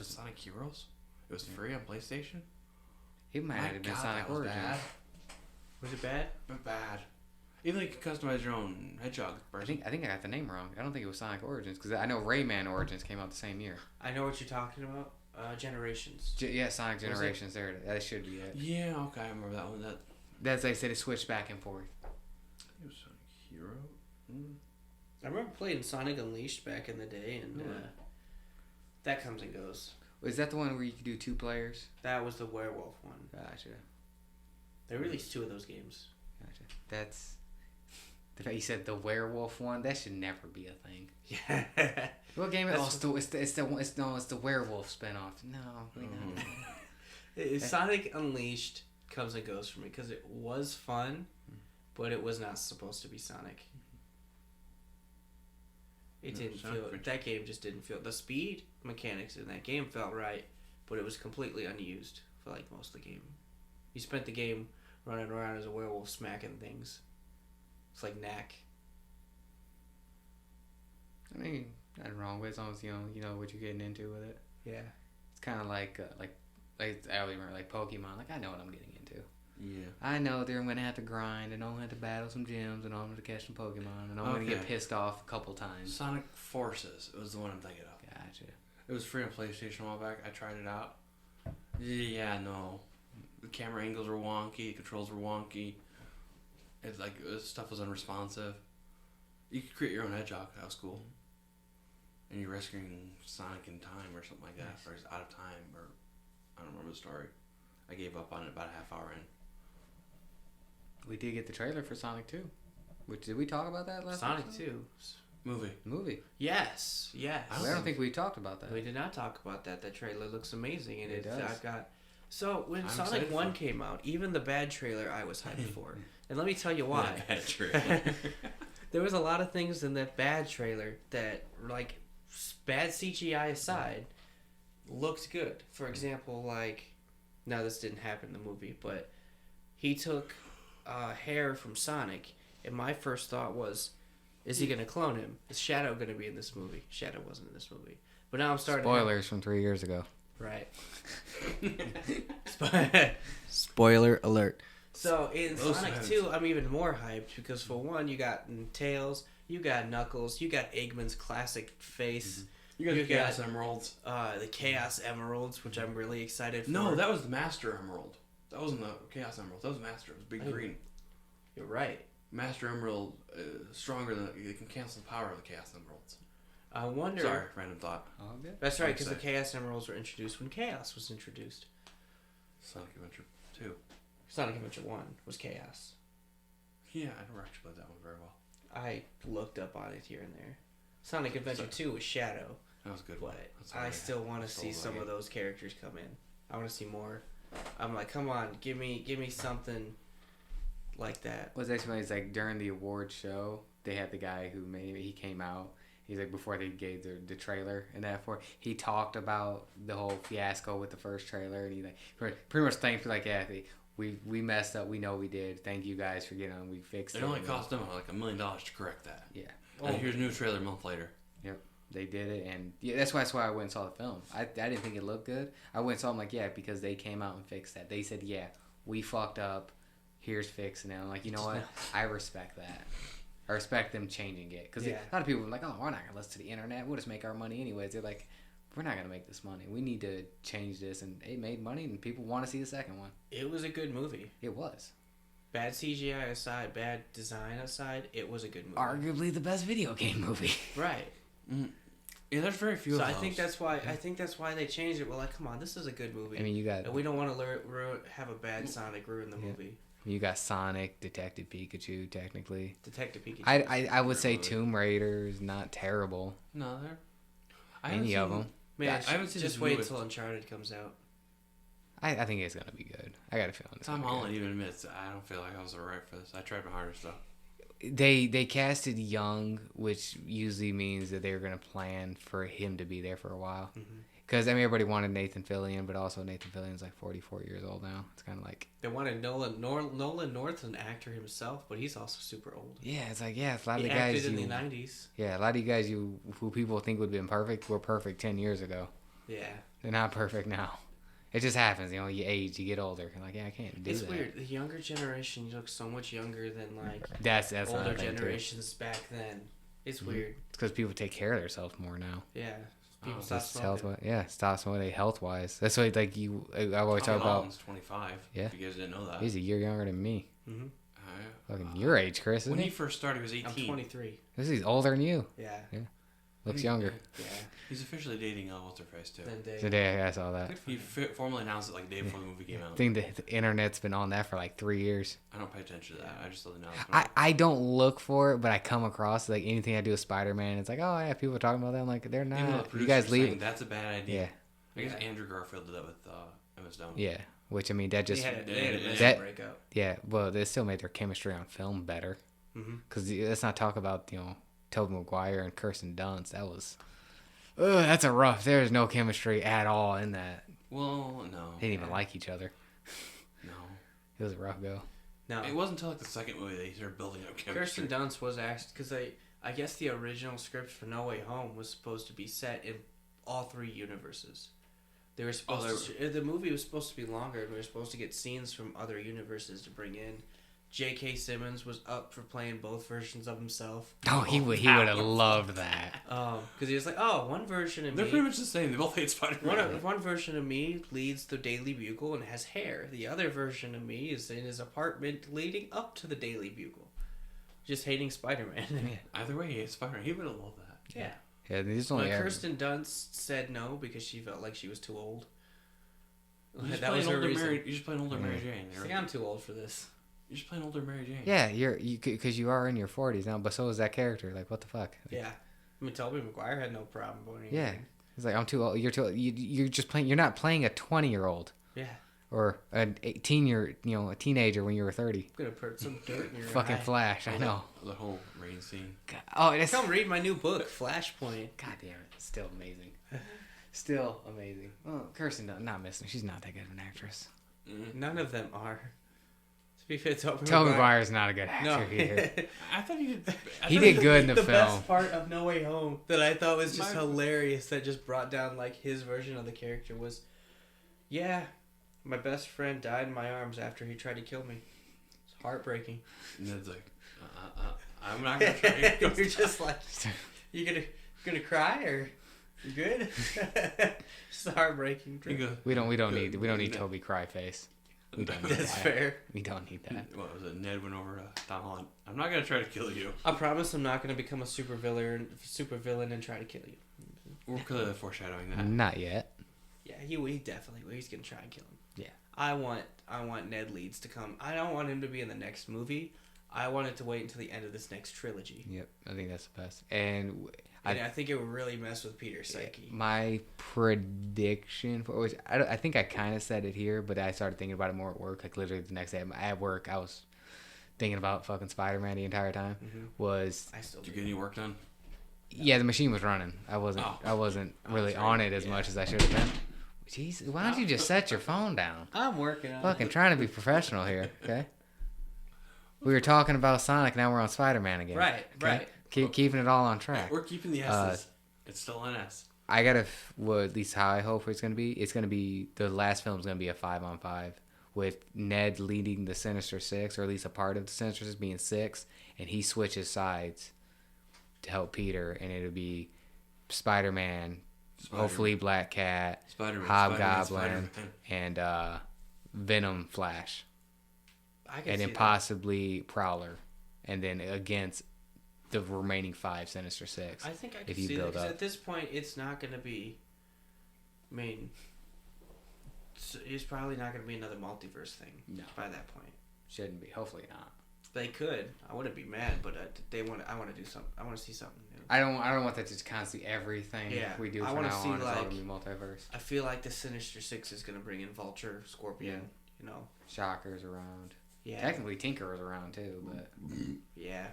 Sonic Heroes. It was free on PlayStation. It might have been Sonic Origins. Bad. Was it bad? Bad. Even though you can customize your own hedgehog person. I think I got the name wrong. I don't think it was Sonic Origins because I know Rayman Origins came out the same year. I know what you're talking about. Generations. Sonic Generations. There, that should be it. Yeah, okay, I remember that one. That's like I said, it switched back and forth. It was Sonic Hero. I remember playing Sonic Unleashed back in the day, and that comes and goes. Was that the one where you could do 2 players? That was the werewolf one. Gotcha. They released 2 of those games. Gotcha. That's the fact you said the werewolf one. That should never be a thing. Yeah. What game is it? It's the werewolf spinoff. No, Sonic Unleashed comes and goes for me because it was fun, but it was not supposed to be Sonic. It didn't feel. That game just didn't feel. The speed mechanics in that game felt right, but it was completely unused for like most of the game. You spent the game running around as a werewolf smacking things. It's like Knack. I mean, nothing wrong with it as long as you know what you're getting into with it. Yeah. It's kind of like I always remember like Pokemon. Like I know what I'm getting into. Yeah. I know that I'm gonna have to grind, and I'm gonna have to battle some gyms, and I'm gonna catch some Pokemon, and I'm gonna get pissed off a couple times. Sonic Forces. It was the one I'm thinking of. Gotcha. It was free on PlayStation a while back. I tried it out. Yeah, no. The camera angles were wonky. The controls were wonky. It's like stuff was unresponsive. You could create your own hedgehog. That was cool. And you're rescuing Sonic in time or something like that, nice. Or he's out of time, or I don't remember the story. I gave up on it about a half hour in. We did get the trailer for Sonic 2. Did we talk about that last Sonic episode? 2. Movie. Yes. I don't think we talked about that. We did not talk about that. That trailer looks amazing, and it does. So when Sonic 1 came out, even the bad trailer I was hyped for. And let me tell you why. Bad trailer. There was a lot of things in that bad trailer that, like, bad CGI aside, looked good. For example, now this didn't happen in the movie, but he took hair from Sonic, and my first thought was, is he going to clone him? Is Shadow going to be in this movie? Shadow wasn't in this movie. But now I'm starting Spoilers from 3 years ago. Right. Spoiler alert. So in Sonic 2, I'm even more hyped because for one, you got Tails, you got Knuckles, you got Eggman's classic face. Mm-hmm. You got the Chaos Emeralds. The Chaos Emeralds, which I'm really excited for. No, that was the Master Emerald. That wasn't the Chaos Emerald. That was Master. It was big green. You're right. Master Emerald is stronger than... It can cancel the power of the Chaos Emeralds. I wonder... Sorry, random thought. Oh, good. That's right, because the Chaos Emeralds were introduced when Chaos was introduced. Sonic Adventure 2. Sonic Adventure 1 was Chaos. Yeah, I never actually played that one very well. I looked up on it here and there. Sonic Adventure 2 was Shadow. That was a good. But I still want to see some of those characters come in. I want to see more. I'm like, come on, give me something like that. What's actually funny is like during the award show, they had the guy who he came out. He's like before they gave the trailer and that he talked about the whole fiasco with the first trailer, and he like pretty much thanked like we messed up. We know we did. Thank you guys for getting on. We fixed it. It only cost them like $1 million to correct that. Yeah. And here's a new trailer a month later. Yep. They did it, and yeah, that's why I went and saw the film. I didn't think it looked good. I went and saw them because they came out and fixed that. They said, yeah, we fucked up. Here's fixing it. I'm like, you know what? I respect that. I respect them changing it. Because a lot of people are like, oh, we're not going to listen to the internet. We'll just make our money anyways. They're like, we're not going to make this money. We need to change this. And it made money, and people want to see the second one. It was a good movie. It was. Bad CGI aside, bad design aside, it was a good movie. Arguably the best video game movie. Right. Mm-hmm. Yeah, there's very few of those. I think that's why they changed it. Well, like, come on, this is a good movie. I mean, you got... And we don't want to have a bad Sonic ruin the movie. You got Sonic, Detective Pikachu, technically. Detective Pikachu. I would say Tomb Raider is not terrible. No, they're... Any of them. Man, I haven't seen just wait until Uncharted comes out. I think it's going to be good. I got a feeling it's Tom Holland even admits, I don't feel like I was right for this. I tried my hardest, though. They casted young, which usually means that they were going to plan for him to be there for a while. Because, I mean, everybody wanted Nathan Fillion, but also Nathan Fillion's like 44 years old now. It's kind of like... They wanted Nolan North's an actor himself, but he's also super old. Yeah, it's like, a lot of the guys... He acted in the 90s. Yeah, a lot of you guys who people think would have been perfect were perfect 10 years ago. Yeah. They're not perfect now. It just happens, you age, you get older. You're like, I can't do that. It's weird. The younger generation looks so much younger than that's older generations back then. It's weird. It's because people take care of themselves more now. Yeah, people stop smoking. Stop smoking health wise. That's why I always talk about. Holland's 25. Yeah, if you guys didn't know that. He's a year younger than me. Mm-hmm. Fucking your age, Chris. When he first started, he was 18. I'm 23. He's older than you. Yeah. Looks younger. Yeah. He's officially dating what's her face too. Today I saw that. He formally announced it like the day before the movie came out. I think the internet's been on that for like 3 years. I don't pay attention to that. I just know. I don't look for it, but I come across like anything I do with Spider-Man. It's like, oh yeah, people are talking about that. I'm like, they're not. You guys leave. That's a bad idea. Yeah. I guess Andrew Garfield did that with Emma Stone. Yeah. Which I mean, that just they had a breakup. Yeah. Well, they still made their chemistry on film better. Because let's not talk about Tobey Maguire and Kirsten Dunst. That was. That's a rough. There's no chemistry at all in that. Well, no. They didn't even like each other. No. It was a rough go. No. It wasn't until like the second movie they started building up chemistry. Kirsten Dunst was asked because I guess the original script for No Way Home was supposed to be set in all three universes. They were supposed the movie was supposed to be longer, and we were supposed to get scenes from other universes to bring in. J.K. Simmons was up for playing both versions of himself. Oh, he would have loved that. Because he was like, one version of me... They're pretty much the same. They both hate Spider-Man. One version of me leads the Daily Bugle and has hair. The other version of me is in his apartment leading up to the Daily Bugle. Just hating Spider-Man. Yeah. Either way, he hates Spider-Man. He would have loved that. Yeah. Yeah, these only Kirsten Dunst said no because she felt like she was too old. That was her reason. You just play an older Mary Jane. She's like, I'm too old for this. You're just playing older Mary Jane. Yeah, because you are in your 40s now, but so is that character. Like, what the fuck? Like, yeah, I mean, Tobey Maguire had no problem going. Yeah, he's like, I'm too old. You're too old. You're just playing. You're not playing a 20-year-old. Yeah. Or a a teenager when you were 30. I'm gonna put some dirt in your fucking eye. Flash. I know. The whole rain scene. God, come read my new book, Flashpoint. God damn it, it's still amazing. Still amazing. Well, Kirsten, not missing. She's not that good of an actress. None of them are. To be fair, Tobey Maguire's not a good actor either. I thought he did. He did good in the film. The best part of No Way Home that I thought was just hilarious, that just brought down like his version of the character was, my best friend died in my arms after he tried to kill me. It's heartbreaking. And Ned's like, I'm not gonna try. You're just like, you gonna cry or you good? Just heartbreaking. We don't need Toby cry face. That's fair. We don't need that. What was it? Ned went over to Tom Holland. I'm not gonna try to kill you. I promise I'm not gonna become a super villain and try to kill you. We're clearly foreshadowing that. Not yet. Yeah, he definitely will. He's gonna try and kill him. Yeah. I want Ned Leeds to come. I don't want him to be in the next movie. I want it to wait until the end of this next trilogy. Yep, I think that's the best. And I think it would really mess with Peter's psyche. My prediction for which I think I kind of said it here, but I started thinking about it more at work. Like literally the next day at work, I was thinking about fucking Spider-Man the entire time. Did you get any work done? Yeah, the machine was running. I wasn't really on it as much as I should have been. Jeez, why don't you just set your phone down? I'm working on it. Fucking trying to be professional here, okay? We were talking about Sonic, now we're on Spider-Man again. Right, okay? right. Keeping it all on track. We're keeping the S's. It's still an S. I gotta, at least how I hope it's gonna be. It's gonna be the last film's gonna be a 5-on-5 with Ned leading the Sinister Six, or at least a part of the Sinister Six being six, and he switches sides to help Peter, and it'll be Spider-Man, hopefully Black Cat, Hobgoblin, and Venom Flash. And then possibly Prowler, and then against the remaining 5 Sinister Six. I think I can see that, because at this point, it's not going to be... I mean, it's probably not going to be another multiverse thing by that point. Shouldn't be. Hopefully not. They could. I wouldn't be mad, but I want to do something. I want to see something new. I don't want that to just constantly everything we do from now on is all going to be multiverse. I feel like the Sinister Six is going to bring in Vulture, Scorpion, Shocker's around. Yeah. Technically, Tinker is around too, but... Yeah.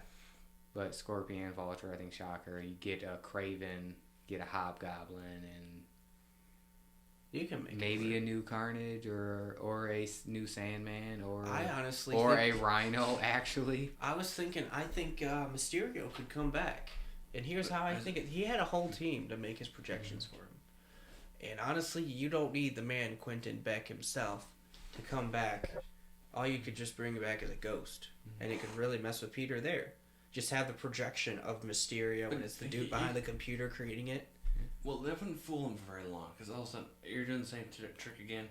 But Scorpion, Vulture, I think Shocker. You get a Kraven, get a Hobgoblin, and... You can make maybe a new Carnage, or a new Sandman, or... I honestly a Rhino, actually. I think Mysterio could come back. And here's how I think it. He had a whole team to make his projections for him. And honestly, you don't need the man Quentin Beck himself to come back. All you could just bring it back as a ghost. And it could really mess with Peter there. Just have the projection of Mysterio, and it's the dude behind the computer creating it. Well, they wouldn't fool him for very long, because all of a sudden, you're doing the same trick again.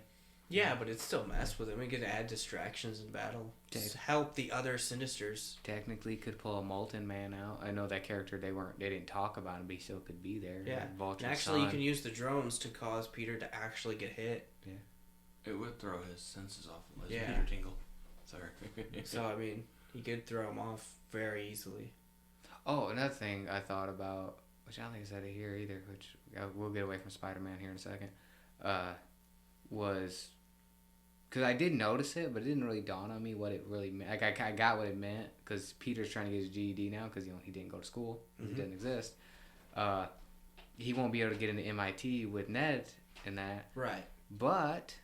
Yeah, but it still mess with him. It could add distractions in battle. Just help the other Sinisters. Technically, could pull a Molten Man out. I know that character they didn't talk about him, but he still could be there. Yeah. And actually, you can use the drones to cause Peter to actually get hit. Yeah. It would throw his senses off. Yeah. Peter tingle. Sorry. So I mean, he could throw him off very easily. Oh, another thing I thought about, which I don't think I said it here either, which we'll get away from Spider-Man here in a second, was... Because I did notice it, but it didn't really dawn on me what it really meant. Like, I got what it meant, because Peter's trying to get his GED now, because he didn't go to school. He didn't exist. He won't be able to get into MIT with Ned and that. Right. But,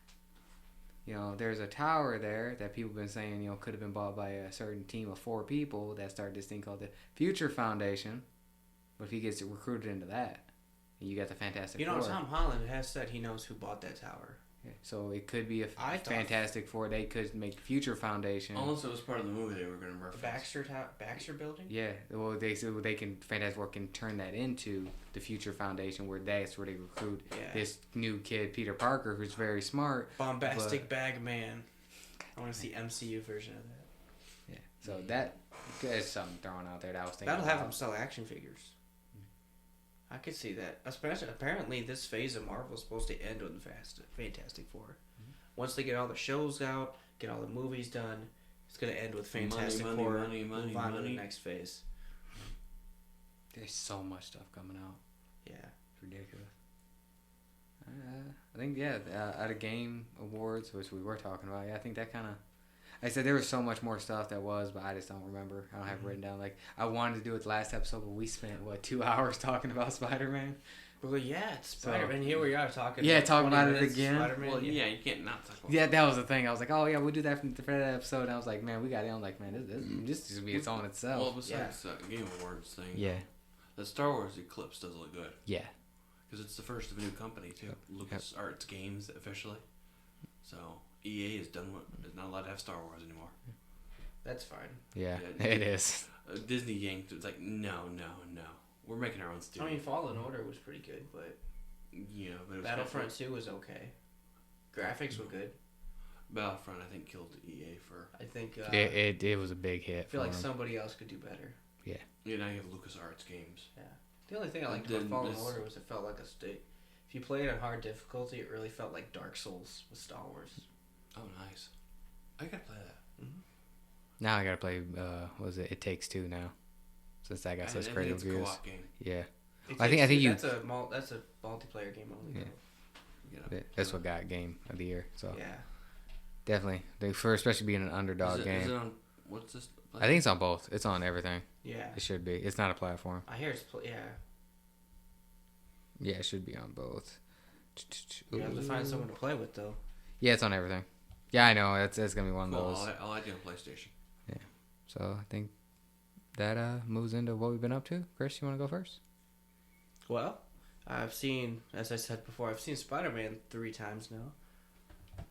there's a tower there that people have been saying, could have been bought by a certain team of 4 people that started this thing called the Future Foundation. But if he gets recruited into that, you got the Fantastic Four. Tom Holland has said he knows who bought that tower. So it could be a Fantastic Four. They could make Future Foundation. Unless it was part of the movie they were going to reference. The Baxter Building? Yeah. Well, Fantastic Four can turn that into the Future Foundation, where that's where they recruit this new kid, Peter Parker, who's very smart. Bombastic Bag Man. I want to see MCU version of that. Yeah. So that is something thrown out there that I was thinking That'll have them sell action figures. I could see that. Especially, apparently, this phase of Marvel is supposed to end with the Fantastic Four. Once they get all the shows out, get all the movies done, it's going to end with Fantastic Four. Move on to the next phase. There's so much stuff coming out. Yeah. It's ridiculous. I think, at a Game Awards, which we were talking about, I think that kind of... I said there was so much more stuff that was, but I just don't remember. I don't have it written down. Like, I wanted to do it the last episode, but we spent, 2 hours talking about Spider-Man? Well, yeah, it's Spider-Man. Here we are talking talking about it again. Well, you can't not talk about it. Yeah, that was the thing. I was like, oh, yeah, we'll do that for that episode. And I was like, man, we got it. I'm like, man, this just be its own itself. Well, besides Game Awards thing. Yeah. The Star Wars Eclipse does look good. Yeah. Because it's the first of a new company, too. LucasArts Games, officially. So, EA is not allowed to have Star Wars anymore. That's fine. Yeah, it is. Disney yanked. It's like, no. We're making our own studio. I mean, Fallen Order was pretty good, but... but Battlefront 2 was okay. Graphics were good. Battlefront, I think, killed EA for... I think... it was a big hit. I feel like somebody else could do better. Yeah. Yeah, now you have LucasArts Games. Yeah. The only thing I liked about Fallen Order was it felt like a state. If you played on hard difficulty, it really felt like Dark Souls with Star Wars. Oh, nice. I gotta play that. Mm-hmm. Now I gotta play, It Takes Two now. Since that got such great reviews. It's a co-op game. Yeah. I think you... That's a multiplayer game only. Yeah. That's what got Game of the Year. So yeah. Definitely. Especially being an underdog game. Is it on... What's this? I think it's on both. It's on everything. Yeah. It should be. It's not a platform. I hear it's... Yeah. Yeah, it should be on both. You have to find someone to play with, though. Yeah, it's on everything. Yeah, I know. It's going to be one of those. I'll add you on PlayStation. Yeah. So, I think that moves into what we've been up to. Chris, you want to go first? Well, I've seen, as I said before, I've seen Spider-Man 3 times now.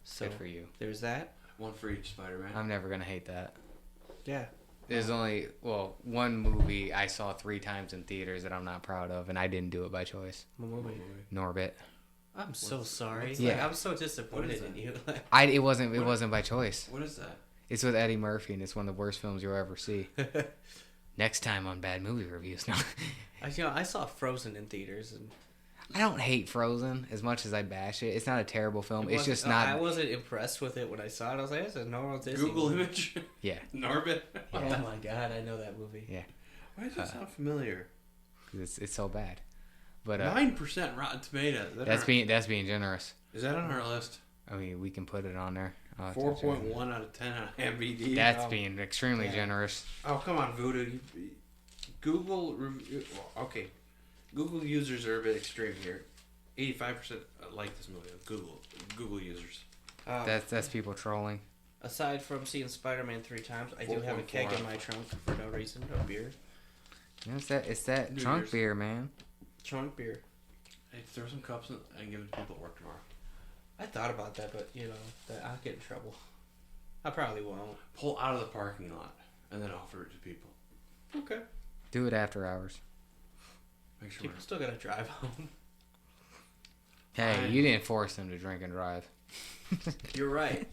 So good for you. There's that. One for each Spider-Man. I'm never gonna hate that. Yeah. There's only one movie I saw 3 times in theaters that I'm not proud of, and I didn't do it by choice. What movie? Norbit. I'm so sorry. Yeah. I'm so disappointed in you. It wasn't by choice. What is that? It's with Eddie Murphy, and it's one of the worst films you'll ever see. Next time on Bad Movie Reviews. No. I saw Frozen in theaters, and I don't hate Frozen as much as I bash it. It's not a terrible film. It's just not. I wasn't impressed with it when I saw it. I was like, "This is a normal Disney." Google image. Yeah. Norbit. Oh my god, I know that movie. Yeah. Why does that sound familiar? It's so bad. But 9% Rotten Tomatoes. That's being generous. Is that on our list? I mean, we can put it on there. 4.1 out of 10 on MVD. That's being extremely generous. Oh, come on, Voodoo. Google users are a bit extreme here. 85% like this movie. Google users. That's people trolling. Aside from seeing Spider-Man 3 times, I do have a keg in my trunk for no reason, of beer. You know, it's that trunk beer, man. Trunk beer. Hey, throw some cups in and give it to people at work tomorrow. I thought about that, but I'll get in trouble. I probably won't. Pull out of the parking lot and then offer it to people. Okay. Do it after hours. Make sure People still gotta drive home. Hey, you didn't force them to drink and drive. You're right.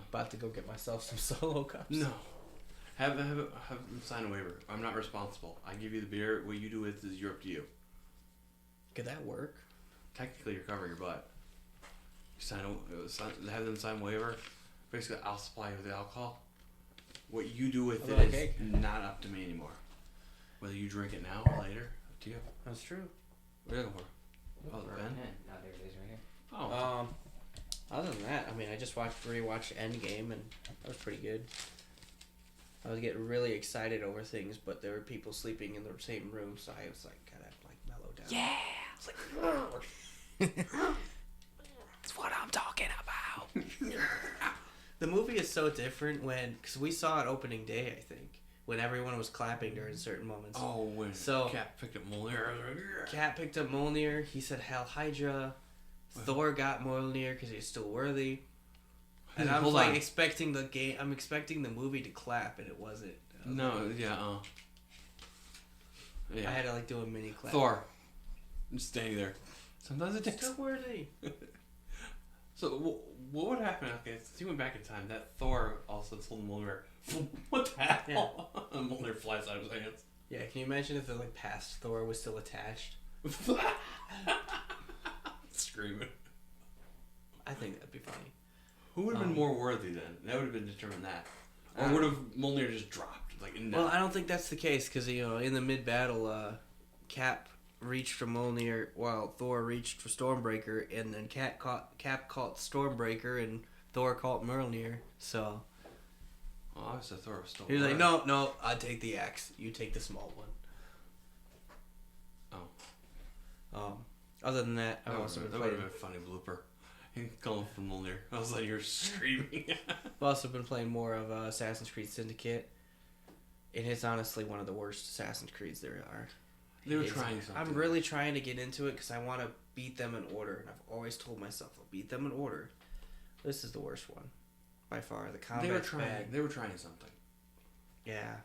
About to go get myself some Solo cups. No. Have them sign a waiver. I'm not responsible. I give you the beer. What you do with it is up to you. Could that work? Technically, you're covering your butt. Have them sign a waiver. Basically, I'll supply you with the alcohol. What you do with it is not up to me anymore. Whether you drink it now or later, up to you. That's true. What are you looking for? Oh, the pen? Oh, there it is right here. Oh. Other than that, I mean, I just rewatched Endgame, and that was pretty good. I was getting really excited over things, but there were people sleeping in the same room, so I was like, gotta mellow down. Yeah. It's like, That's what I'm talking about. the movie is so different because we saw it opening day, I think, when everyone was clapping during certain moments. Oh, when Cat picked up Mjolnir. Cat picked up Mjolnir. He said Hail Hydra. Thor got Mjolnir because he's still worthy. And I'm expecting I'm expecting the movie to clap, and it wasn't. Yeah. I had to do a mini clap. Thor, I'm standing there. Sometimes it takes. Still worthy. So what would happen? Okay, since you went back in time, that Thor also told Mjolnir, "What the hell?" Yeah. Mjolnir flies out of his hands. Yeah, can you imagine if the past Thor was still attached? Screaming. I think that'd be funny. Who would have been more worthy then? That would have been determined that. Or would have Mjolnir just dropped? Well, I don't think that's the case, because, in the mid-battle, Cap reached for Mjolnir while Thor reached for Stormbreaker, and then Cap caught Stormbreaker, and Thor caught Mjolnir, so... Oh, I said Thor was still... He was like, no, I take the axe. You take the small one. Other than that, I've also been that would have been a funny blooper. Calling from Mjolnir. I was like, you're screaming. I've also been playing more of Assassin's Creed Syndicate. It is honestly one of the worst Assassin's Creeds there are. They were trying something. I'm really trying to get into it because I want to beat them in order. And I've always told myself I'll beat them in order. This is the worst one. By far. The combat's bad. They were trying something. Yeah.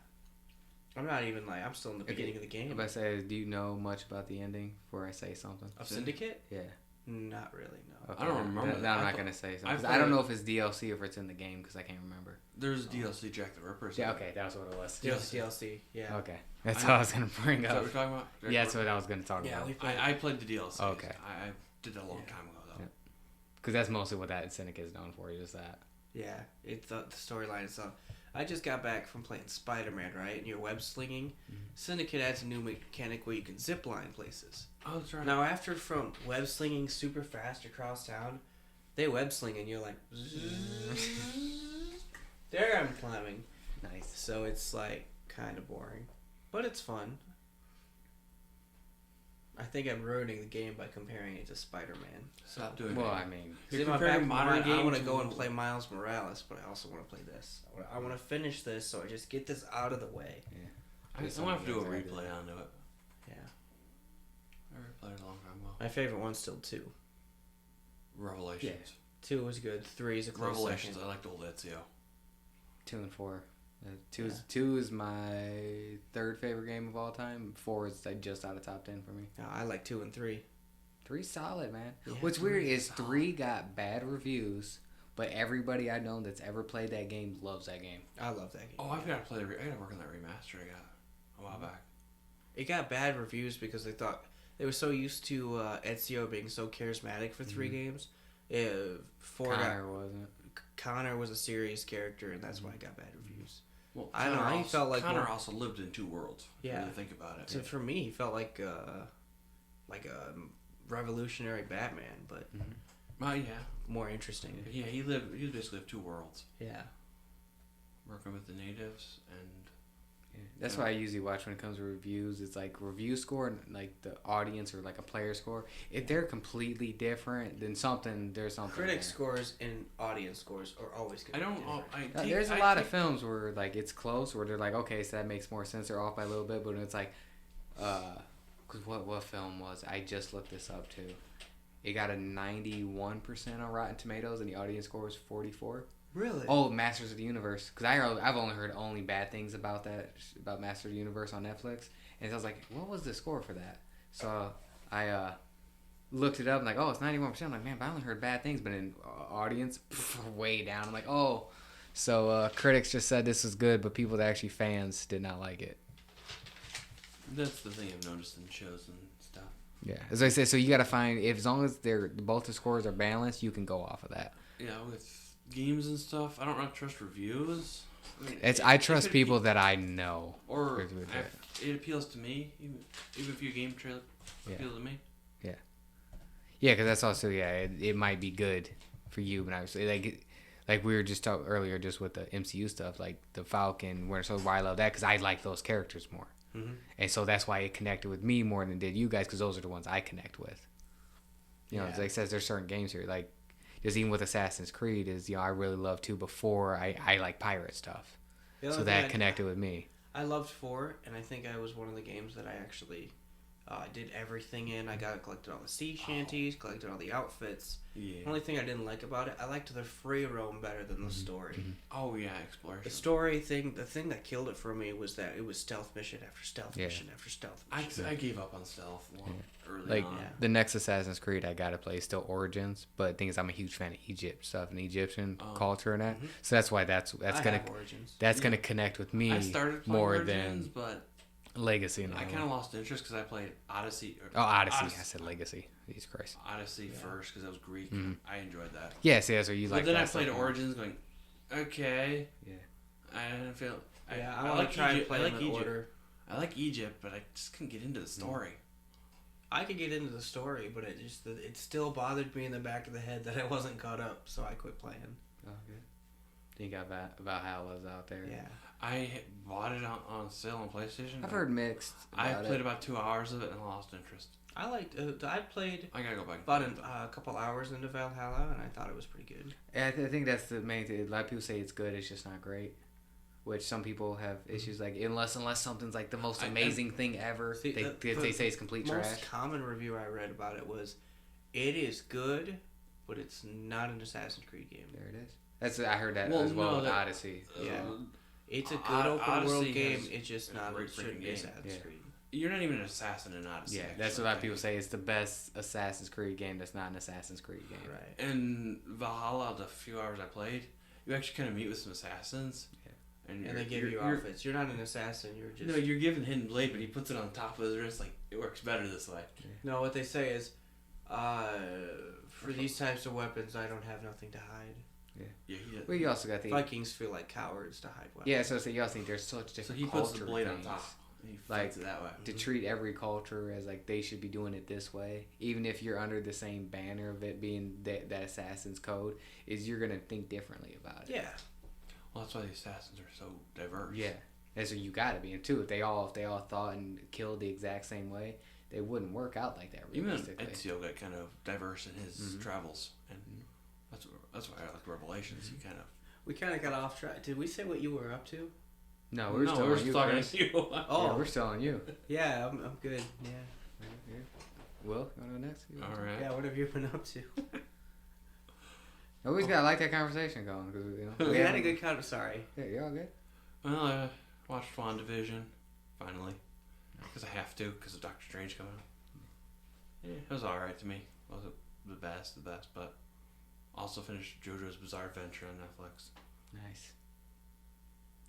I'm not even I'm still in the beginning of the game. If I say, do you know much about the ending before I say something? Of Syndicate? Yeah. Not really, no. Okay. I don't remember. No, I'm not going to say something. I don't know if it's DLC or if it's in the game because I can't remember. There's DLC Jack the Ripper. Yeah, okay, that was what it was. DLC, yeah. Okay. That's what I was going to bring up. Is that what we're talking about? Yeah, that's what I was going to talk about. I played the DLC. Okay. I did that a long time ago, though. Because that's mostly what that Syndicate is known for, just that. Yeah, it's the storyline itself. I just got back from playing Spider-Man, right? And you're web slinging. Mm-hmm. Syndicate adds a new mechanic where you can zip line places. Oh, that's right. Now, after from web slinging super fast across town, they web sling and you're like, there I'm climbing. Nice. So it's kind of boring, but it's fun. I think I'm ruining the game by comparing it to Spider-Man. Stop doing well, that. I mean... in my back modern game, I want to go and play Miles Morales, but I also want to play this. I want to finish this, so I just get this out of the way. Yeah. I'm going to have to do a replay onto it. Yeah. I replayed it a long time ago. My favorite one's still 2. Revelations. 2 was good. 3 is a close Revelations. second. I liked old Ezio. 2 and 4. Two is my third favorite game of all time. 4 is like just out of top 10 for me. No, I like 2 and 3. 3's solid, man. Yeah, What's weird is solid. 3 got bad reviews, but everybody I know that's ever played that game loves that game. I love that game. Oh, I've got to play I got to work on that remaster I got a while back. It got bad reviews because they thought they were so used to Ezio being so charismatic for 3 games. 4 Connor was a serious character, and that's why it got bad reviews. Well, I don't know. He felt like Connor also lived in 2 worlds. Yeah. When you think about it. So for me, he felt like a revolutionary Batman, but Oh yeah. more interesting. Yeah, he basically lived 2 worlds. Yeah. Working with the natives and. That's why I usually watch when it comes to reviews. It's like review score and like the audience or like a player score. If they're completely different, then there's something. Critic there. scores and audience scores are always good. There's a lot of films where like it's close, where they're like, okay, so that makes more sense. They're off by a little bit, but it's like, cause what film was? I just looked this up too. It got a 91% on Rotten Tomatoes, and the audience score was 44. Really? Oh, Masters of the Universe. Because I've only heard only bad things about Masters of the Universe on Netflix. And so I was like, what was the score for that? So I looked it up and like, oh, it's 91%. I'm like, man, but I only heard bad things. But in audience, way down. I'm like, oh. So critics just said this was good, but people that actually fans did not like it. That's the thing I've noticed in shows and stuff. Yeah. As I said, so you got to find, as long as both the scores are balanced, you can go off of that. Yeah, with games and stuff, I don't really trust reviews. I trust people that I know. Or it appeals to me, even if your game trailer appeals to me. Yeah. Yeah, because that's also, it might be good for you, but obviously, like we were just talking earlier, just with the MCU stuff, like the Falcon, Winter Soldier, why I love that, because I like those characters more. Mm-hmm. And so that's why it connected with me more than it did you guys, because those are the ones I connect with. You know, like it says, there's certain games here, like, just even with Assassin's Creed, I really love 2 before I like pirate stuff. So that connected with me. I loved 4, and I think I was one of the games that I actually did everything in. I collected all the sea shanties, collected all the outfits. Yeah. The only thing I didn't like about it, I liked the free roam better than the story. Mm-hmm. Oh yeah, exploration. The story thing, the thing that killed it for me was that it was stealth mission after stealth mission after stealth mission. I gave up on stealth early like, on. The next Assassin's Creed I gotta play is still Origins, but the thing is I'm a huge fan of Egypt stuff and Egyptian culture and that. Mm-hmm. So that's why that's gonna connect with me more Origins, than but Legacy. I kind of lost interest because I played Odyssey. Odyssey. I said Legacy. Jesus Christ. Odyssey first because that was Greek. Mm-hmm. I enjoyed that. Yes, so you like. But then I played Origins, going, okay. Yeah. I didn't feel. I want to try and play in order. I like Egypt, but I just couldn't get into the story. I could get into the story, but it still bothered me in the back of the head that I wasn't caught up, so I quit playing. Oh, good. Think about how it was out there. Yeah. I bought it on sale on PlayStation. I've heard mixed. I played about 2 hours of it and lost interest. I played. I gotta go back. About a couple hours into Valhalla, and I thought it was pretty good. I think that's the main thing. A lot of people say it's good. It's just not great. Which some people have issues like unless something's like the most amazing thing ever, they say it's complete trash. The most common review I read about it was, it is good, but it's not an Assassin's Creed game. There it is. I heard that as well with Odyssey. Yeah. It's a good open world game. It's just not a shouldn't be Assassin's Creed. You're not even an assassin in Odyssey. Yeah, that's what a lot of people say. It's the best Assassin's Creed game that's not an Assassin's Creed game. Right. In Valhalla, the few hours I played, you actually kind of meet with some assassins. Yeah. And they give you outfits. You're not an assassin. You're just... No, you're given Hidden Blade, but he puts it on top of his wrist. Like, it works better this way. Yeah. No, what they say is, for these types of weapons, I don't have nothing to hide. Yeah. Well, you also got the Vikings feel like cowards to hide weapons. Yeah, so you also think there's such different. So he puts the blade on top. He fights it that way. To treat every culture as like they should be doing it this way, even if you're under the same banner of it being that assassin's code, is you're gonna think differently about it. Yeah. Well, that's why the assassins are so diverse. Yeah, that's what you gotta be. And too, if they all thought and killed the exact same way, they wouldn't work out like that. Even Ezio got kind of diverse in his travels, and that's why I like Revelations. He kind of. We kind of got off track. Did we say what you were up to? No, we're still talking to you. Oh, yeah, we're still on you. Yeah, I'm good. Yeah. Will, you want to go next? All right. Yeah, what have you been up to? Always gotta like that conversation going because we had a good Sorry. Yeah, you all good? Well, I watched WandaVision finally because I have to because of Doctor Strange coming out. Yeah, it was all right to me. Wasn't the best, but also finished JoJo's Bizarre Adventure on Netflix. Nice.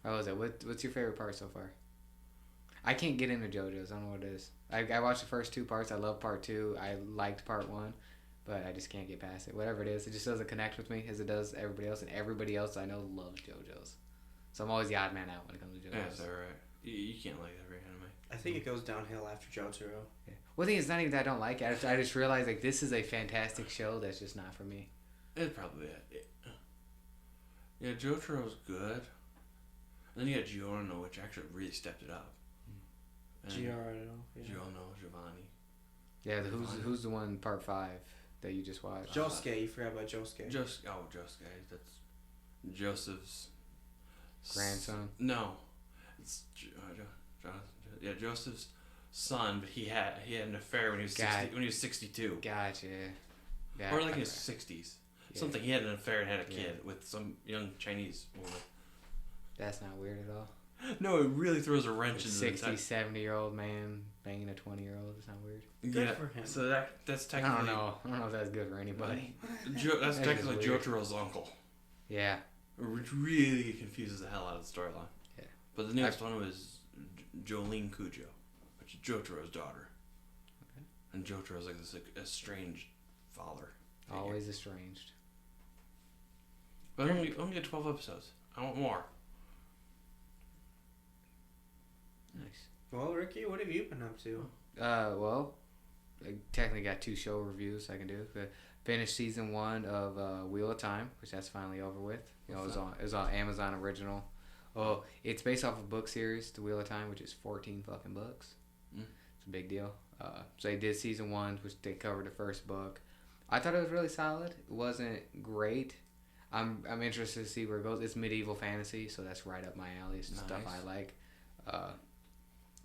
How was it? What's your favorite part so far? I can't get into JoJo's. I don't know what it is. I watched the first 2 parts. I love part 2. I liked part 1, but I just can't get past it. Whatever it is, it just doesn't connect with me as it does everybody else, and everybody else I know loves JoJo's. So I'm always the odd man out when it comes to JoJo's. Yeah, that's alright. You can't like every anime. I think it goes downhill after Jotaro. Yeah. Well, the thing is, not even that I don't like it. I just realized like this is a fantastic show that's just not for me. It's probably it. Yeah, Jotaro's good. And then you got Giorno, which actually really stepped it up. Giorno. Giovanni. Yeah, who's the one part 5 that you just watched? Josuke. You forgot about Josuke. Josuke. That's Joseph's grandson. No, it's Joseph's son, but he had an affair when he was 62. Gotcha. Or like in his 60s. Yeah. Something. He had an affair and had a kid with some young Chinese woman. That's not weird at all. No, it really throws a wrench into 60, 70-year-old man banging a 20-year-old. It's not weird. Good for him. So that's technically. I don't know if that's good for anybody. That's technically Jotaro's uncle. Yeah. Which really confuses the hell out of the storyline. Yeah. But the newest one was Jolene Cujo, which is Jotaro's daughter. Okay. And Jotaro's like this estranged father. Figure. Always estranged. But only get 12 episodes. I want more. Nice. Well, Ricky, what have you been up to? Well, I technically got 2 show reviews I can do. Finished season 1 of Wheel of Time, which that's finally over with. You know, it was on Amazon original. Oh, it's based off a book series, The Wheel of Time, which is 14 fucking books. It's a big deal. So they did season 1, which they covered the first book. I thought it was really solid. It wasn't great. I'm interested to see where it goes. It's medieval fantasy, so that's right up my alley. It's stuff I like.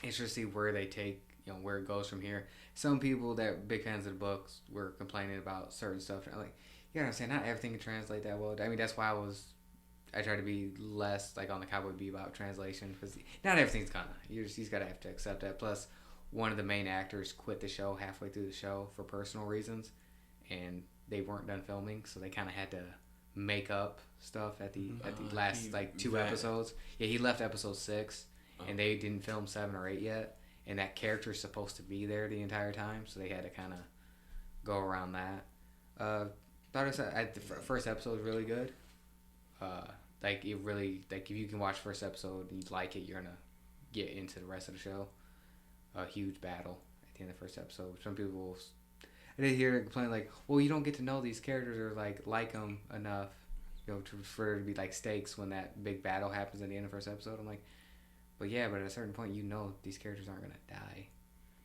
Interested to see where they take, where it goes from here. Some people that big fans of the books were complaining about certain stuff. I'm like, you know what I'm saying? Not everything can translate that well. I mean, that's why I try to be less like on the Cowboy Bebop translation because not everything's gonna. You just gotta have to accept that. Plus, one of the main actors quit the show halfway through the show for personal reasons, and they weren't done filming, so they kind of had to make up stuff at the last 2 episodes. Yeah, he left episode 6. And they didn't film 7 or 8 yet, and that character's supposed to be there the entire time, so they had to kind of go around that. The first episode was really good. If you can watch the first episode and you like it, you're gonna get into the rest of the show. A huge battle at the end of the first episode. Some people, I did hear complain like, well, you don't get to know these characters or like them enough, for there to be like stakes when that big battle happens at the end of the first episode. I'm like. But at a certain point, these characters aren't going to die.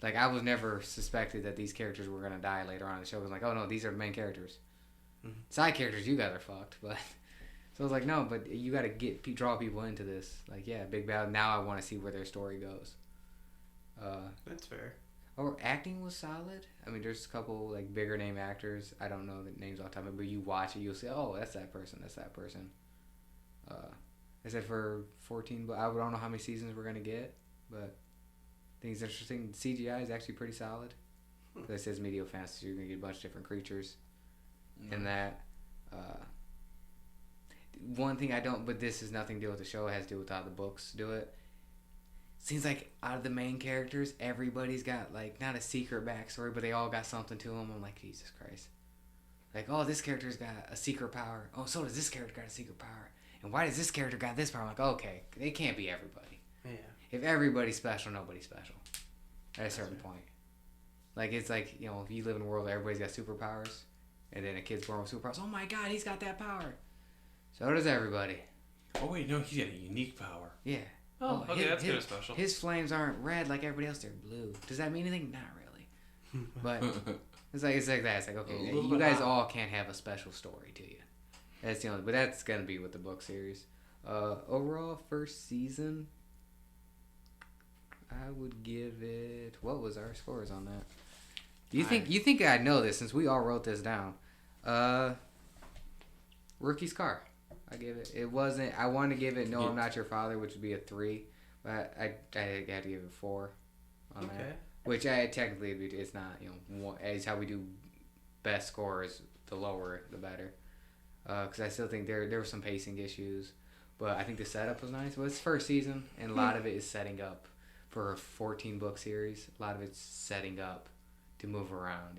Like, I was never suspected that these characters were going to die later on in the show. I was like, oh, no, these are the main characters. Mm-hmm. Side characters, you guys are fucked. But so I was like, no, but you got to draw people into this. Like, yeah, big battle. Now I want to see where their story goes. That's fair. Acting was solid. I mean, there's a couple, bigger name actors. I don't know the names off the top of it, but you watch it, you'll say, oh, that's that person, that's that person. I said for 14, but I don't know how many seasons we're going to get, but I think it's interesting. The CGI is actually pretty solid. It says medieval fantasy, so you're going to get a bunch of different creatures in that. One thing but this has nothing to do with the show, it has to do with how the books do it. Seems like out of the main characters, everybody's got, not a secret backstory, but they all got something to them. I'm like, Jesus Christ. Oh, this character's got a secret power. Oh, so does this character got a secret power. And why does this character got this power? I'm like, okay, it can't be everybody. Yeah. If everybody's special, nobody's special. At a certain point. It's if you live in a world where everybody's got superpowers, and then a kid's born with superpowers, oh my god, he's got that power. So does everybody. Oh wait, no, he's got a unique power. Yeah. Oh, okay, that's kind of special. His flames aren't red like everybody else, they're blue. Does that mean anything? Not really. But it's like that. It's like, okay, you guys all can't have a special story to you. That's the only, but that's gonna be with the book series. Overall, first season, I would give it. What was our scores on that? You think I know this since we all wrote this down? Rookie Scar. I give it. It wasn't. I wanted to give it No, I'm Not Your Father, which would be a 3, but I had to give it 4 on that. Which technically it's not. It's how we do best scores. The lower, the better. Because I still think there were some pacing issues, but I think the setup was nice. Well, it's first season, and a lot of it is setting up for a 14-book series. A lot of it's setting up to move around.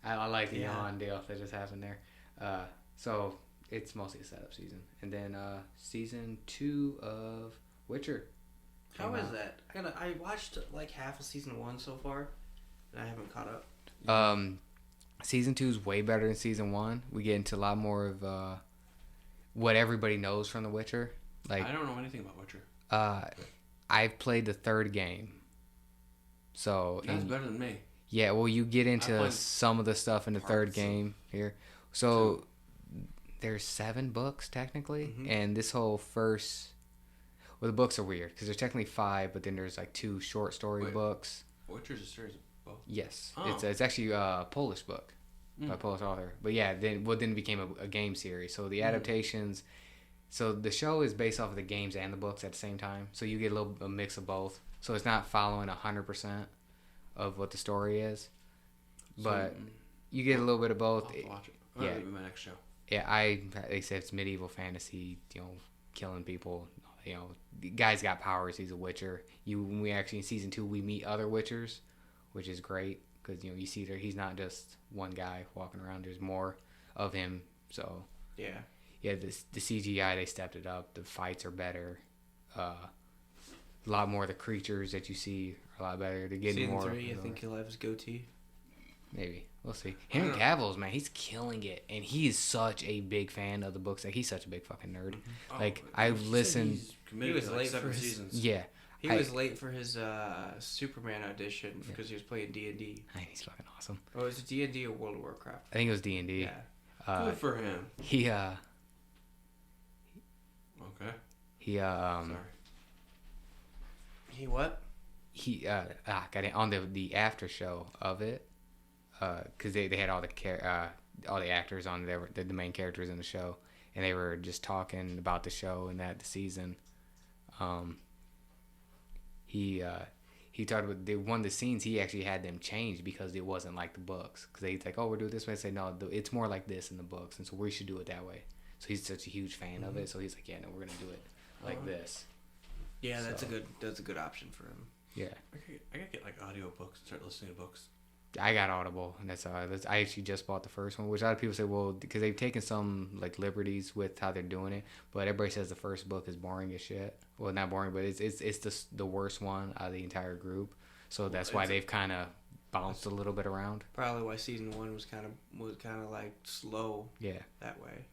I like the yawn deal that just happened there. So it's mostly a setup season, and then season 2 of Witcher. How is that? I watched like half of season 1 so far, and I haven't caught up. Season 2 is way better than season 1. We get into a lot more of what everybody knows from The Witcher. Like, I don't know anything about Witcher. I've played the 3rd game, so that's better than me. Yeah, well, you get into some of the stuff in the 3rd game here. So there's 7 books technically, and this whole first. Well, the books are weird because there's technically 5, but then there's like 2 short story books. Witcher's a series of books. Yes, it's actually a Polish book by a Polish author. But yeah, then it became a game series. So the adaptations. So the show is based off of the games and the books at the same time. So you get a mix of both. So it's not following 100% of what the story is, but you get a little bit of both. I'll have to watch it. Yeah, that'll be my next show. Yeah, they say it's medieval fantasy. Killing people. The guy's got powers. He's a Witcher. When we actually in season 2 we meet other Witchers, which is great because you see there he's not just one guy walking around. There's more of him. So yeah, the CGI they stepped it up. The fights are better. A lot more of the creatures that you see are a lot better. They're getting season more. 3, I think he'll have his goatee. Maybe. We'll see. Henry Cavill's, man, he's killing it. And he is such a big fan of the books. Like, he's such a big fucking nerd. I've listened. He was late for his seasons. Yeah. He was late for his Superman audition because he was playing D&D. I think he's fucking awesome. Oh, was it D&D or World of Warcraft? I think it was D&D. Yeah. Good for him. Okay. Sorry. He what? Got it on the after show of it. Because they had all the actors on there, the main characters in the show, and they were just talking about the show and the season. He talked about one of the scenes he actually had them change because it wasn't like the books. Because he's like, oh, we're doing it this way. I say no, it's more like this in the books, and so we should do it that way. So he's such a huge fan of it. So he's like, yeah, no, we're gonna do it like this. Yeah, that's a good option for him. Yeah. I gotta get like audiobooks and start listening to books. I got Audible, and I actually just bought the first one, which a lot of people say, well, because they've taken some like liberties with how they're doing it, but everybody says the first book is boring as shit. Well, not boring, but it's the worst one out of the entire group, so that's why they've kind of bounced a little bit around. Probably why season 1 was kind of like slow. Yeah. That way.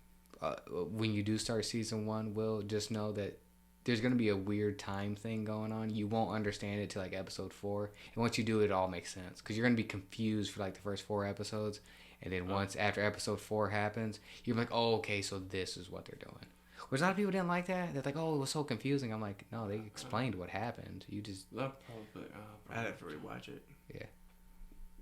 When you do start season 1, Will, just know that there's going to be a weird time thing going on. You won't understand it till like episode 4. And once you do, it all makes sense. Because you're going to be confused for like the first 4 episodes. And then after episode 4 happens, you're like, oh, okay, so this is what they're doing. Which a lot of people didn't like that. They're like, oh, it was so confusing. I'm like, no, they explained what happened. You just... I'd have to rewatch it. Yeah.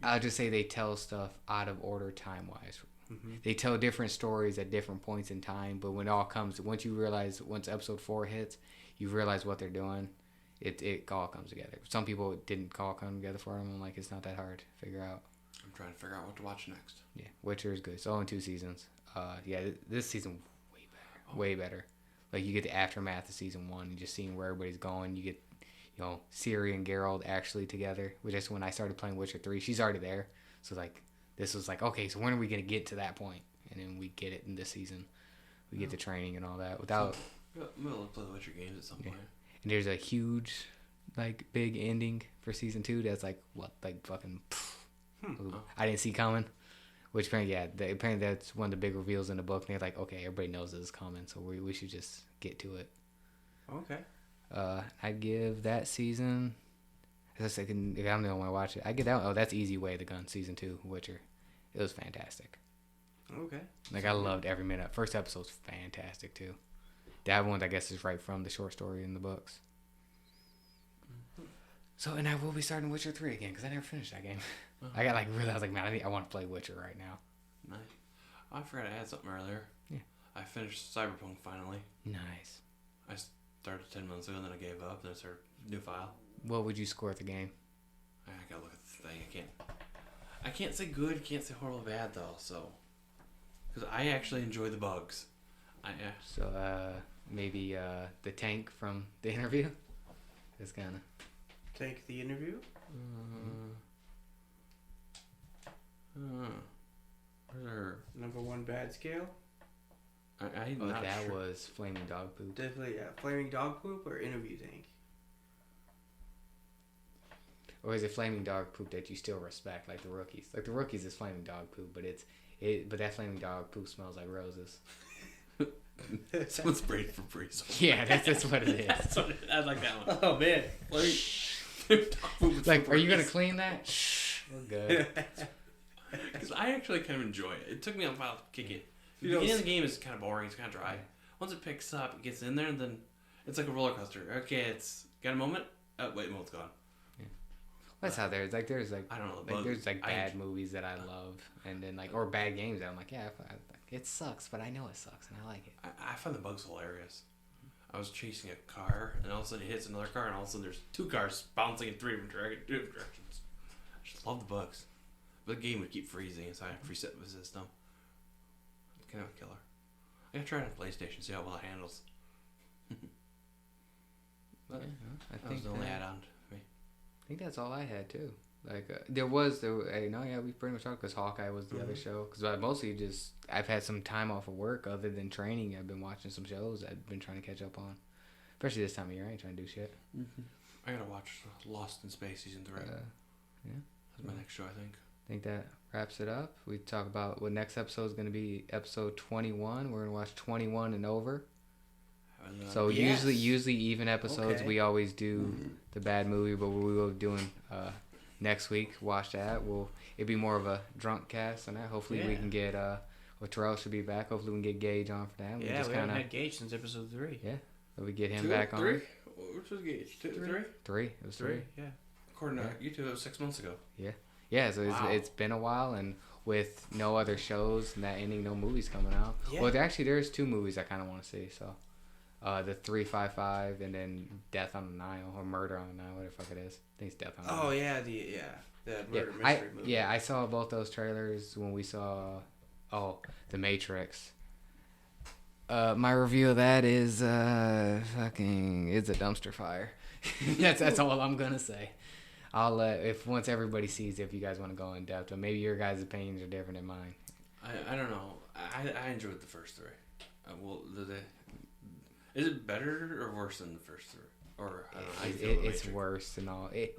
I'll just say they tell stuff out of order time-wise. Mm-hmm. They tell different stories at different points in time, but when it all comes, once episode 4 hits, you realize what they're doing. It all comes together. Some people didn't all come together for them. I'm like, it's not that hard to figure out. I'm trying to figure out what to watch next. Yeah, Witcher is good. It's only 2 seasons. This season way better. Like you get the aftermath of season 1, and just seeing where everybody's going. You get, Ciri and Geralt actually together. Which is when I started playing Witcher 3. She's already there, so like. This was like, okay, so when are we going to get to that point? And then we get it in this season. We get the training and all that without... We'll play the Witcher games at some point. And there's a huge, like, big ending for season 2 that's like, what, like fucking... I didn't see coming. Which apparently that's one of the big reveals in the book. And they're like, okay, everybody knows this is coming, so we should just get to it. Okay. I'd give that season... I'm the only one to watch it. I get that one. Oh, that's Easy Way of the Gun, season 2, Witcher. It was fantastic. Okay. Like, I loved every minute. First episode's fantastic, too. That one, I guess, is right from the short story in the books. Mm-hmm. So, and I will be starting Witcher 3 again, because I never finished that game. I was like, man, I want to play Witcher right now. Nice. I forgot I had something earlier. Yeah. I finished Cyberpunk finally. Nice. I started 10 months ago, and then I gave up. Then I started a new file. What would you score at the game? I gotta look at the thing. I can't say good. Can't say horrible bad though. So, because I actually enjoy the bugs. So maybe the tank from the interview. It's kind of. Tank the interview. Where's her number 1 bad scale? I'm not that sure. was flaming dog poop. Definitely, yeah. Flaming dog poop or interview tank? Or is it flaming dog poop that you still respect, like the rookies? Like the rookies is flaming dog poop, but that flaming dog poop smells like roses. Someone's sprayed for breeze. Yeah, that's what it is. That's what I like that one. Oh man. Like, are you gonna clean that? We're good. Because I actually kind of enjoy it. It took me a while to kick it. The You know, beginning of the game is kind of boring. It's kind of dry. Once it picks up, it gets in there, and then it's like a roller coaster. Okay, it's got a moment. Oh wait, moment's gone. That's how there's like I don't know. like there's like bad movies that I love, and then like or bad games that I'm like, yeah, it sucks, but I know it sucks and I like it. I find the bugs hilarious. I was chasing a car, and all of a sudden it hits another car, and all of a sudden there's 2 cars bouncing in 3 different directions. I just love the bugs. But the game would keep freezing, so I reset the system. It's kind of a killer. I gotta try it on PlayStation, see how well it handles. But I that was the only add-on for me. I think that's all I had too. Like we pretty much talked because Hawkeye was the other show. Because I mostly I've had some time off of work other than training. I've been watching some shows I've been trying to catch up on. Especially this time of year, I ain't trying to do shit. I gotta watch Lost in Space season 3. Yeah, that's my next show, I think. I think that wraps it up. We talk about what next episode is going to be. Episode 21. We're going to watch 21 and over. So usually even episodes, we always do the bad movie, but we will be doing next week. Watch that. It'd be more of a drunk cast on that. Hopefully we can get Terrell should be back. Hopefully we can get Gage on for that. We haven't had Gage since episode 3. Yeah, so we get him back on. 3? Which was Gage? 2, 3? 3. It was 3. Yeah. According to YouTube, it was 6 months ago. Yeah. Yeah. So it's been a while, and with no other shows and that ending, no movies coming out. Yeah. Well, there's 2 movies I kind of want to see. So. The 355 and then Death on the Nile or Murder on the Nile, whatever the fuck it is. I think it's Death on the Nile. Oh yeah, the murder mystery movie. Yeah, I saw both those trailers when we saw The Matrix. My review of that is it's a dumpster fire. that's all I'm gonna say. I'll once everybody sees it, if you guys want to go in depth, or maybe your guys' opinions are different than mine. I don't know. I enjoyed the first 3. Is it better or worse than the first 3? Or I don't know how you feel about it's Matrix. worse and all. I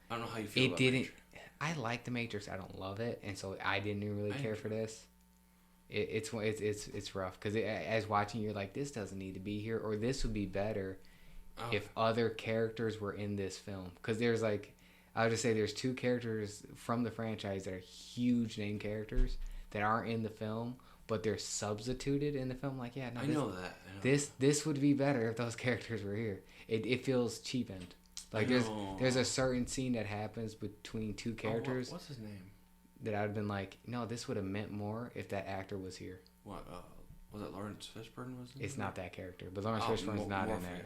don't know how you feel about Matrix. I like the Matrix. I don't love it, and so I didn't even really care for this. It's rough because as watching, you're like, this doesn't need to be here, or this would be better if other characters were in this film. Because there's I would just say there's 2 characters from the franchise that are huge name characters that aren't in the film. But they're substituted in the film. Like, yeah, no, I know that. This would be better if those characters were here. It feels cheapened. Like there's a certain scene that happens between 2 characters. What's his name? That I'd been like, no, this would have meant more if that actor was here. What? Was it Lawrence Fishburne? It's not that character, but Lawrence Fishburne's not in there.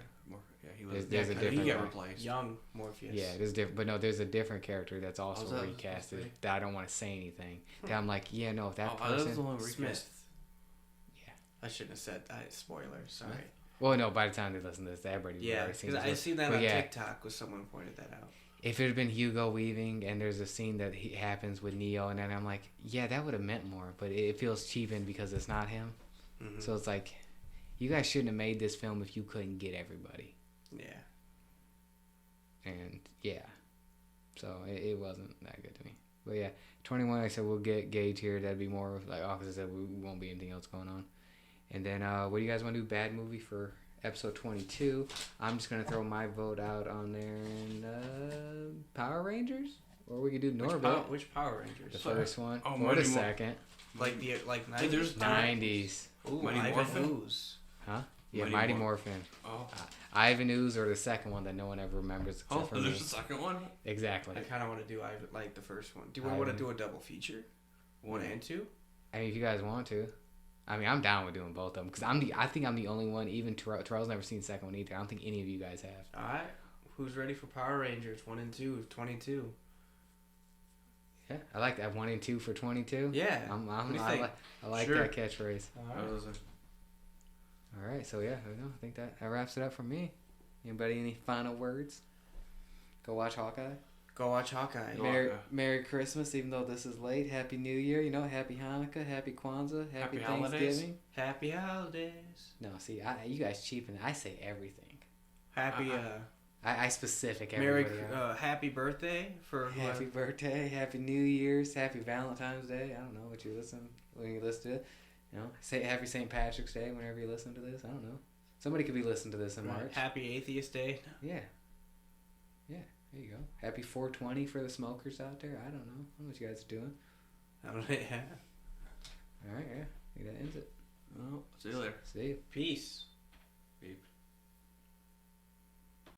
Yeah, he was. There's a different. He got replaced. Young Morpheus. Yeah, there's different, but no, there's a different character that's also recasted. That I don't want to say anything. That I'm like, yeah, no, that person. That's the one Smith. I shouldn't have said that. Spoiler. Sorry. Well, no. By the time they listen to this, everybody already seen it. I seen that on TikTok. Was someone pointed that out? If it had been Hugo Weaving and there's a scene that happens with Neo, and then I'm like, yeah, that would have meant more, but it feels cheapened because it's not him. Mm-hmm. So it's like, you guys shouldn't have made this film if you couldn't get everybody. Yeah. And yeah, so it wasn't that good to me. But yeah, 21. I said we'll get Gage here. That'd be more like, because I said we won't be anything else going on. And then, what do you guys want to do? Bad movie for episode 22. I'm just going to throw my vote out on there. And Power Rangers? Or we could do Norbit. Which Power Rangers? The first one. Or the second. Like 90s? There's 90s. Ooh, Mighty Morphin. Huh? Yeah, Mighty Morphin. Oh. Ivan Ooze or the second one that no one ever remembers except for me. There's a second one? Exactly. I kind of want to do the first one. Do we want to do a double feature? 1 and 2? I mean, if you guys want to. I mean, I'm down with doing both of them because I think I'm the only one. Even Terrell's never seen the second one either. I don't think any of you guys have. All right. Who's ready for Power Rangers 1 and 2? 22. Yeah, I like that 1 and 2 for 22. Yeah. I like that catchphrase. All right. All right. So yeah, I think that wraps it up for me. Anybody any final words? Go watch Hawkeye. Go watch Hawkeye. Merry Christmas, even though this is late. Happy New Year. Happy Hanukkah, Happy Kwanzaa, Happy Thanksgiving. Holidays. Happy holidays. No, see, you guys cheapen. I say everything. Happy. I specific everybody. Happy birthday for. Happy birthday, Happy New Year's, Happy Valentine's Day. I don't know what you listen when you listen to it. Say Happy St. Patrick's Day whenever you listen to this. I don't know. Somebody could be listening to this in March. Happy Atheist Day. Yeah. Yeah. There you go. Happy 420 for the smokers out there. I don't know what you guys are doing. I don't know. Yeah. All right, yeah. I think that ends it. Well, see you later. See you. Peace.